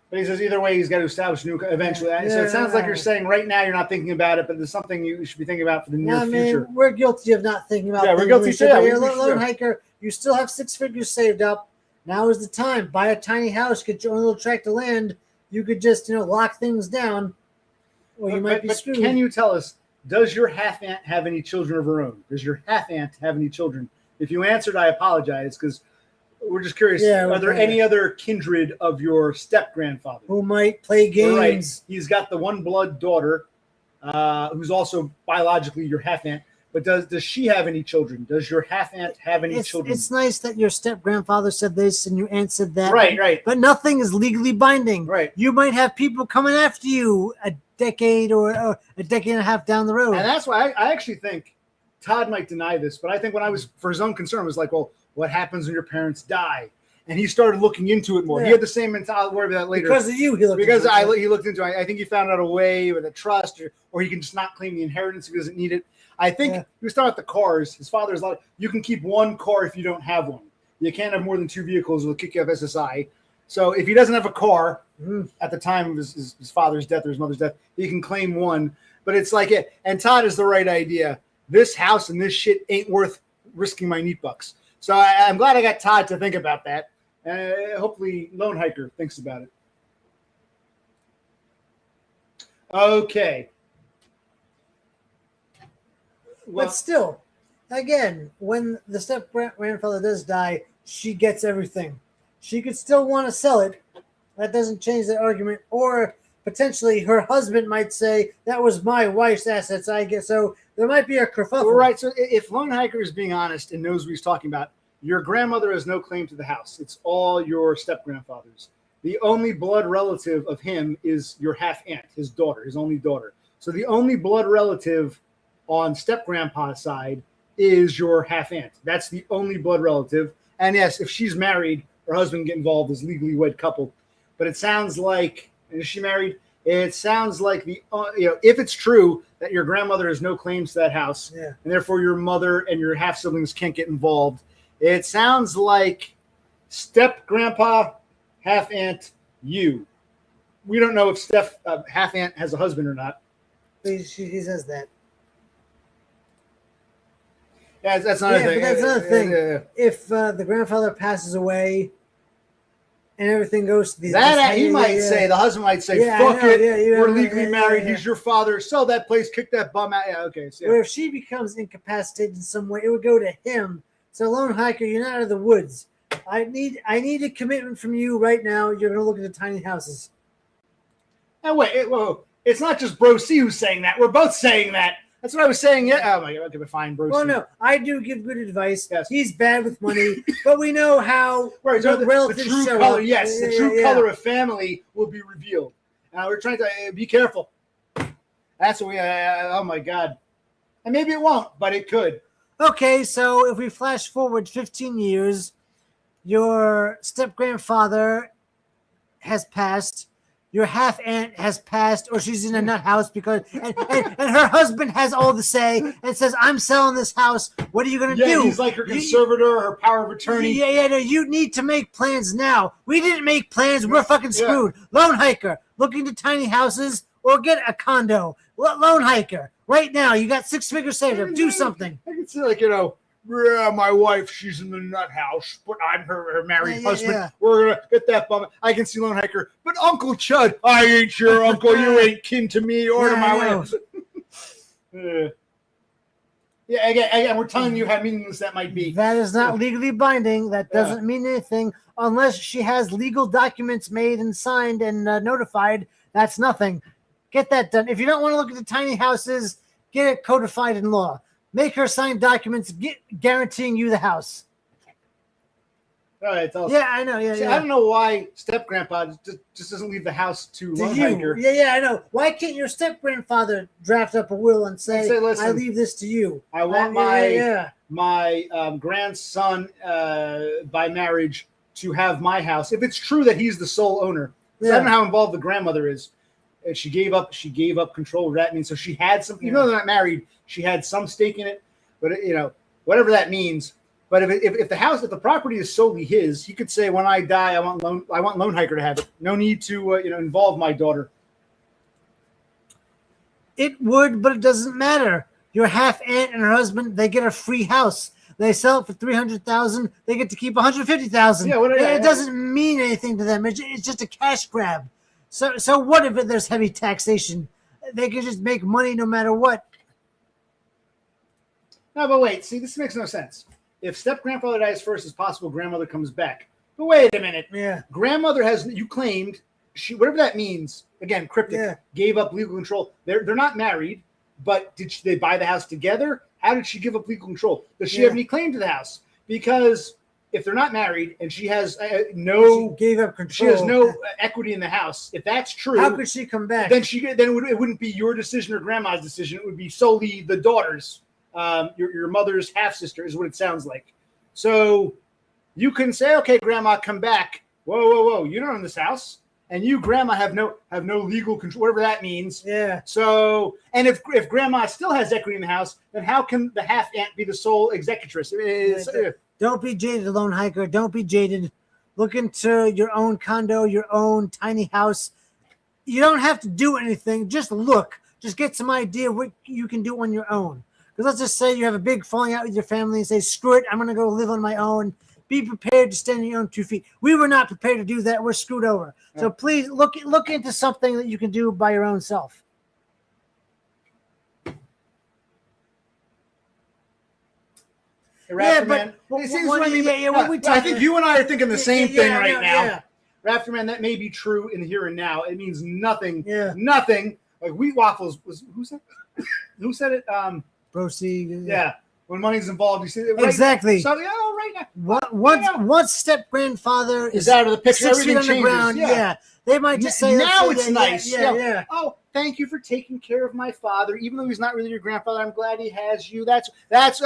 But he says either way, he's got to establish new eventually. So it sounds like you're saying right now you're not thinking about it, but there's something you should be thinking about for the near future. We're guilty of not thinking about. Yeah, we're guilty too. Lone hiker, you still have 6 figures saved up. Now is the time. Buy a tiny house, get your own little tract of land. You could just lock things down, or you might be screwed. Can you tell us? Does your half aunt have any children of her own? Does your half aunt have any children? If you answered, I apologize because we're just curious. Are there any other kindred of your step grandfather who might play games? Right. He's got the one blood daughter, who's also biologically your half aunt. But does she have any children? Does your half aunt have any children? It's nice that your step grandfather said this and your aunt said that. Right. But nothing is legally binding. Right. You might have people coming after you a decade or a decade and a half down the road. And that's why I actually think Todd might deny this, but I think when I was, for his own concern, was like, well, what happens when your parents die? And he started looking into it more. Yeah. He had the same mentality. I'll worry about that later. Because of you, he looked into it. He looked into it. I think he found out a way with a trust, or he can just not claim the inheritance if he doesn't need it. I think he was talking about the cars. His father's like, you can keep one car if you don't have one. You can't have more than 2 vehicles. It'll kick you off SSI. So if he doesn't have a car at the time of his father's death or his mother's death, he can claim one. But it's like it. And Todd is the right idea. This house and this shit ain't worth risking my neat bucks. So I'm glad I got Todd to think about that. Hopefully Lone Hiker thinks about it. Okay. Well, but still, again, when the step grandfather does die, she gets everything. She could still want to sell it. That doesn't change the argument. Or potentially her husband might say, that was my wife's assets, I guess. So there might be a kerfuffle. Well, right. So if Lone Hiker is being honest and knows what he's talking about, your grandmother has no claim to the house. It's all your step grandfather's. The only blood relative of him is your half aunt, his daughter, his only daughter. So the only blood relative on step grandpa's side is your half aunt. That's the only blood relative. And yes, if she's married, her husband can get involved as legally wed couple. But it sounds like, is she married? It sounds like if it's true that your grandmother has no claims to that house, and therefore your mother and your half siblings can't get involved, it sounds like step grandpa, half aunt, you. We don't know if Steph half aunt has a husband or not. He says that. Yeah, that's another thing. But that's another thing. If the grandfather passes away, and everything goes to the he might say, the husband might say, fuck it, we're legally married, he's your father, sell that place, kick that bum out. Yeah, okay. So, Where if she becomes incapacitated in some way, it would go to him. So Lone Hiker, you're not out of the woods. I need a commitment from you right now. You're gonna look at the tiny houses. And wait, whoa, it's not just Bro C who's saying that. We're both saying that. That's what I was saying. Yeah. Oh my God. Okay, fine, Bro C. Well, no, I do give good advice. Yes. He's bad with money, but we know how the relatives true show color. up. Yes, the true color of family will be revealed. We're trying to be careful. That's what we. Oh my God. And maybe it won't, but it could. Okay, so if we flash forward 15 years, your step-grandfather has passed, your half-aunt has passed, or she's in a nut house because and her husband has all the say and says, I'm selling this house. What are you going to do? He's like her conservator, her power of attorney. No, you need to make plans now. We didn't make plans. We're fucking screwed. Lone Hiker, looking to tiny houses or get a condo. Lone Hiker, right now, you got 6 figures saved up. Do something. I can see, my wife, she's in the nut house, but I'm her married husband. Yeah. We're going to get that bum. I can see Lone Hiker, but Uncle Chud, I ain't your uncle. You ain't kin to me or to my wife. Again, we're telling you how meaningless that might be. That is not legally binding. That doesn't mean anything unless she has legal documents made and signed and notified. That's nothing. Get that done. If you don't want to look at the tiny houses, get it codified in law. Make her sign documents guaranteeing you the house. All right, I know. See, I don't know why step-grandpa just doesn't leave the house to Lone Hiker. Yeah, I know. Why can't your step-grandfather draft up a will and say listen, I leave this to you? I want my grandson by marriage to have my house. If it's true that he's the sole owner. I don't know how involved the grandmother is. She gave up control of that. So she had some, even though they're not married, she had some stake in it. But whatever that means. But if the property is solely his, he could say, when I die, I want Lone Hiker to have it. No need to involve my daughter. It would, but it doesn't matter. Your half aunt and her husband, they get a free house. They sell it for $300,000. They get to keep $150,000. It doesn't mean anything to them. It's just a cash grab. So what if there's heavy taxation? They can just make money no matter what. No, but wait. See, this makes no sense. If step-grandfather dies first, it's possible grandmother comes back. But wait a minute. Yeah. Grandmother you claimed, whatever that means, again, cryptic, gave up legal control. They're not married, but did they buy the house together? How did she give up legal control? Does she have any claim to the house? Because if they're not married and she has she gave up control. She has no equity in the house. If that's true, how could she come back? Then it wouldn't be your decision or grandma's decision. It would be solely the daughter's. Your mother's half sister is what it sounds like. So you can say, okay, grandma, come back. Whoa! You don't own this house, and you, grandma, have no legal control, whatever that means. Yeah. So, and if grandma still has equity in the house, then how can the half aunt be the sole executress? Don't be jaded, Lone Hiker. Don't be jaded. Look into your own condo, your own tiny house. You don't have to do anything. Just look. Just get some idea what you can do on your own. Because let's just say you have a big falling out with your family and say, screw it, I'm going to go live on my own. Be prepared to stand on your own 2 feet. We were not prepared to do that. We're screwed over. So please look into something that you can do by your own self. I think you and I are thinking the same thing right now. Yeah. Raptor Man, that may be true in the here and now. It means nothing. Yeah. Nothing. Like wheat waffles who said who said it? Proceed. Yeah. When money's involved, you see it. Exactly. So, right now. Once step grandfather is out of the picture, 6 feet everything on the ground. Yeah. They might just say now it's nice. Yeah. Oh, thank you for taking care of my father, even though he's not really your grandfather. I'm glad he has you. That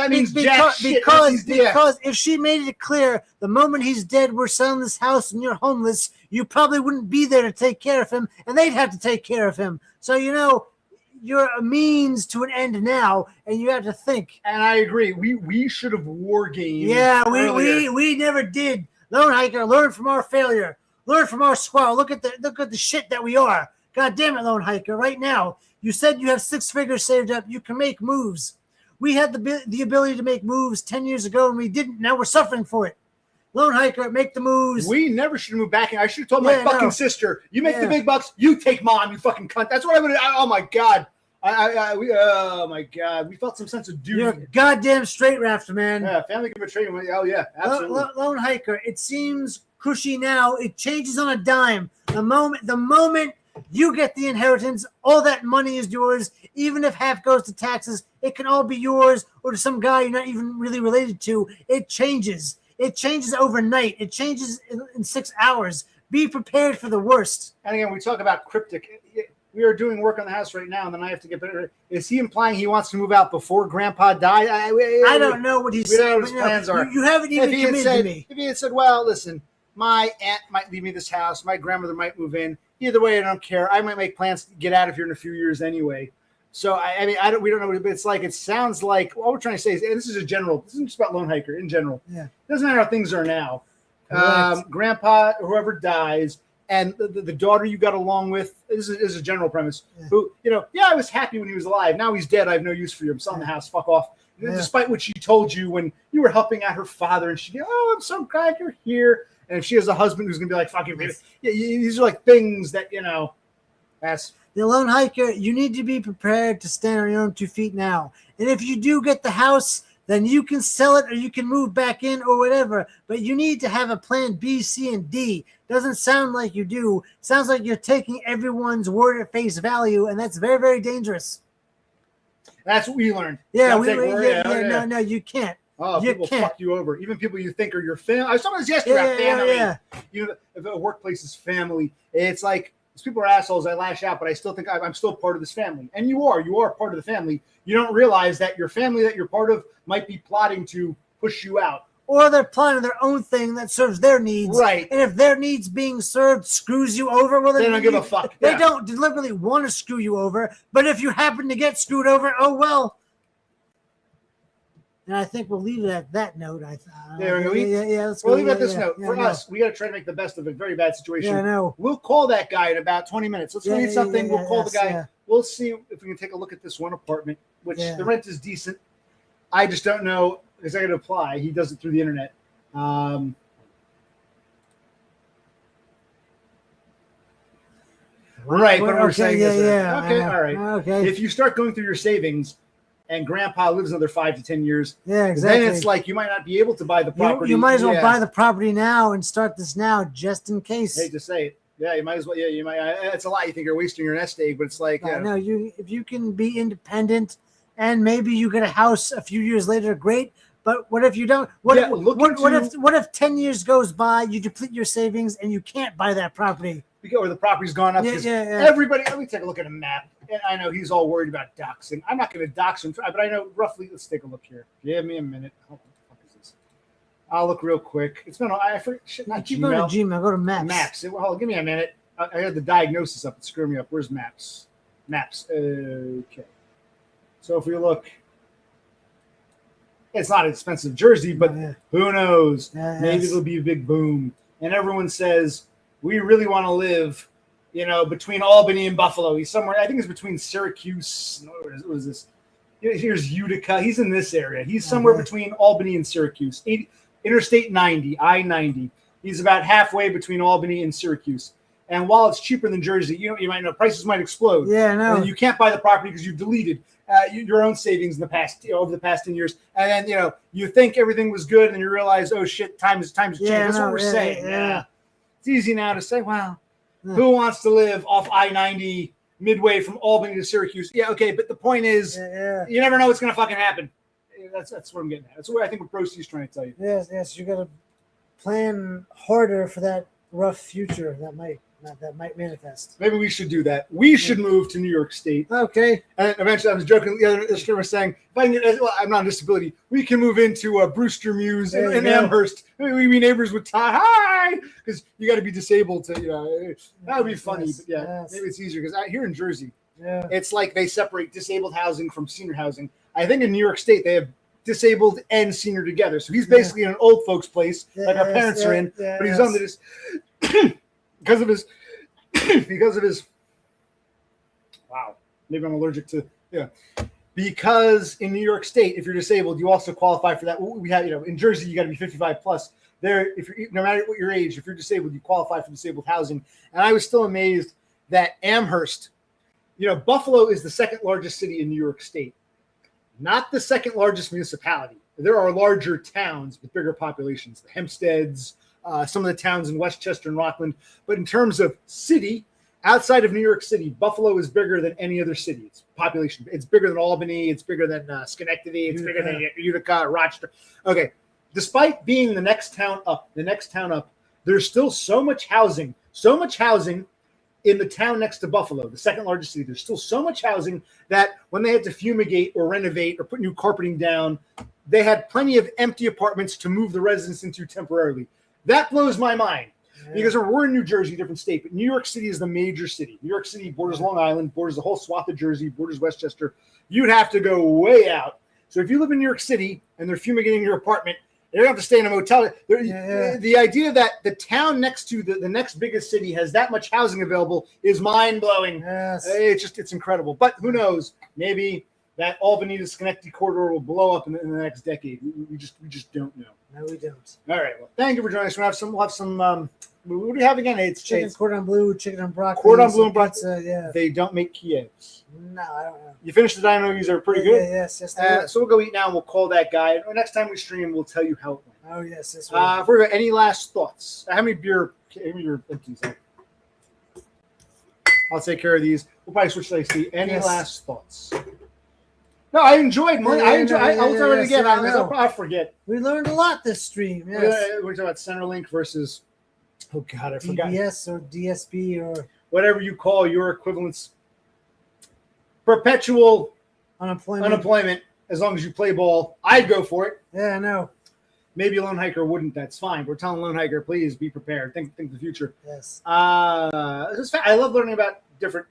means jack shit. Because if she made it clear the moment he's dead, we're selling this house and you're homeless, you probably wouldn't be there to take care of him, and they'd have to take care of him. So you're a means to an end now, and you have to think. And I agree. We should have war gamed. Yeah, we never did. Lone Hiker, learn from our failure. Learn from our squirrel. Look at the shit that we are. God damn it, Lone Hiker. Right now, you said you have 6 figures saved up. You can make moves. We had the ability to make moves 10 years ago, and we didn't. Now we're suffering for it. Lone Hiker, make the moves. We never should have moved back in. I should have told my fucking sister, you make the big bucks, you take mom, you fucking cunt. That's what I would have. Oh my God. Oh my God. We felt some sense of duty. You're a goddamn straight rafter, man. Yeah, family can betray you. Oh yeah, absolutely. Lone Hiker, it seems cushy now. It changes on a dime. The moment you get the inheritance, all that money is yours. Even if half goes to taxes, it can all be yours or to some guy you're not even really related to. It changes. It changes overnight. It changes in 6 hours. Be prepared for the worst. And again, we talk about cryptic. We are doing work on the house right now, and then I have to get better. Is he implying he wants to move out before Grandpa dies? I don't know what he's saying. We don't know what his plans are. You haven't even committed to me. If he had said, well, listen, my aunt might leave me this house. My grandmother might move in. Either way, I don't care. I might make plans to get out of here in a few years anyway. So, we don't know what it's like. It sounds like all we're trying to say is, and this is this isn't just about Lone Hiker in general. Yeah. It doesn't matter how things are now. Grandpa, whoever dies, and the daughter you got along with, this is a general premise, who, I was happy when he was alive. Now he's dead. I have no use for you. I'm selling the house. Fuck off. Yeah. Despite what she told you when you were helping out her father, and she'd be, oh, I'm so glad you're here. And if she has a husband who's going to be like, fuck you, baby. Yeah, these are like things that, that's. The Lone Hiker, you need to be prepared to stand on your own 2 feet now. And if you do get the house, then you can sell it or you can move back in or whatever. But you need to have a plan B, C, and D. Doesn't sound like you do. Sounds like you're taking everyone's word at face value, and that's very, very dangerous. That's what we learned. Yeah, no, you can't. Oh, people fuck you over. Even people you think are your family. I was talking about this yesterday about family. If a workplace is family, it's like, these people are assholes. I lash out, but I still think I'm still part of this family. And you are part of the family. You don't realize that your family that you're part of might be plotting to push you out. Or they're planning their own thing that serves their needs. Right. And if their needs being served screws you over, well, they don't give a fuck. They don't deliberately want to screw you over. But if you happen to get screwed over, oh, well. And I think we'll leave it at that note. There we go. We'll leave it at this note. For us, we got to try to make the best of a very bad situation. Yeah, I know. We'll call that guy in about 20 minutes. Let's go eat something. We'll call the guy. Yeah. We'll see if we can take a look at this one apartment, which the rent is decent. I just don't know, because I got to apply. He does it through the internet. Right, but we're saying is okay, all right. Okay. If you start going through your savings and Grandpa lives another 5 to 10 years, exactly. Then it's like you might not be able to buy the property. You might as well buy the property now and start this now, just in case. I hate to say it. Yeah, you might as well. Yeah, you might. It's a lot. You think you're wasting your nest egg, but it's like, no. If you can be independent and maybe you get a house a few years later, great. But what if you don't? What if 10 years goes by, you deplete your savings and you can't buy that property? Or the property's gone up. Everybody, let me take a look at a map. And I know he's all worried about doxing. I'm not going to dox him, but I know roughly. Let's take a look here. Give me a minute. What the fuck is this? I'll look real quick. It's been. I forget. Shit, not Keep Gmail. going to Gmail. Go to Maps. Maps. Well, give me a minute. I had the diagnosis up. It screwed me up. Where's Maps? Maps. Okay. So if we look, it's not expensive Jersey, but who knows? Maybe it'll be a big boom. And everyone says we really want to live, between Albany and Buffalo. He's somewhere. I think it's between Syracuse. What is this? Here's Utica. He's in this area. He's somewhere between Albany and Syracuse. Interstate 90, I-90. He's about halfway between Albany and Syracuse. And while it's cheaper than Jersey, you might know prices might explode. Yeah, I know. And you can't buy the property because you've deleted your own savings in the past over the past 10 years. And then you think everything was good, and you realize, oh shit, times changed. That's what we're saying. Yeah. It's easy now to say, wow, who wants to live off I-90 midway from Albany to Syracuse? Yeah, okay, but the point is, you never know what's going to fucking happen. That's what I'm getting at. That's what I think what Brosty's is trying to tell you. Yes, you got to plan harder for that rough future that might manifest. Maybe we should do that. We should move to New York State. Okay. And eventually, I was joking. The other listener was saying, if I can get, I'm not on disability, we can move into Brewster Muse in Amherst. We be neighbors with Todd. Hi! Because you got to be disabled to, that would be funny. But maybe it's easier because here in Jersey, it's like they separate disabled housing from senior housing. I think in New York State, they have disabled and senior together. So he's basically in an old folks' place, like our parents are in, but he's under this because of his wow, maybe I'm allergic to because in New York State, if you're disabled, you also qualify for that. We have, in Jersey, you got to be 55 plus. there, if you're, no matter what your age, if you're disabled, you qualify for disabled housing. And I was still amazed that Amherst, Buffalo is the second largest city in New York State, not the second largest municipality. There are larger towns with bigger populations, the Hempsteads, some of the towns in Westchester and Rockland. But in terms of city, outside of New York City, Buffalo is bigger than any other city. It's population. It's bigger than Albany. It's bigger than Schenectady. It's bigger than Utica, Rochester. Okay. Despite being the next town up, there's still so much housing in the town next to Buffalo, the second largest city. There's still so much housing that when they had to fumigate or renovate or put new carpeting down, they had plenty of empty apartments to move the residents into temporarily. That blows my mind. Because we're in New Jersey, different state, but New York City is the major city. New York City borders Long Island, borders the whole swath of Jersey, borders Westchester. You'd have to go way out. So if you live in New York City and they're fumigating your apartment, you don't have to stay in a motel. The idea that the town next to the next biggest city has that much housing available is mind-blowing. Yes. It's incredible. But who knows? Maybe that Albany to Schenectady corridor will blow up in the next decade. We just don't know. No, we don't. All right. Well, thank you for joining us. We'll have some. What do you have again? It's chicken cordon bleu, chicken and broccoli. Cordon bleu and broccoli. Pizza, yeah. They don't make Kievs. No, I don't know. You finished the dino. These are pretty good. Yes. So we'll go eat now and we'll call that guy. Next time we stream, we'll tell you how it went. Oh, yes. If we're any last thoughts? How many beer empties? I'll take care of these. We'll probably switch to AC. Any last thoughts? No, I enjoyed. I'll tell it again. I'll forget. We learned a lot this stream. Yes. We're talking about Centerlink versus, oh God, I forgot. DBS or DSB or whatever you call your equivalents. Perpetual unemployment. As long as you play ball, I'd go for it. Yeah, I know. Maybe a lone hiker wouldn't. That's fine. We're telling lone hiker, please be prepared. Think the future. Yes. I love learning about different,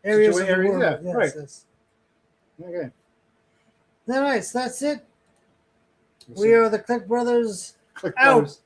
areas of the world. Yeah, yes, right. Yes. Okay. All right, so that's it. We are the Click Brothers. Click Out. Brothers.